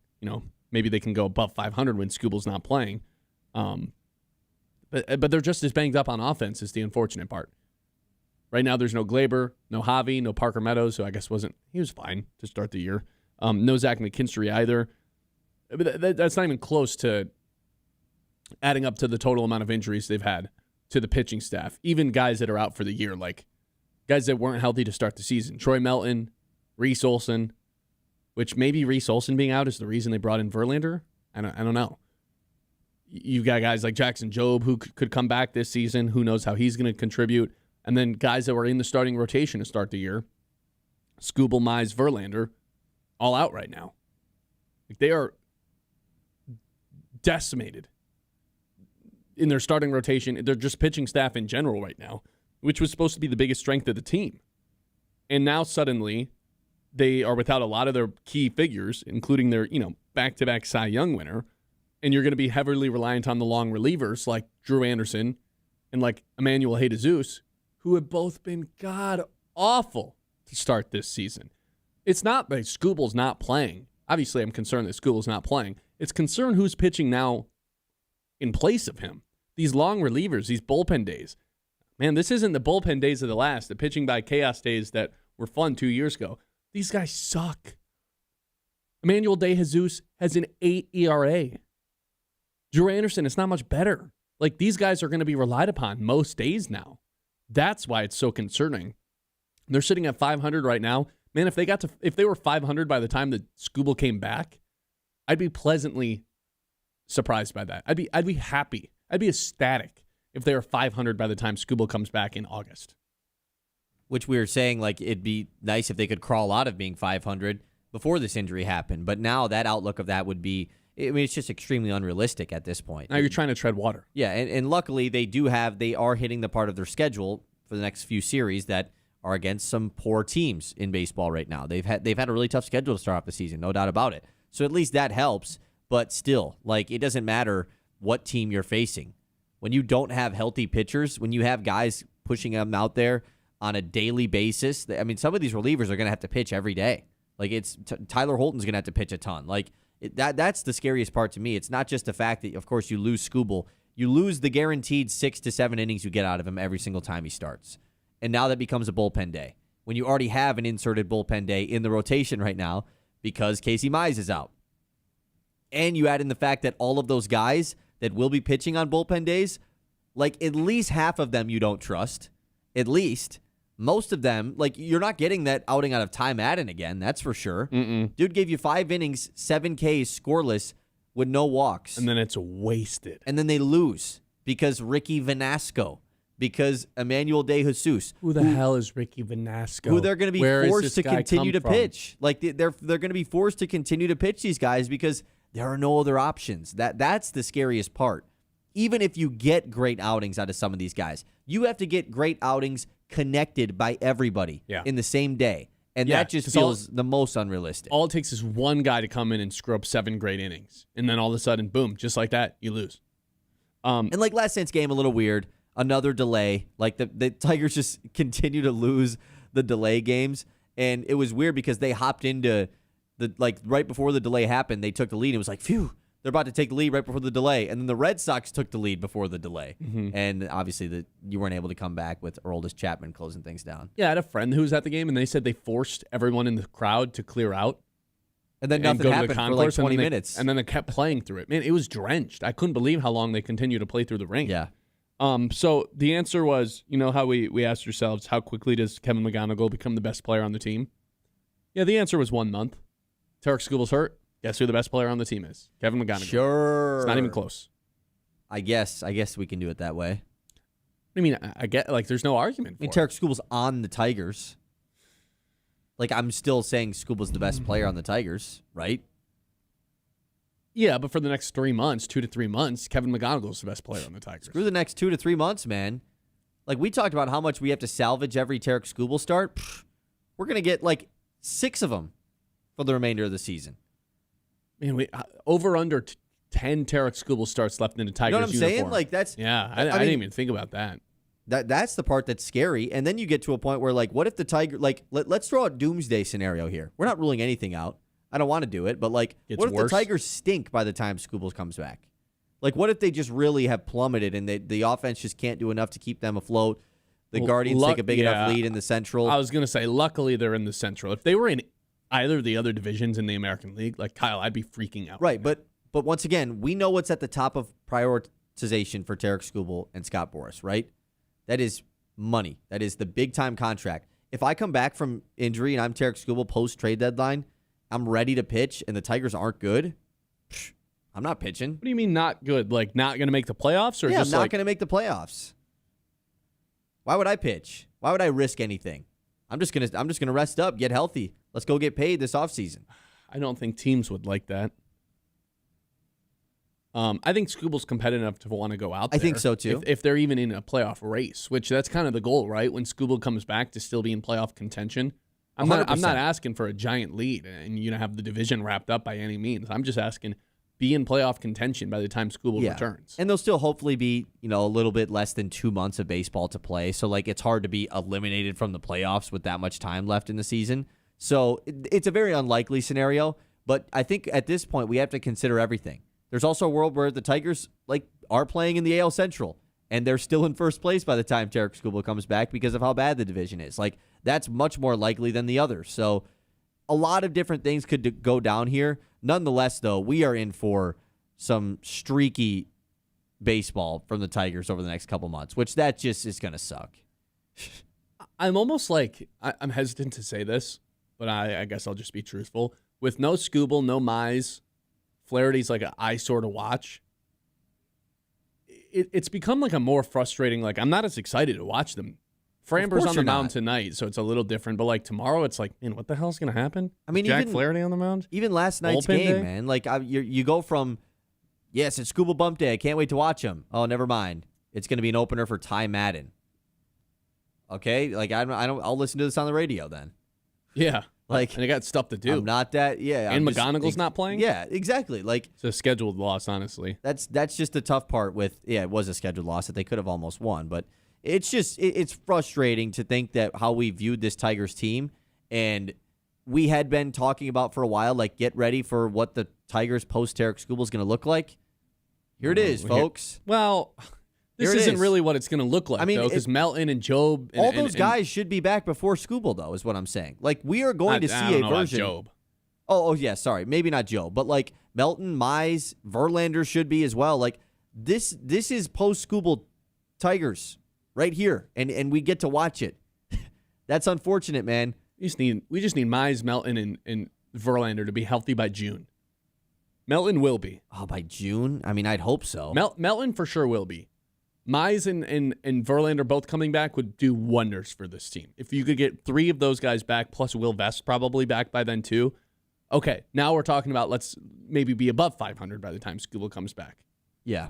maybe they can go above 500 when Skubal's not playing. But they're just as banged up on offense is the unfortunate part. Right now there's no Glaber, no Javi, no Parker Meadows, who I guess he was fine to start the year. No Zach McKinstry either. But that's not even close to adding up to the total amount of injuries they've had to the pitching staff. Even guys that are out for the year, like guys that weren't healthy to start the season. Troy Melton, Reese Olson, which maybe Reese Olson being out is the reason they brought in Verlander. I don't know. You've got guys like Jackson Jobe who could come back this season. Who knows how he's going to contribute. And then guys that were in the starting rotation to start the year, Skubal, Mize, Verlander, all out right now. Like they are decimated in their starting rotation. They're just pitching staff in general right now, which was supposed to be the biggest strength of the team. And now suddenly they are without a lot of their key figures, including their, back-to-back Cy Young winner. And you're going to be heavily reliant on the long relievers like Drew Anderson and like Emmanuel Jesus, who have both been god-awful to start this season. It's not that Skubal's not playing. Obviously, I'm concerned that Skubal's not playing. It's concerned who's pitching now in place of him. These long relievers, these bullpen days. Man, this isn't the bullpen days of the pitching by chaos days that were fun 2 years ago. These guys suck. Emmanuel Jesus has an 8 ERA. Drew Anderson, it's not much better. Like, these guys are going to be relied upon most days now. That's why it's so concerning. They're sitting at 500 right now. Man, if they were 500 by the time that Skubal came back, I'd be pleasantly surprised by that. I'd be happy. I'd be ecstatic if they were 500 by the time Skubal comes back in August. Which we were saying, like, it'd be nice if they could crawl out of being 500 before this injury happened. But now that outlook of that would be, it's just extremely unrealistic at this point. Now you're trying to tread water. Yeah, and luckily they are hitting the part of their schedule for the next few series that are against some poor teams in baseball right now. They've had a really tough schedule to start off the season, no doubt about it. So at least that helps, but still, like, it doesn't matter what team you're facing. When you don't have healthy pitchers, when you have guys pushing them out there on a daily basis, I mean, some of these relievers are going to have to pitch every day. Like, Tyler Holton's going to have to pitch a ton. Like, that's the scariest part to me. It's not just the fact that, of course, you lose Skubal. You lose the guaranteed 6 to 7 innings you get out of him every single time he starts. And now that becomes a bullpen day. When you already have an inserted bullpen day in the rotation right now because Casey Mize is out. And you add in the fact that all of those guys that will be pitching on bullpen days, like, at least half of them you don't trust. At least. Most of them, like, you're not getting that outing out of Ty Madden again, that's for sure. Mm-mm. Dude gave you 5 innings, 7 Ks, scoreless, with no walks. And then it's wasted. And then they lose because Ricky Vanasco, because Emmanuel De Jesus. Who the hell is Ricky Vanasco? Who they're going to be Where forced to continue to from? pitch. Like they're going to be forced to continue to pitch these guys because there are no other options. That's the scariest part. Even if you get great outings out of some of these guys, you have to get great outings connected by everybody in the same day. And that just feels the most unrealistic. All it takes is one guy to come in and screw up 7 great innings. And then all of a sudden, boom, just like that, you lose. And like last night's game, a little weird. Another delay. Like the Tigers just continue to lose the delay games. And it was weird because they hopped into right before the delay happened, they took the lead. It was like, phew, they're about to take the lead right before the delay. And then the Red Sox took the lead before the delay. Mm-hmm. And obviously you weren't able to come back with Aroldis Chapman closing things down. Yeah, I had a friend who was at the game, and they said they forced everyone in the crowd to clear out. And then nothing happened for like 20 minutes. And then they kept playing through it. Man, it was drenched. I couldn't believe how long they continued to play through the ring. Yeah. So the answer was, you know how we asked ourselves, how quickly does Kevin McGonigal become the best player on the team? Yeah, the answer was 1 month. Tarik Skubal's hurt. Guess who the best player on the team is? Kevin McGonigal. Sure. It's not even close. I guess we can do it that way. I mean, I get, like, there's no argument for it. Tarik Skubal's on the Tigers. Like, I'm still saying Skubal's the best player on the Tigers, right? Yeah, but for the next 3 months, 2 to 3 months, Kevin McGonigal's the best player on the Tigers. Screw the next 2 to 3 months, man. Like, we talked about how much we have to salvage every Tarik Skubal start. We're going to get, like, 6 of them for the remainder of the season. Man, we over under 10 Tarik Skubal starts left in the Tigers uniform. You know what I'm saying? Like, that's... Yeah, I didn't even think about that. That's the part that's scary. And then you get to a point where, like, what if the Tiger... Like, let's throw a doomsday scenario here. We're not ruling anything out. I don't want to do it, but, like, what if the Tigers stink by the time Skubal comes back? Like, what if they just really have plummeted and the offense just can't do enough to keep them afloat? The Guardians take a big enough lead in the Central. I was going to say, luckily they're in the Central. If they were in either of the other divisions in the American League, like Kyle, I'd be freaking out. Right, but once again, we know what's at the top of prioritization for Tarik Skubal and Scott Boras, right? That is money. That is the big-time contract. If I come back from injury and I'm Tarik Skubal post-trade deadline, I'm ready to pitch, and the Tigers aren't good, I'm not pitching. What do you mean not good? Like not going to make the playoffs? Or yeah, just not going to make the playoffs. Why would I pitch? Why would I risk anything? I'm just gonna rest up, get healthy. Let's go get paid this offseason. I don't think teams would like that. I think Skubal's competitive enough to want to go out there. I think so, too. If they're even in a playoff race, which that's kind of the goal, right? When Skubal comes back to still be in playoff contention. I'm not asking for a giant lead and have the division wrapped up by any means. I'm just asking be in playoff contention by the time Skubal returns. And there'll still hopefully be, a little bit less than 2 months of baseball to play. So, like, it's hard to be eliminated from the playoffs with that much time left in the season. So, it's a very unlikely scenario. But I think at this point, we have to consider everything. There's also a world where the Tigers, are playing in the AL Central. And they're still in first place by the time Tarik Skubal comes back because of how bad the division is. Like, that's much more likely than the others. So, a lot of different things could go down here. Nonetheless, though, we are in for some streaky baseball from the Tigers over the next couple months, which that just is going to suck. I'm almost like, I'm hesitant to say this, but I guess I'll just be truthful. With no Skubal, no Mize, Flaherty's like an eyesore to watch. It's become like a more frustrating, like I'm not as excited to watch them. Framber's on the mound tonight, so it's a little different. But like tomorrow, it's like, man, what the hell's going to happen? I mean, Jack Flaherty on the mound? Even last night's game, man. Like you go from, yes, it's Skubal bump day. I can't wait to watch him. Oh, never mind. It's going to be an opener for Ty Madden. Okay, like I'll listen to this on the radio then. Yeah, like and I got stuff to do. I'm not that. Yeah, and McGonigal's not playing. Yeah, exactly. Like it's a scheduled loss, honestly. That's just the tough part with. Yeah, it was a scheduled loss that they could have almost won, but. It's just it's frustrating to think that how we viewed this Tigers team, and we had been talking about for a while, like get ready for what the Tigers post Tarik Skubal is going to look like. Here it is, folks. Well, this isn't really what it's going to look like, though, because Melton and Job, all those guys should be back before Skubal, though, is what I'm saying. Like we are going to see a version. Job. Oh yeah, sorry, maybe not Job, but like Melton, Mize, Verlander should be as well. Like this is post Skubal Tigers. Right here, and we get to watch it. That's unfortunate, man. We just need Mize, Melton, and Verlander to be healthy by June. Melton will be. Oh, by June? I mean, I'd hope so. Melton for sure will be. Mize and Verlander both coming back would do wonders for this team. If you could get 3 of those guys back, plus Will Vest probably back by then too. Okay, now we're talking about let's maybe be above 500 by the time Skubal comes back. Yeah.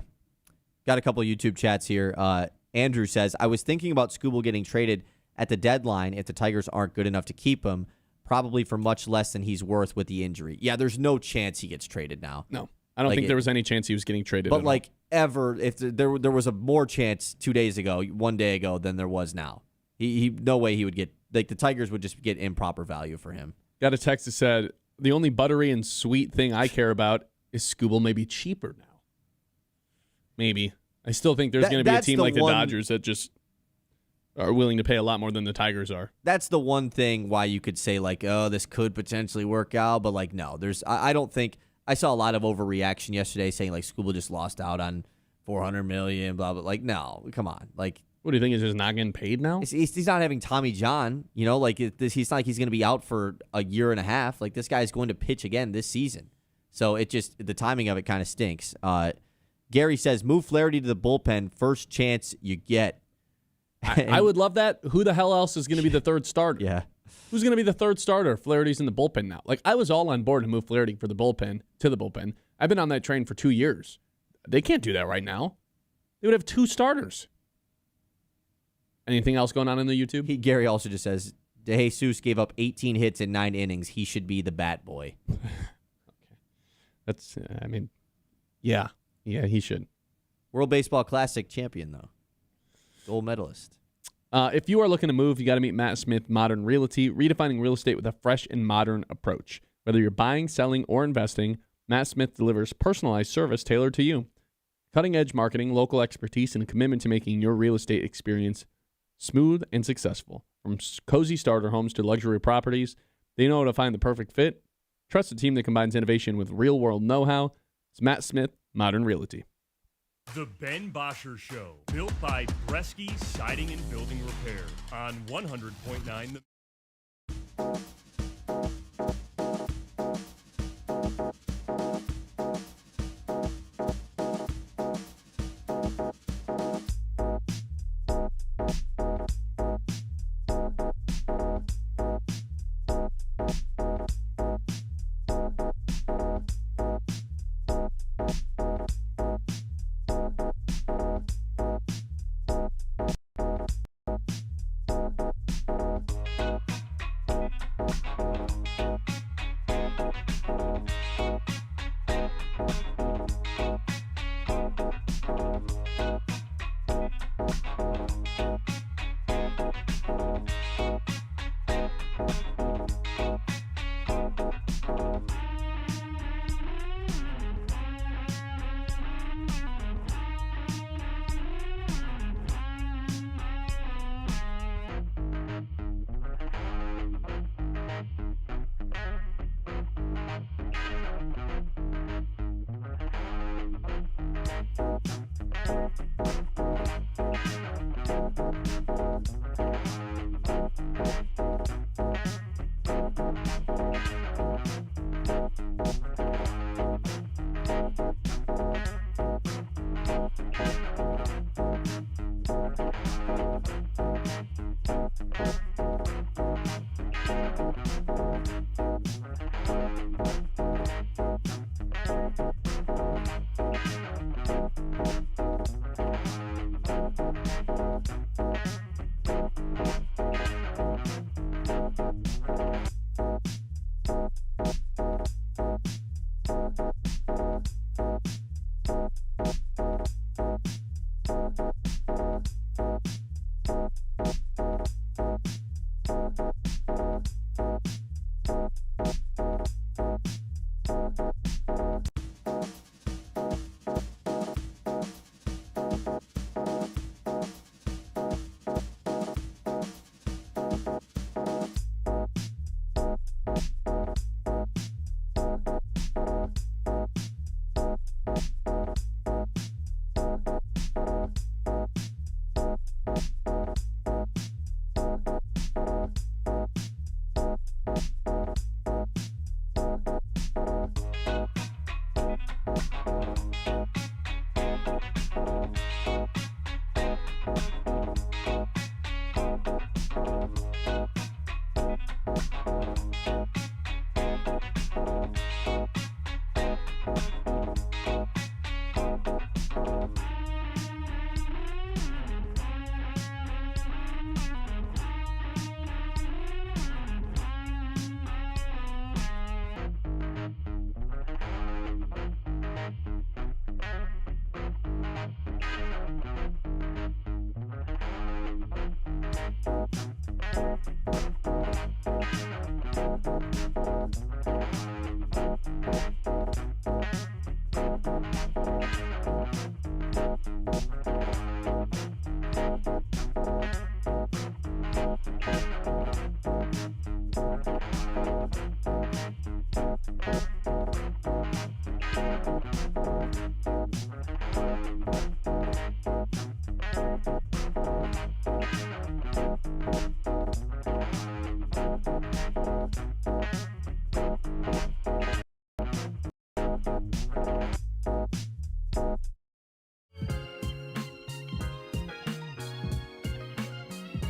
Got a couple YouTube chats here. Andrew says, I was thinking about Skubal getting traded at the deadline if the Tigers aren't good enough to keep him, probably for much less than he's worth with the injury. Yeah, there's no chance he gets traded now. No, I don't think there was any chance he was getting traded. But like ever, if there was a more chance 2 days ago, 1 day ago, than there was now. He no way he would get, like the Tigers would just get improper value for him. Got a text that said, the only buttery and sweet thing I care about is Skubal may be cheaper now. Maybe. I still think there's going to be a team like the Dodgers that just are willing to pay a lot more than the Tigers are. That's the one thing why you could say, like, oh, this could potentially work out. But, like, no. I don't think – I saw a lot of overreaction yesterday saying, like, Skubal just lost out on $400 million, blah, blah. Like, no. Come on. Like, what do you think? Is just not getting paid now? He's not having Tommy John. You know, like, he's not like he's going to be out for a year and a half. Like, this guy's going to pitch again this season. So, it just – the timing of it kind of stinks. Gary says, move Flaherty to the bullpen first chance you get. I would love that. Who the hell else is going to be the third starter? Yeah. Who's going to be the third starter? Flaherty's in the bullpen now. Like, I was all on board to move Flaherty to the bullpen. I've been on that train for 2 years. They can't do that right now. They would have 2 starters. Anything else going on in the YouTube? Gary also just says, DeJesus gave up 18 hits in 9 innings. He should be the bat boy. Okay. That's, I mean, yeah. Yeah, he should. World Baseball Classic champion, though. Gold medalist. If you are looking to move, you got to meet Matt Smith, Modern Realty, redefining real estate with a fresh and modern approach. Whether you're buying, selling, or investing, Matt Smith delivers personalized service tailored to you. Cutting-edge marketing, local expertise, and a commitment to making your real estate experience smooth and successful. From cozy starter homes to luxury properties, they know how to find the perfect fit. Trust a team that combines innovation with real-world know-how. It's Matt Smith, Modern Realty. The Ben Bosscher Show, built by Bresky Siding and Building Repair on 100.9 The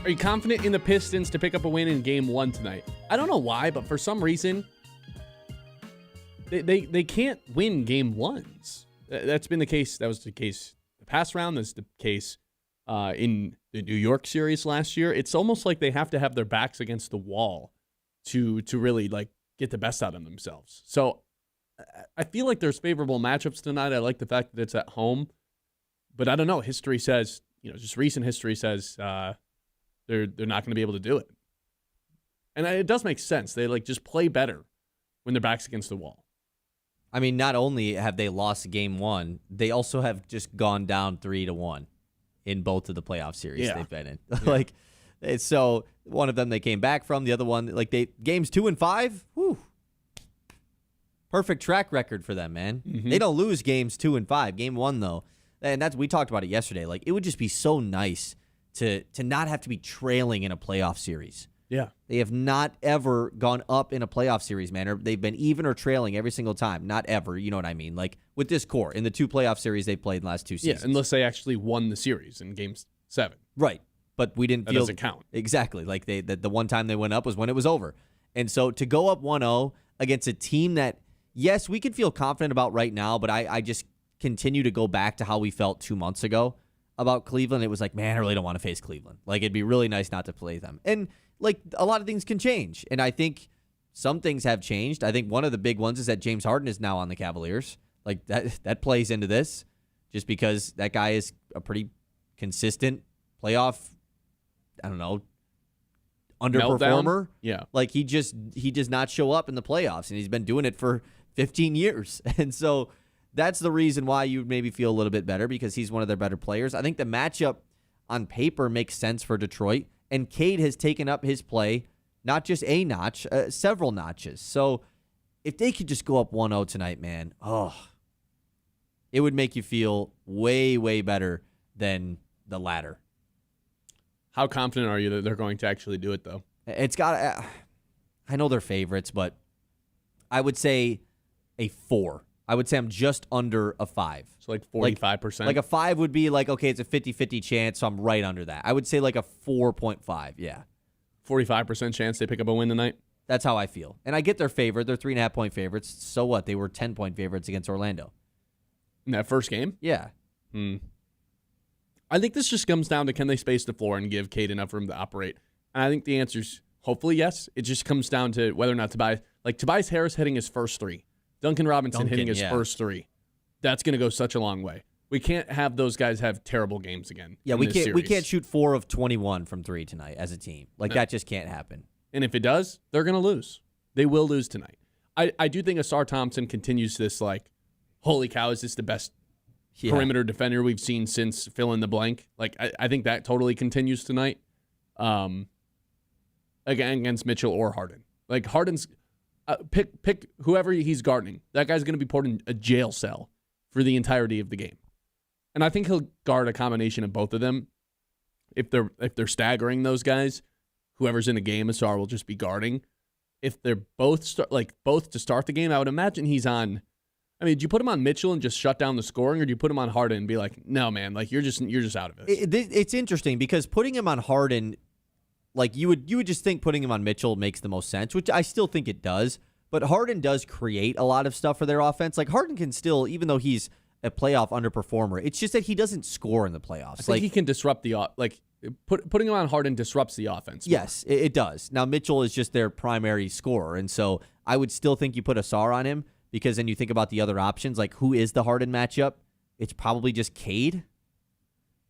Are you confident in the Pistons to pick up a win in game 1 tonight? I don't know why, but for some reason, they can't win game 1s. That's been the case. That was the case the past round. That's the case in the New York series last year. It's almost like they have to have their backs against the wall to really like get the best out of themselves. So I feel like there's favorable matchups tonight. I like the fact that it's at home, but I don't know. History says, just recent history says they're not going to be able to do it. And it does make sense. They just play better when their back's against the wall. I mean, not only have they lost game 1, they also have just gone down 3-1 in both of the playoff series they've been in. Yeah. So one of them they came back from, the other one, games 2 and 5, whew, perfect track record for them, man. Mm-hmm. They don't lose games 2 and 5. Game 1 though, and we talked about it yesterday. It would just be so nice to not have to be trailing in a playoff series. Yeah. They have not ever gone up in a playoff series, man. Or they've been even or trailing every single time. Not ever, you know what I mean? With this core, in the 2 playoff series they played in the last 2 seasons. Yeah, unless they actually won the series in game 7. Right. But we didn't that feel... doesn't count. Exactly. The one time they went up was when it was over. And so to go up 1-0 against a team that, yes, we could feel confident about right now, but I just continue to go back to how we felt 2 months ago about Cleveland. It was like, man, I really don't want to face Cleveland. It'd be really nice not to play them. And a lot of things can change. And I think some things have changed. I think one of the big ones is that James Harden is now on the Cavaliers. That plays into this just because that guy is a pretty consistent playoff, I don't know, underperformer. Meltdown? Yeah. He does not show up in the playoffs, and he's been doing it for 15 years. And so that's the reason why you maybe feel a little bit better, because he's one of their better players. I think the matchup on paper makes sense for Detroit, and Cade has taken up his play, not just a notch, several notches. So if they could just go up 1-0 tonight, man, it would make you feel way, way better than the latter. How confident are you that they're going to actually do it, though? It's got. I know they're favorites, but I would say a 4. I would say I'm just under a 5. So 45%? A 5 would be okay, it's a 50-50 chance, so I'm right under that. I would say a 4.5, yeah. 45% chance they pick up a win tonight? That's how I feel. And I get their favorite. They're 3.5-point favorites. So what? They were 10-point favorites against Orlando. In that first game? Yeah. I think this just comes down to, can they space the floor and give Cade enough room to operate? And I think the answer is hopefully yes. It just comes down to whether or not Tobias Harris hitting his first 3. Duncan Robinson hitting his first 3. That's going to go such a long way. We can't have those guys have terrible games again. Yeah, we can't shoot 4 of 21 from 3 tonight as a team. That just can't happen. And if it does, they're going to lose. They will lose tonight. I do think Asar Thompson continues this holy cow, is this the best perimeter defender we've seen since fill in the blank? I think that totally continues tonight. Again, against Mitchell or Harden. Harden's pick whoever he's guarding. That guy's going to be put in a jail cell for the entirety of the game. And I think he'll guard a combination of both of them. If they're staggering those guys, whoever's in a game, Asar will just be guarding. If they're both both to start the game, I would imagine he's on. I mean, do you put him on Mitchell and just shut down the scoring, or do you put him on Harden and be like, no, man, you're just out of it? It's interesting because putting him on Harden, you would just think putting him on Mitchell makes the most sense, which I still think it does. But Harden does create a lot of stuff for their offense. Harden can still, even though he's a playoff underperformer, it's just that he doesn't score in the playoffs. I think he can disrupt putting him on Harden disrupts the offense. Yes, it does. Now Mitchell is just their primary scorer, and so I would still think you put Asar on him. Because then you think about the other options, who is the Harden matchup? It's probably just Cade.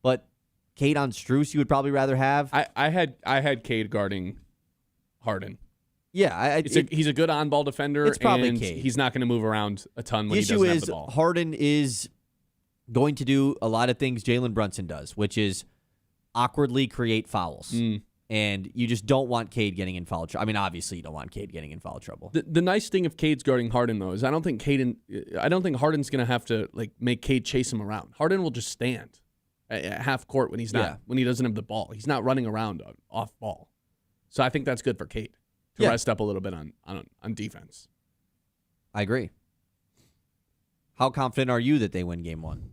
But Cade on Strus, you would probably rather have. I had Cade guarding Harden. Yeah, he's a good on-ball defender. It's probably and Cade. He's not going to move around a ton when he doesn't have the ball. The issue is Harden is going to do a lot of things Jalen Brunson does, which is awkwardly create fouls. And you just don't want Cade getting in foul trouble. I mean, obviously you don't want Cade getting in foul trouble. The nice thing of Cade's guarding Harden, though, is I don't think Harden's going to have to make Cade chase him around. Harden will just stand at half court when he doesn't have the ball. He's not running around off ball. So I think that's good for Cade to rest up a little bit on defense. I agree. How confident are you that they win game 1?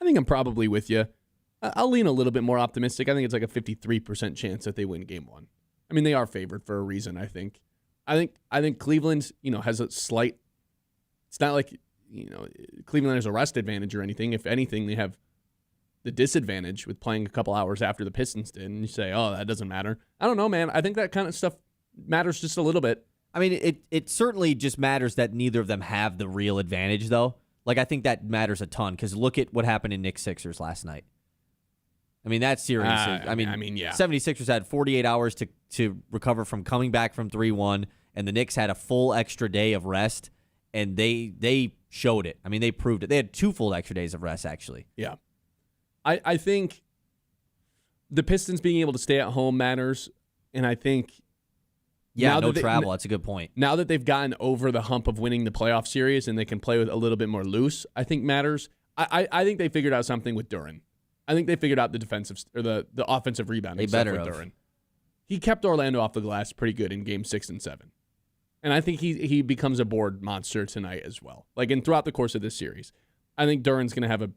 I think I'm probably with you. I'll lean a little bit more optimistic. I think it's like a 53% chance that they win game 1. I mean, they are favored for a reason, I think. I think Cleveland, has a slight, it's not like, Cleveland has a rest advantage or anything. If anything, they have the disadvantage with playing a couple hours after the Pistons did, and you say, oh, that doesn't matter. I don't know, man. I think that kind of stuff matters just a little bit. I mean, it certainly just matters that neither of them have the real advantage, though. Like, I think that matters a ton, because look at what happened in Knicks Sixers last night. I mean, that series, yeah. 76ers had 48 hours to recover from coming back from 3-1, and the Knicks had a full extra day of rest, and they showed it. I mean, they proved it. They had 2 full extra days of rest, actually. Yeah. I think the Pistons being able to stay at home matters, and I think travel. That's a good point. Now that they've gotten over the hump of winning the playoff series and they can play with a little bit more loose, I think matters. I think they figured out something with Duren. I think they figured out the defensive or the offensive rebounding stuff with Duren. He kept Orlando off the glass pretty good in Game 6 and 7. And I think he becomes a board monster tonight as well. Like, and throughout the course of this series, I think Duren's going to have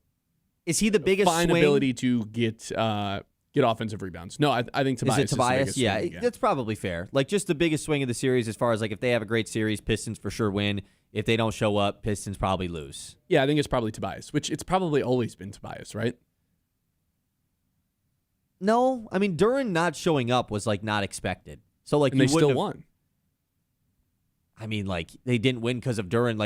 is he the biggest fine swing? Ability to get offensive rebounds. No, I think Tobias is it Tobias? Is the biggest swing, That's probably fair. Like, just the biggest swing of the series as far as, like, if they have a great series, Pistons for sure win. If they don't show up, Pistons probably lose. Yeah, I think it's probably Tobias, which it's probably always been Tobias, right? No, I mean, Duren not showing up was, like, not expected. So, like, and they still won. I mean, like, they didn't win because of Duren,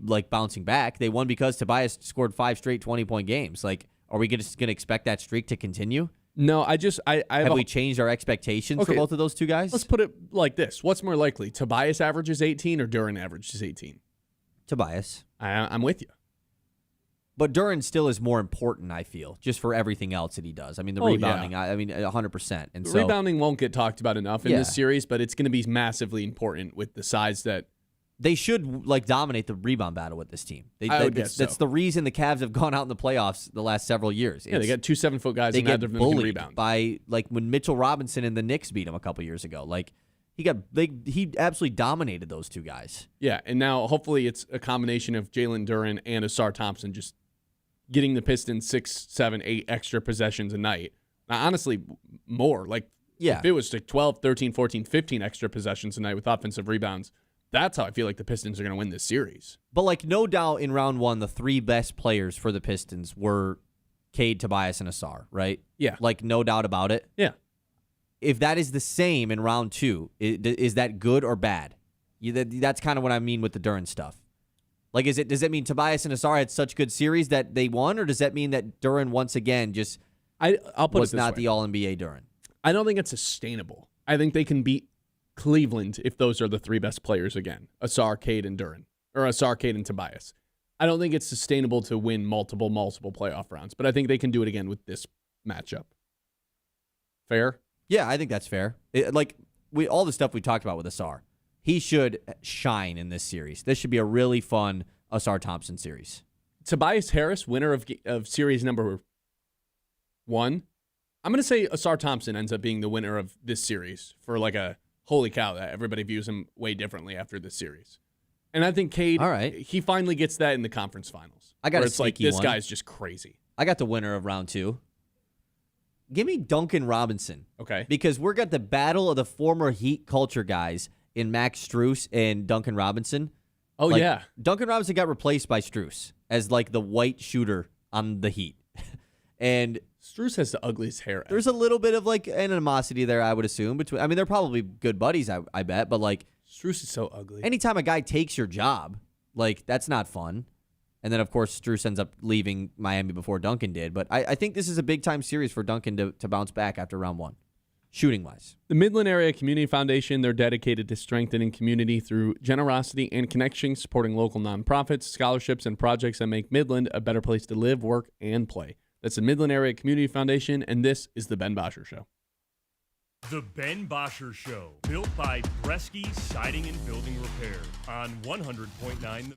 like bouncing back. They won because Tobias scored 5 straight 20-point games. Like, are we going to expect that streak to continue? No, have we changed our expectations for both of those two guys? Let's put it like this. What's more likely, Tobias averages 18 or Duren averages 18? Tobias. I'm with you. But Duren still is more important, I feel, just for everything else that he does. I mean, the rebounding, yeah. I mean, 100%. And the rebounding won't get talked about enough in this series, but it's going to be massively important with the size that they should, like, dominate the rebound battle with this team. I would guess so. That's the reason the Cavs have gone out in the playoffs the last several years. Yeah, they got 2 7-foot guys, and neither of them can bullied rebound. By, like, when Mitchell Robinson and the Knicks beat him a couple years ago. Like, he absolutely dominated those two guys. Yeah, and now hopefully it's a combination of Jalen Duren and Asar Thompson just getting the Pistons 6, 7, 8 extra possessions a night. Now, honestly, more. Like, if it was like 12, 13, 14, 15 extra possessions a night with offensive rebounds, that's how I feel like the Pistons are going to win this series. But, like, no doubt in round 1, the 3 best players for the Pistons were Cade, Tobias, and Asar, right? Yeah. Like, no doubt about it. Yeah. If that is the same in round 2, is that good or bad? That's kind of what I mean with the Duren stuff. Like, does it mean Tobias and Asar had such good series that they won, or does that mean that Duren once again just I'll put was it this not way. the All-NBA Duren? I don't think it's sustainable. I think they can beat Cleveland if those are the 3 best players again, Asar, Cade, and Duren, or Asar, Cade, and Tobias. I don't think it's sustainable to win multiple playoff rounds, but I think they can do it again with this matchup. Fair? Yeah, I think that's fair. All the stuff we talked about with Asar. He should shine in this series. This should be a really fun Asar Thompson series. Tobias Harris, winner of series number 1. I'm going to say Asar Thompson ends up being the winner of this series for like a holy cow that everybody views him way differently after this series. And I think Cade, he finally gets that in the conference finals. I got it's like, this guy's just crazy. I got the winner of round 2. Give me Duncan Robinson. Okay. Because we're got the battle of the former Heat culture guys in Max Strus and Duncan Robinson. Oh, like, yeah. Duncan Robinson got replaced by Strus as, like, the white shooter on the Heat. And Strus has the ugliest hair. There's a little bit of, like, animosity there, I would assume. Between, I mean, they're probably good buddies, I bet. But, like, Strus is so ugly. Anytime a guy takes your job, like, that's not fun. And then, of course, Strus ends up leaving Miami before Duncan did. But I think this is a big-time series for Duncan to bounce back after round 1. Shooting-wise. The Midland Area Community Foundation, they're dedicated to strengthening community through generosity and connection, supporting local nonprofits, scholarships, and projects that make Midland a better place to live, work, and play. That's the Midland Area Community Foundation, and this is the Ben Bosscher Show. The Ben Bosscher Show, built by Bresky Siding and Building Repair on 100.9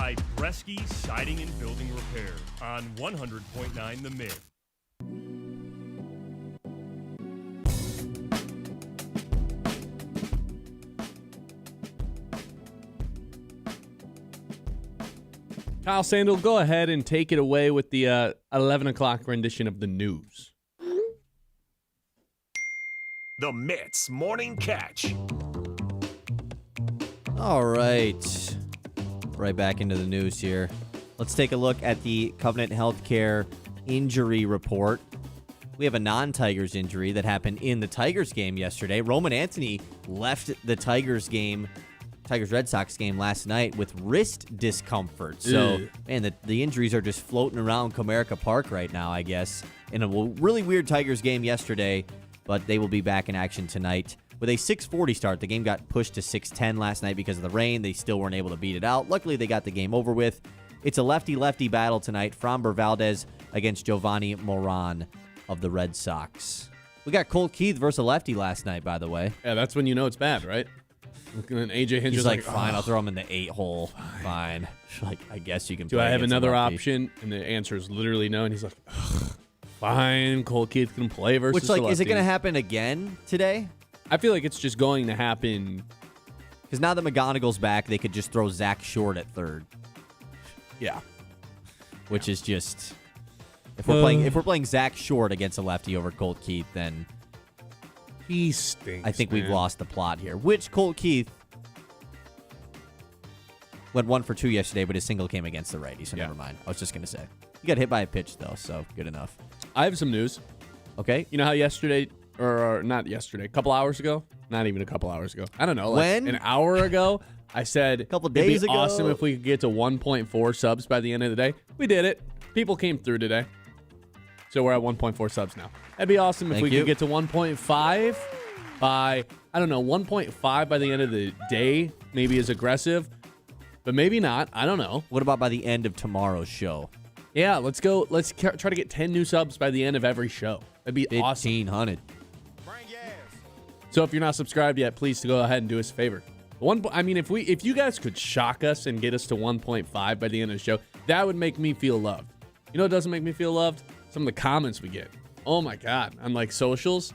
by Bresky Siding and Building Repair on 100.9 The Mid. Kyle Sandel, go ahead and take it away with the 11 o'clock rendition of the news. The Mets Morning Catch. All right. Right back into the news here. Let's take a look at the Covenant Healthcare injury report. We have a non-Tigers injury that happened in the Tigers game yesterday. Roman Anthony left the Tigers-Red Sox game last night with wrist discomfort. So, man, the injuries are just floating around Comerica Park right now, I guess. In a really weird Tigers game yesterday, but they will be back in action tonight. With a 6:40 start, the game got pushed to 6:10 last night because of the rain. They still weren't able to beat it out. Luckily, they got the game over with. It's a lefty-lefty battle tonight. Framber Valdez against Giovanni Moran of the Red Sox. We got Colt Keith versus a lefty last night, by the way. Yeah, that's when you know it's bad, right? And AJ Hinch He's is fine, I'll throw him in the 8-hole. Fine. Like, I guess you can do play I have against a another lefty. option? And the answer is literally no. And he's like, ugh, fine, Colt Keith can play versus Which, like, the is it going to lefty. happen again today? I feel like it's just going to happen. Because now that McGonigal's back, they could just throw Zach Short at third. Yeah. Which is just... If we're playing Zach Short against a lefty over Colt Keith, then He stinks, I think man. we've lost the plot here. Which Colt Keith went 1 for 2 yesterday, but his single came against the righty, so never mind. I was just going to say. He got hit by a pitch, though, so good enough. I have some news. Okay. You know how yesterday, or not yesterday, a couple hours ago? Not even a couple hours ago. I don't know. Like When? an hour ago, I said a couple days it'd be ago. awesome if we could get to 1.4 subs by the end of the day. We did it. People came through today. So we're at 1.4 subs now. That'd be awesome if Thank we you. could get to 1.5 by, I don't know, 1.5 by the end of the day. Maybe is aggressive, but maybe not. I don't know. What about by the end of tomorrow's show? Yeah, let's go. Let's try to get 10 new subs by the end of every show. That'd be awesome. 1,500. So if you're not subscribed yet, please go ahead and do us a favor. If you guys could shock us and get us to 1.5 by the end of the show, that would make me feel loved. You know what doesn't make me feel loved? Some of the comments we get. Oh my God. On like socials.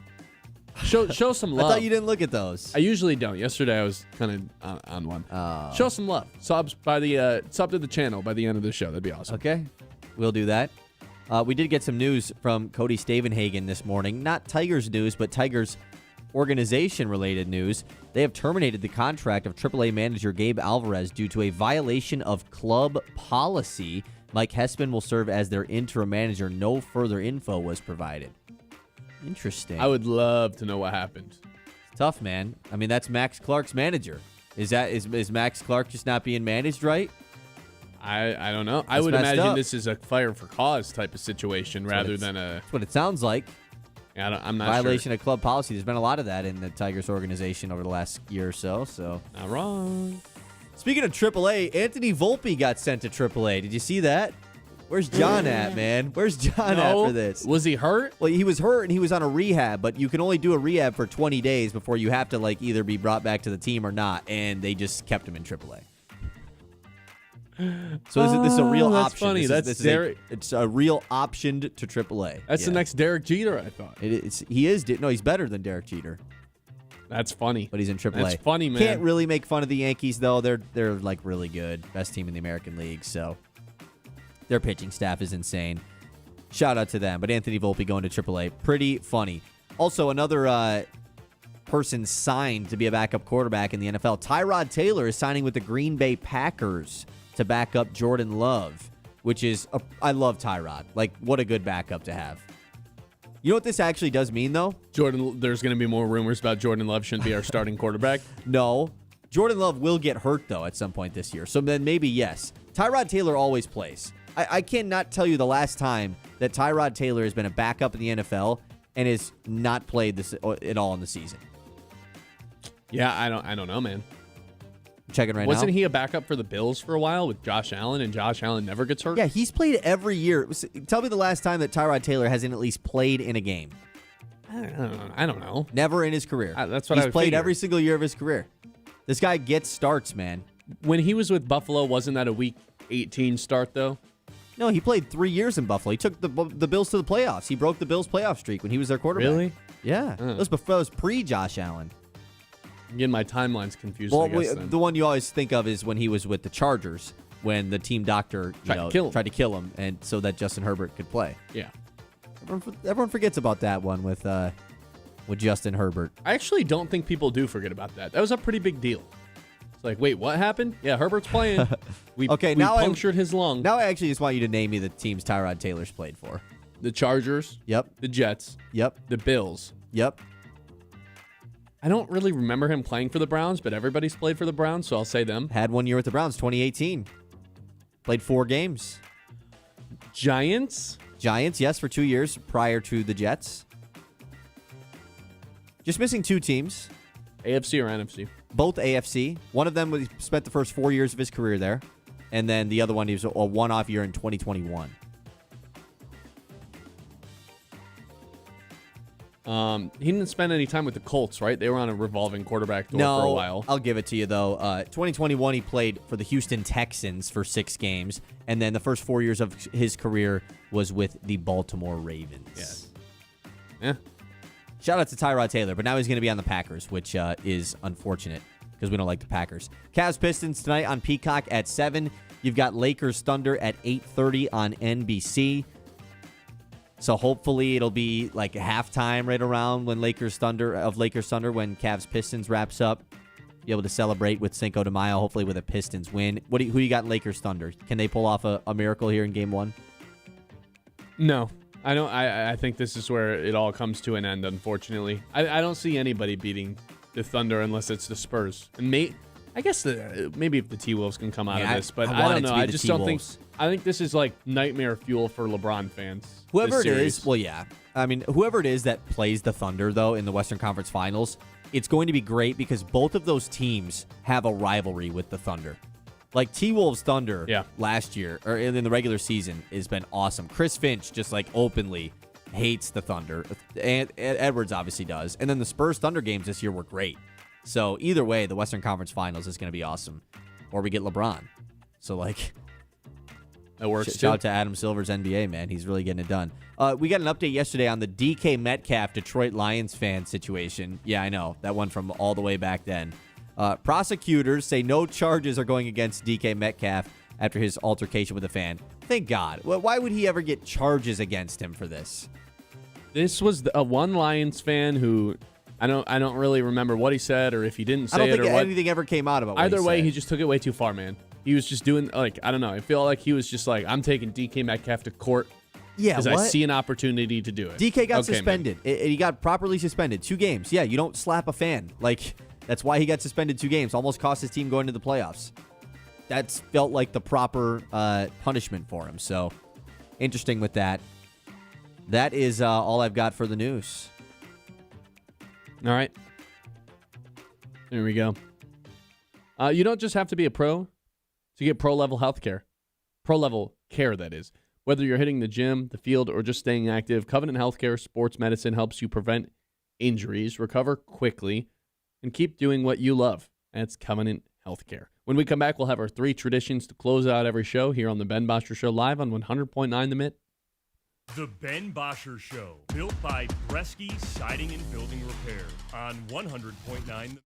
Show some love. I thought you didn't look at those. I usually don't. Yesterday I was kind of on one. Show some love. Sub to the channel by the end of the show. That'd be awesome. Okay. We'll do that. We did get some news from Cody Stavenhagen this morning. Not Tigers news, but Tigers organization-related news. They have terminated the contract of AAA manager Gabe Alvarez due to a violation of club policy. Mike Hespin will serve as their interim manager. No further info was provided. Interesting. I would love to know what happened. It's tough, man. I mean, that's Max Clark's manager. Is Max Clark just not being managed right? I don't know. I That's would messed imagine up. this is a fire for cause type of situation rather than a. That's what it sounds like. I'm not Violation sure. of club policy. There's been a lot of that in the Tigers organization over the last year or so. So, Not wrong. speaking of AAA, Anthony Volpe got sent to AAA. Did you see that? Where's John at, man? Where's John at for this? Was he hurt? Well, he was hurt and he was on a rehab, but you can only do a rehab for 20 days before you have to like either be brought back to the team or not, and they just kept him in AAA. So this is a real that's option. funny. It's a real option to AAA. That's the Yeah. next Derek Jeter, I thought. He's better than Derek Jeter, That's funny. but he's in AAA. That's funny, man. Can't really make fun of the Yankees though. They're like really good, best team in the American League. So their pitching staff is insane. Shout out to them. But Anthony Volpe going to AAA, pretty funny. Also, another person signed to be a backup quarterback in the NFL. Tyrod Taylor is signing with the Green Bay Packers to back up Jordan Love, which is I love Tyrod. Like, what a good backup to have. You know what this actually does mean, though? There's going to be more rumors about Jordan Love shouldn't be our starting quarterback. No. Jordan Love will get hurt, though, at some point this year. So then maybe yes. Tyrod Taylor always plays. I cannot tell you the last time that Tyrod Taylor has been a backup in the NFL and has not played this at all in the season. Yeah, I don't know, man. I'm checking right now. Wasn't he a backup for the Bills for a while with Josh Allen, and Josh Allen never gets hurt? Yeah, he's played every year. Tell me the last time that Tyrod Taylor hasn't at least played in a game. I don't know. Never in his career. That's what he's I would played figure. every single year of his career. This guy gets starts, man. When he was with Buffalo, wasn't that a week 18 start, though. No, he played 3 years in Buffalo. He took the Bills to the playoffs. He broke the Bills' playoff streak when he was their quarterback. Really? Yeah. That was pre-Josh Allen. I'm getting my timelines confused, Well, I guess, then. the one you always think of is when he was with the Chargers, when the team doctor tried to kill him, and so that Justin Herbert could play. Yeah. Everyone forgets about that one with Justin Herbert. I actually don't think people do forget about that. That was a pretty big deal. It's like, wait, what happened? Yeah, Herbert's playing. We punctured his lung. Now I actually just want you to name me the teams Tyrod Taylor's played for. The Chargers. Yep. The Jets. Yep. The Bills. Yep. I don't really remember him playing for the Browns, but everybody's played for the Browns, so I'll say them. Had 1 year with the Browns, 2018. Played 4 games. Giants, yes, for 2 years prior to the Jets. Just missing 2 teams. AFC or NFC? Both AFC. One of them spent the first 4 years of his career there. And then the other one, he was a one-off year in 2021. He didn't spend any time with the Colts, right? They were on a revolving quarterback door for a while. I'll give it to you, though. 2021, he played for the Houston Texans for 6 games. And then the first 4 years of his career was with the Baltimore Ravens. Yes. Yeah. Shout out to Tyrod Taylor, but now he's going to be on the Packers, which is unfortunate because we don't like the Packers. Cavs Pistons tonight on Peacock at 7. You've got Lakers Thunder at 8:30 on NBC. So hopefully it'll be like halftime right around when Lakers Thunder when Cavs Pistons wraps up. Be able to celebrate with Cinco de Mayo, hopefully with a Pistons win. Who you got in Lakers Thunder? Can they pull off a miracle here in Game 1? No. I don't. I think this is where it all comes to an end, unfortunately. I don't see anybody beating the Thunder unless it's the Spurs. And I guess maybe if the T-Wolves can come out of this, but I don't know. I just don't think. I think this is like nightmare fuel for LeBron fans. Whoever it is, well, yeah. I mean, whoever it is that plays the Thunder, though, in the Western Conference Finals, it's going to be great because both of those teams have a rivalry with the Thunder. Like T-Wolves Thunder last year, or in the regular season, has been awesome. Chris Finch just like openly hates the Thunder. And Edwards obviously does. And then the Spurs Thunder games this year were great. So either way, the Western Conference Finals is going to be awesome. Or we get LeBron. So like, that works. Shout out to Adam Silver's NBA, man. He's really getting it done. We got an update yesterday on the DK Metcalf Detroit Lions fan situation. Yeah, I know. That one from all the way back then. Prosecutors say no charges are going against DK Metcalf after his altercation with a fan. Thank God. Why would he ever get charges against him for this? This was a one Lions fan who I don't really remember what he said or if he didn't say it or what. I don't think anything ever came out about what Either he way, said. he just took it way too far, man. He was just doing I don't know. I feel like he was just like, I'm taking DK Metcalf to court. Yeah, because I see an opportunity to do it. DK got suspended. He got properly suspended. 2 games. Yeah, you don't slap a fan. Like, that's why he got suspended 2 games. Almost cost his team going to the playoffs. That's felt like the proper punishment for him. So, interesting with that. That is all I've got for the news. All right. There we go. You don't just have to be a pro to get pro-level health care. Pro-level care, that is. Whether you're hitting the gym, the field, or just staying active, Covenant Healthcare Sports Medicine helps you prevent injuries, recover quickly, and keep doing what you love. That's Covenant Healthcare. When we come back, we'll have our 3 traditions to close out every show here on the Ben Bosscher Show live on 100.9 The Mitt. The Ben Bosscher Show, built by Bresky Siding and Building Repair on 100.9 The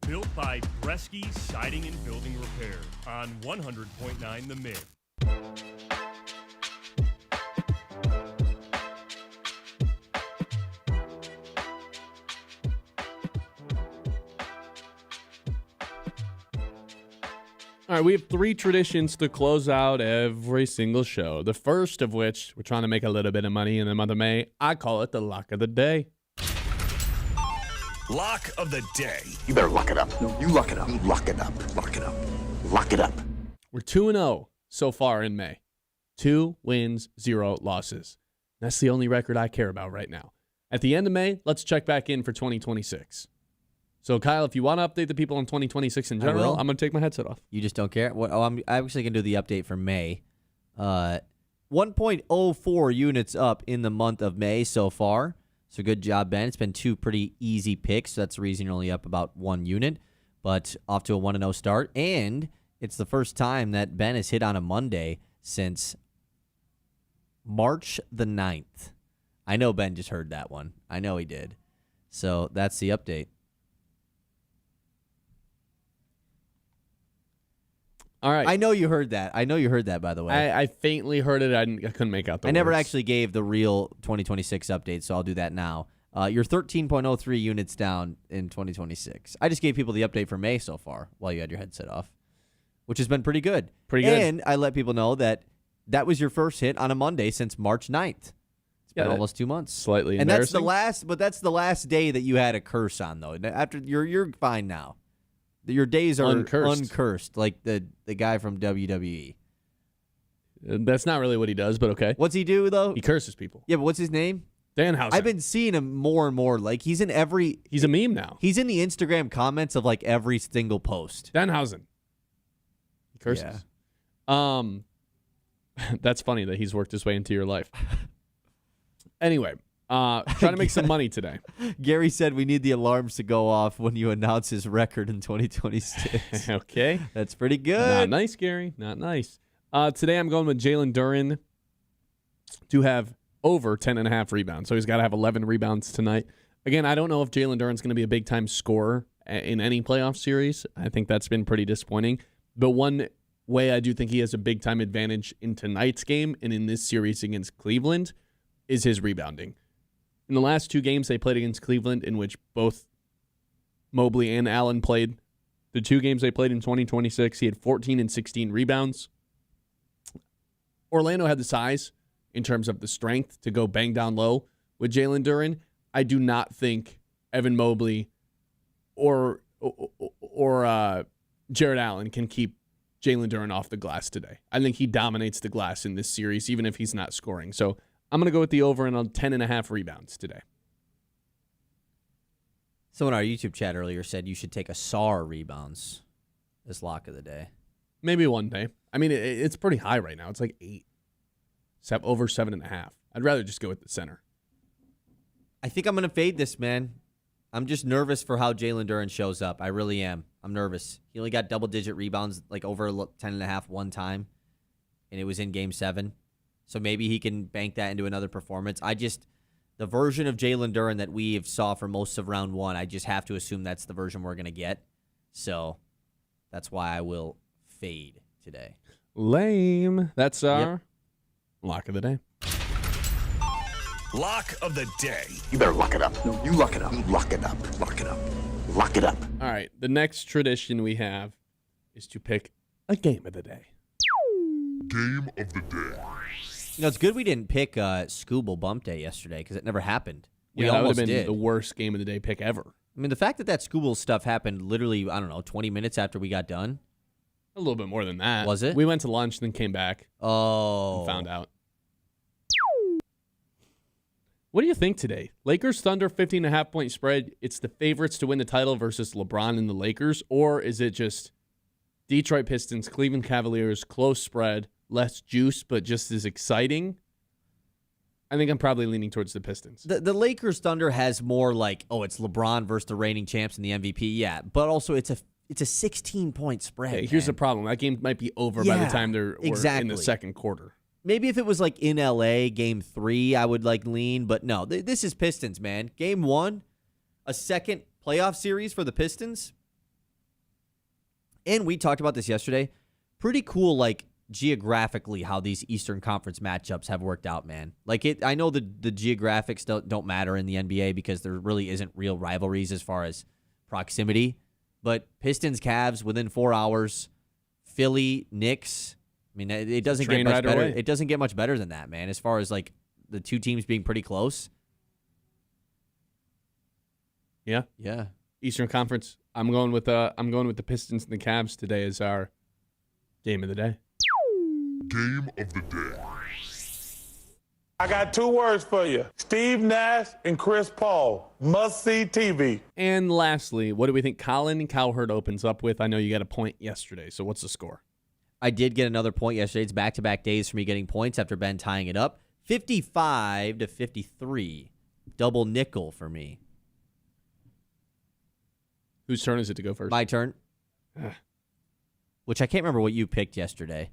Built by Bresky Siding and Building Repair on 100.9 The Mid. All right, we have 3 traditions to close out every single show. The first of which, we're trying to make a little bit of money in the month of May. I call it the lock of the day. Lock of the day. You better lock it up. No, you lock it up. You lock it up. Lock it up. Lock it up. We're 2-0 so far in May. 2 wins, 0 losses. That's the only record I care about right now. At the end of May, let's check back in for 2026. So, Kyle, if you want to update the people on 2026 in general, I'm going to take my headset off. You just don't care? What? Oh, I'm actually going to do the update for May. 1.04 units up in the month of May so far. So good job, Ben. It's been 2 pretty easy picks. So that's the reason you're only up about 1 unit. But off to a 1-0 start. And it's the first time that Ben has hit on a Monday since March the 9th. I know Ben just heard that one. I know he did. So that's the update. All right. I know you heard that. I know you heard that, by the way. I faintly heard it. I couldn't make out the words. I never actually gave the real 2026 update, so I'll do that now. You're 13.03 units down in 2026. I just gave people the update for May so far while you had your headset off, which has been pretty good. Pretty good. And I let people know that was your first hit on a Monday since March 9th. It's been almost 2 months. Slightly and embarrassing. That's the last day that you had a curse on, though. After you're fine now. Your days are uncursed, like the guy from WWE. That's not really what he does, but okay. What's he do, though? He curses people. Yeah, but what's his name? Danhausen. I've been seeing him more and more. Like, he's in every... He's a meme now. He's in the Instagram comments of, like, every single post. Danhausen. He curses. Yeah. That's funny that he's worked his way into your life. Anyway, trying to make some money today. Gary said we need the alarms to go off when you announce his record in 2026. Okay. That's pretty good. Not nice, Gary. Not nice. Today I'm going with Jalen Duren to have over 10.5 rebounds. So he's got to have 11 rebounds tonight. Again, I don't know if Jalen Duren's going to be a big-time scorer in any playoff series. I think that's been pretty disappointing. But one way I do think he has a big-time advantage in tonight's game and in this series against Cleveland is his rebounding. In the last 2 games they played against Cleveland, in which both Mobley and Allen played, the 2 games they played in 2026, he had 14 and 16 rebounds. Orlando had the size in terms of the strength to go bang down low with Jalen Duren. I do not think Evan Mobley or Jared Allen can keep Jalen Duren off the glass today. I think he dominates the glass in this series, even if he's not scoring. So I'm going to go with the over and on 10.5 rebounds today. Someone in our YouTube chat earlier said you should take a SAR rebounds as lock of the day. Maybe one day. I mean, it's pretty high right now. It's like 8. Over 7.5. I'd rather just go with the center. I think I'm going to fade this, man. I'm just nervous for how Jalen Duren shows up. I really am. I'm nervous. He only got double-digit rebounds, like over 10.5 one time, and it was in Game 7. So maybe he can bank that into another performance. The version of Jalen Duren that we saw for most of round 1, I just have to assume that's the version we're going to get. So that's why I will fade today. Lame. That's our lock of the day. Lock of the day. You better lock it up. No, you lock it up. Lock it up. Lock it up. Lock it up. All right. The next tradition we have is to pick a game of the day. Game of the day. It's good we didn't pick Skubal Bump Day yesterday because it never happened. We Yeah, that would almost have been did. the worst game of the day pick ever. I mean, the fact that Skubal stuff happened literally, 20 minutes after we got done. A little bit more than that. Was it? We went to lunch, then came back Oh. and found out. What do you think today? Lakers Thunder 15.5-point spread. It's the favorites to win the title versus LeBron and the Lakers, or is it just Detroit Pistons, Cleveland Cavaliers, close spread, less juice, but just as exciting? I think I'm probably leaning towards the Pistons. The Lakers Thunder has more like, it's LeBron versus the reigning champs and the MVP, yeah. But also it's a 16-point spread. Hey, here's man. the problem. That game might be over by the time we're in exactly. the second quarter. Maybe if it was like in LA, game 3, I would like lean. But no, this is Pistons, man. Game 1, a second playoff series for the Pistons. And we talked about this yesterday. Pretty cool, like, geographically how these Eastern Conference matchups have worked out, man. Like, I know the geographics don't matter in the NBA because there really isn't real rivalries as far as proximity. But Pistons, Cavs within 4 hours. Philly, Knicks. I mean, it doesn't get much better. It doesn't get much better than that, man. As far as like the two teams being pretty close. Yeah. Yeah. Eastern Conference. I'm going with the Pistons and the Cavs today as our game of the day. Game of the day. I got 2 words for you. Steve Nash and Chris Paul. Must-see TV. And lastly, what do we think Colin Cowherd opens up with? I know you got a point yesterday, so what's the score? I did get another point yesterday. It's back-to-back days for me getting points after Ben tying it up. 55-53. Double nickel for me. Whose turn is it to go first? My turn. Which I can't remember what you picked yesterday.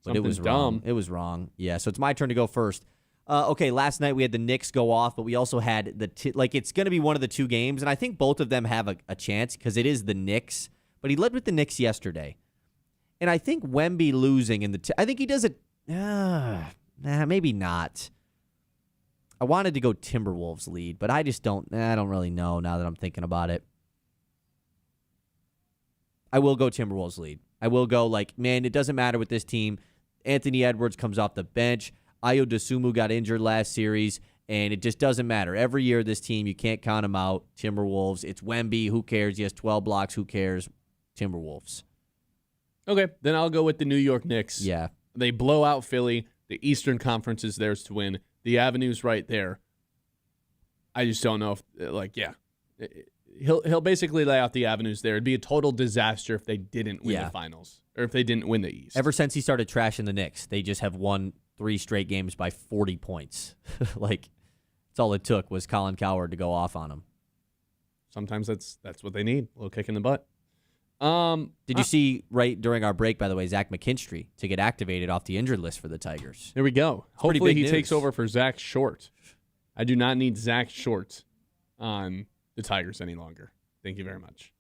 But it was Something's wrong. dumb. It was wrong. Yeah, so it's my turn to go first. Okay, last night we had the Knicks go off, but we also had it's going to be one of the 2 games, and I think both of them have a chance because it is the Knicks. But he led with the Knicks yesterday. And I think Wemby losing in I think he does it. Maybe not. I wanted to go Timberwolves lead, but I just don't. I don't really know now that I'm thinking about it. I will go Timberwolves lead. I will go man, it doesn't matter with this team. Anthony Edwards comes off the bench. Ayo Dosunmu got injured last series, and it just doesn't matter. Every year, this team, you can't count them out. Timberwolves. It's Wemby. Who cares? He has 12 blocks. Who cares? Timberwolves. Okay, then I'll go with the New York Knicks. Yeah. They blow out Philly. The Eastern Conference is theirs to win. The avenue's right there. I just don't know if, He'll basically lay out the avenues there. It'd be a total disaster if they didn't win the finals or if they didn't win the East. Ever since he started trashing the Knicks, they just have won 3 straight games by 40 points. That's all it took was Colin Cowherd to go off on him. Sometimes that's what they need. A little kick in the butt. Did you see right during our break, by the way, Zach McKinstry to get activated off the injured list for the Tigers? Here we go. pretty Hopefully big he news. takes over for Zach Short. I do not need Zach Short on the Tigers any longer. Thank you very much.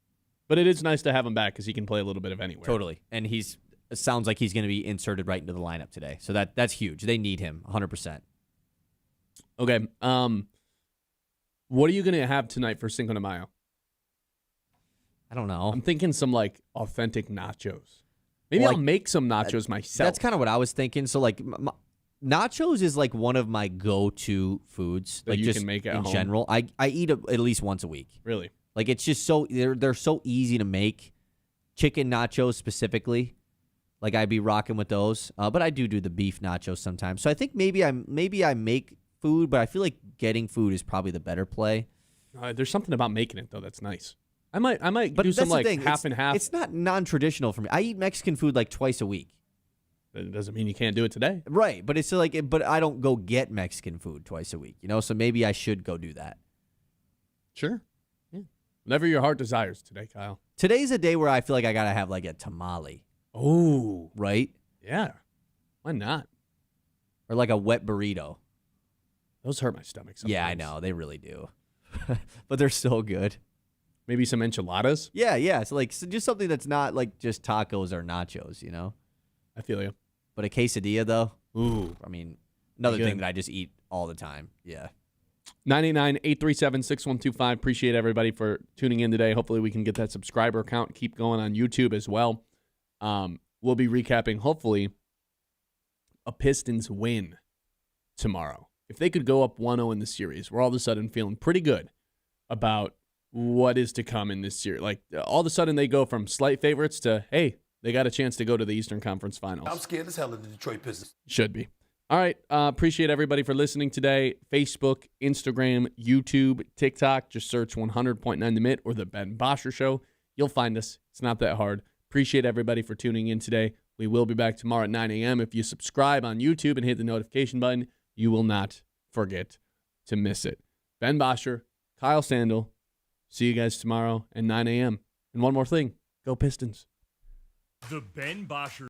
But it is nice to have him back because he can play a little bit of anywhere. Totally. And it sounds like he's going to be inserted right into the lineup today. So that's huge. They need him 100%. Okay. What are you going to have tonight for Cinco de Mayo? I don't know. I'm thinking some authentic nachos. Maybe I'll make some nachos myself. That's kind of what I was thinking. So nachos is one of my go-to foods. That you just can make at in home? general. I eat at least once a week. Really? It's just so they're so easy to make. Chicken nachos specifically. I'd be rocking with those. But I do the beef nachos sometimes. So I think maybe I make food, but I feel like getting food is probably the better play. There's something about making it though that's nice. I might But do some that's the thing. half and half. It's not non-traditional for me. I eat Mexican food twice a week. It doesn't mean you can't do it today. Right, but it's but I don't go get Mexican food twice a week, so maybe I should go do that. Sure. Yeah. Whatever your heart desires today, Kyle. Today's a day where I feel like I got to have a tamale, Oh, right? yeah. Why not? Or a wet burrito. Those hurt my stomach sometimes. Yeah, I know. They really do. But they're so good. Maybe some enchiladas. Yeah. So just something that's not just tacos or nachos, I feel you. But a quesadilla, though. Ooh. I mean, Another Good. thing that I just eat all the time. Yeah. 989-837-6125. Appreciate everybody for tuning in today. Hopefully we can get that subscriber count keep going on YouTube as well. We'll be recapping, hopefully, a Pistons win tomorrow. If they could go up 1-0 in the series, we're all of a sudden feeling pretty good about what is to come in this series. Like, all of a sudden they go from slight favorites to, hey, they got a chance to go to the Eastern Conference Finals. I'm scared as hell of the Detroit Pistons. Should be. All right. Appreciate everybody for listening today. Facebook, Instagram, YouTube, TikTok. Just search 100.9 The Mitt or The Ben Bosscher Show. You'll find us. It's not that hard. Appreciate everybody for tuning in today. We will be back tomorrow at 9 a.m. If you subscribe on YouTube and hit the notification button, you will not forget to miss it. Ben Bosscher, Kyle Sandel. See you guys tomorrow at 9 a.m. And one more thing. Go Pistons. The Ben Bosscher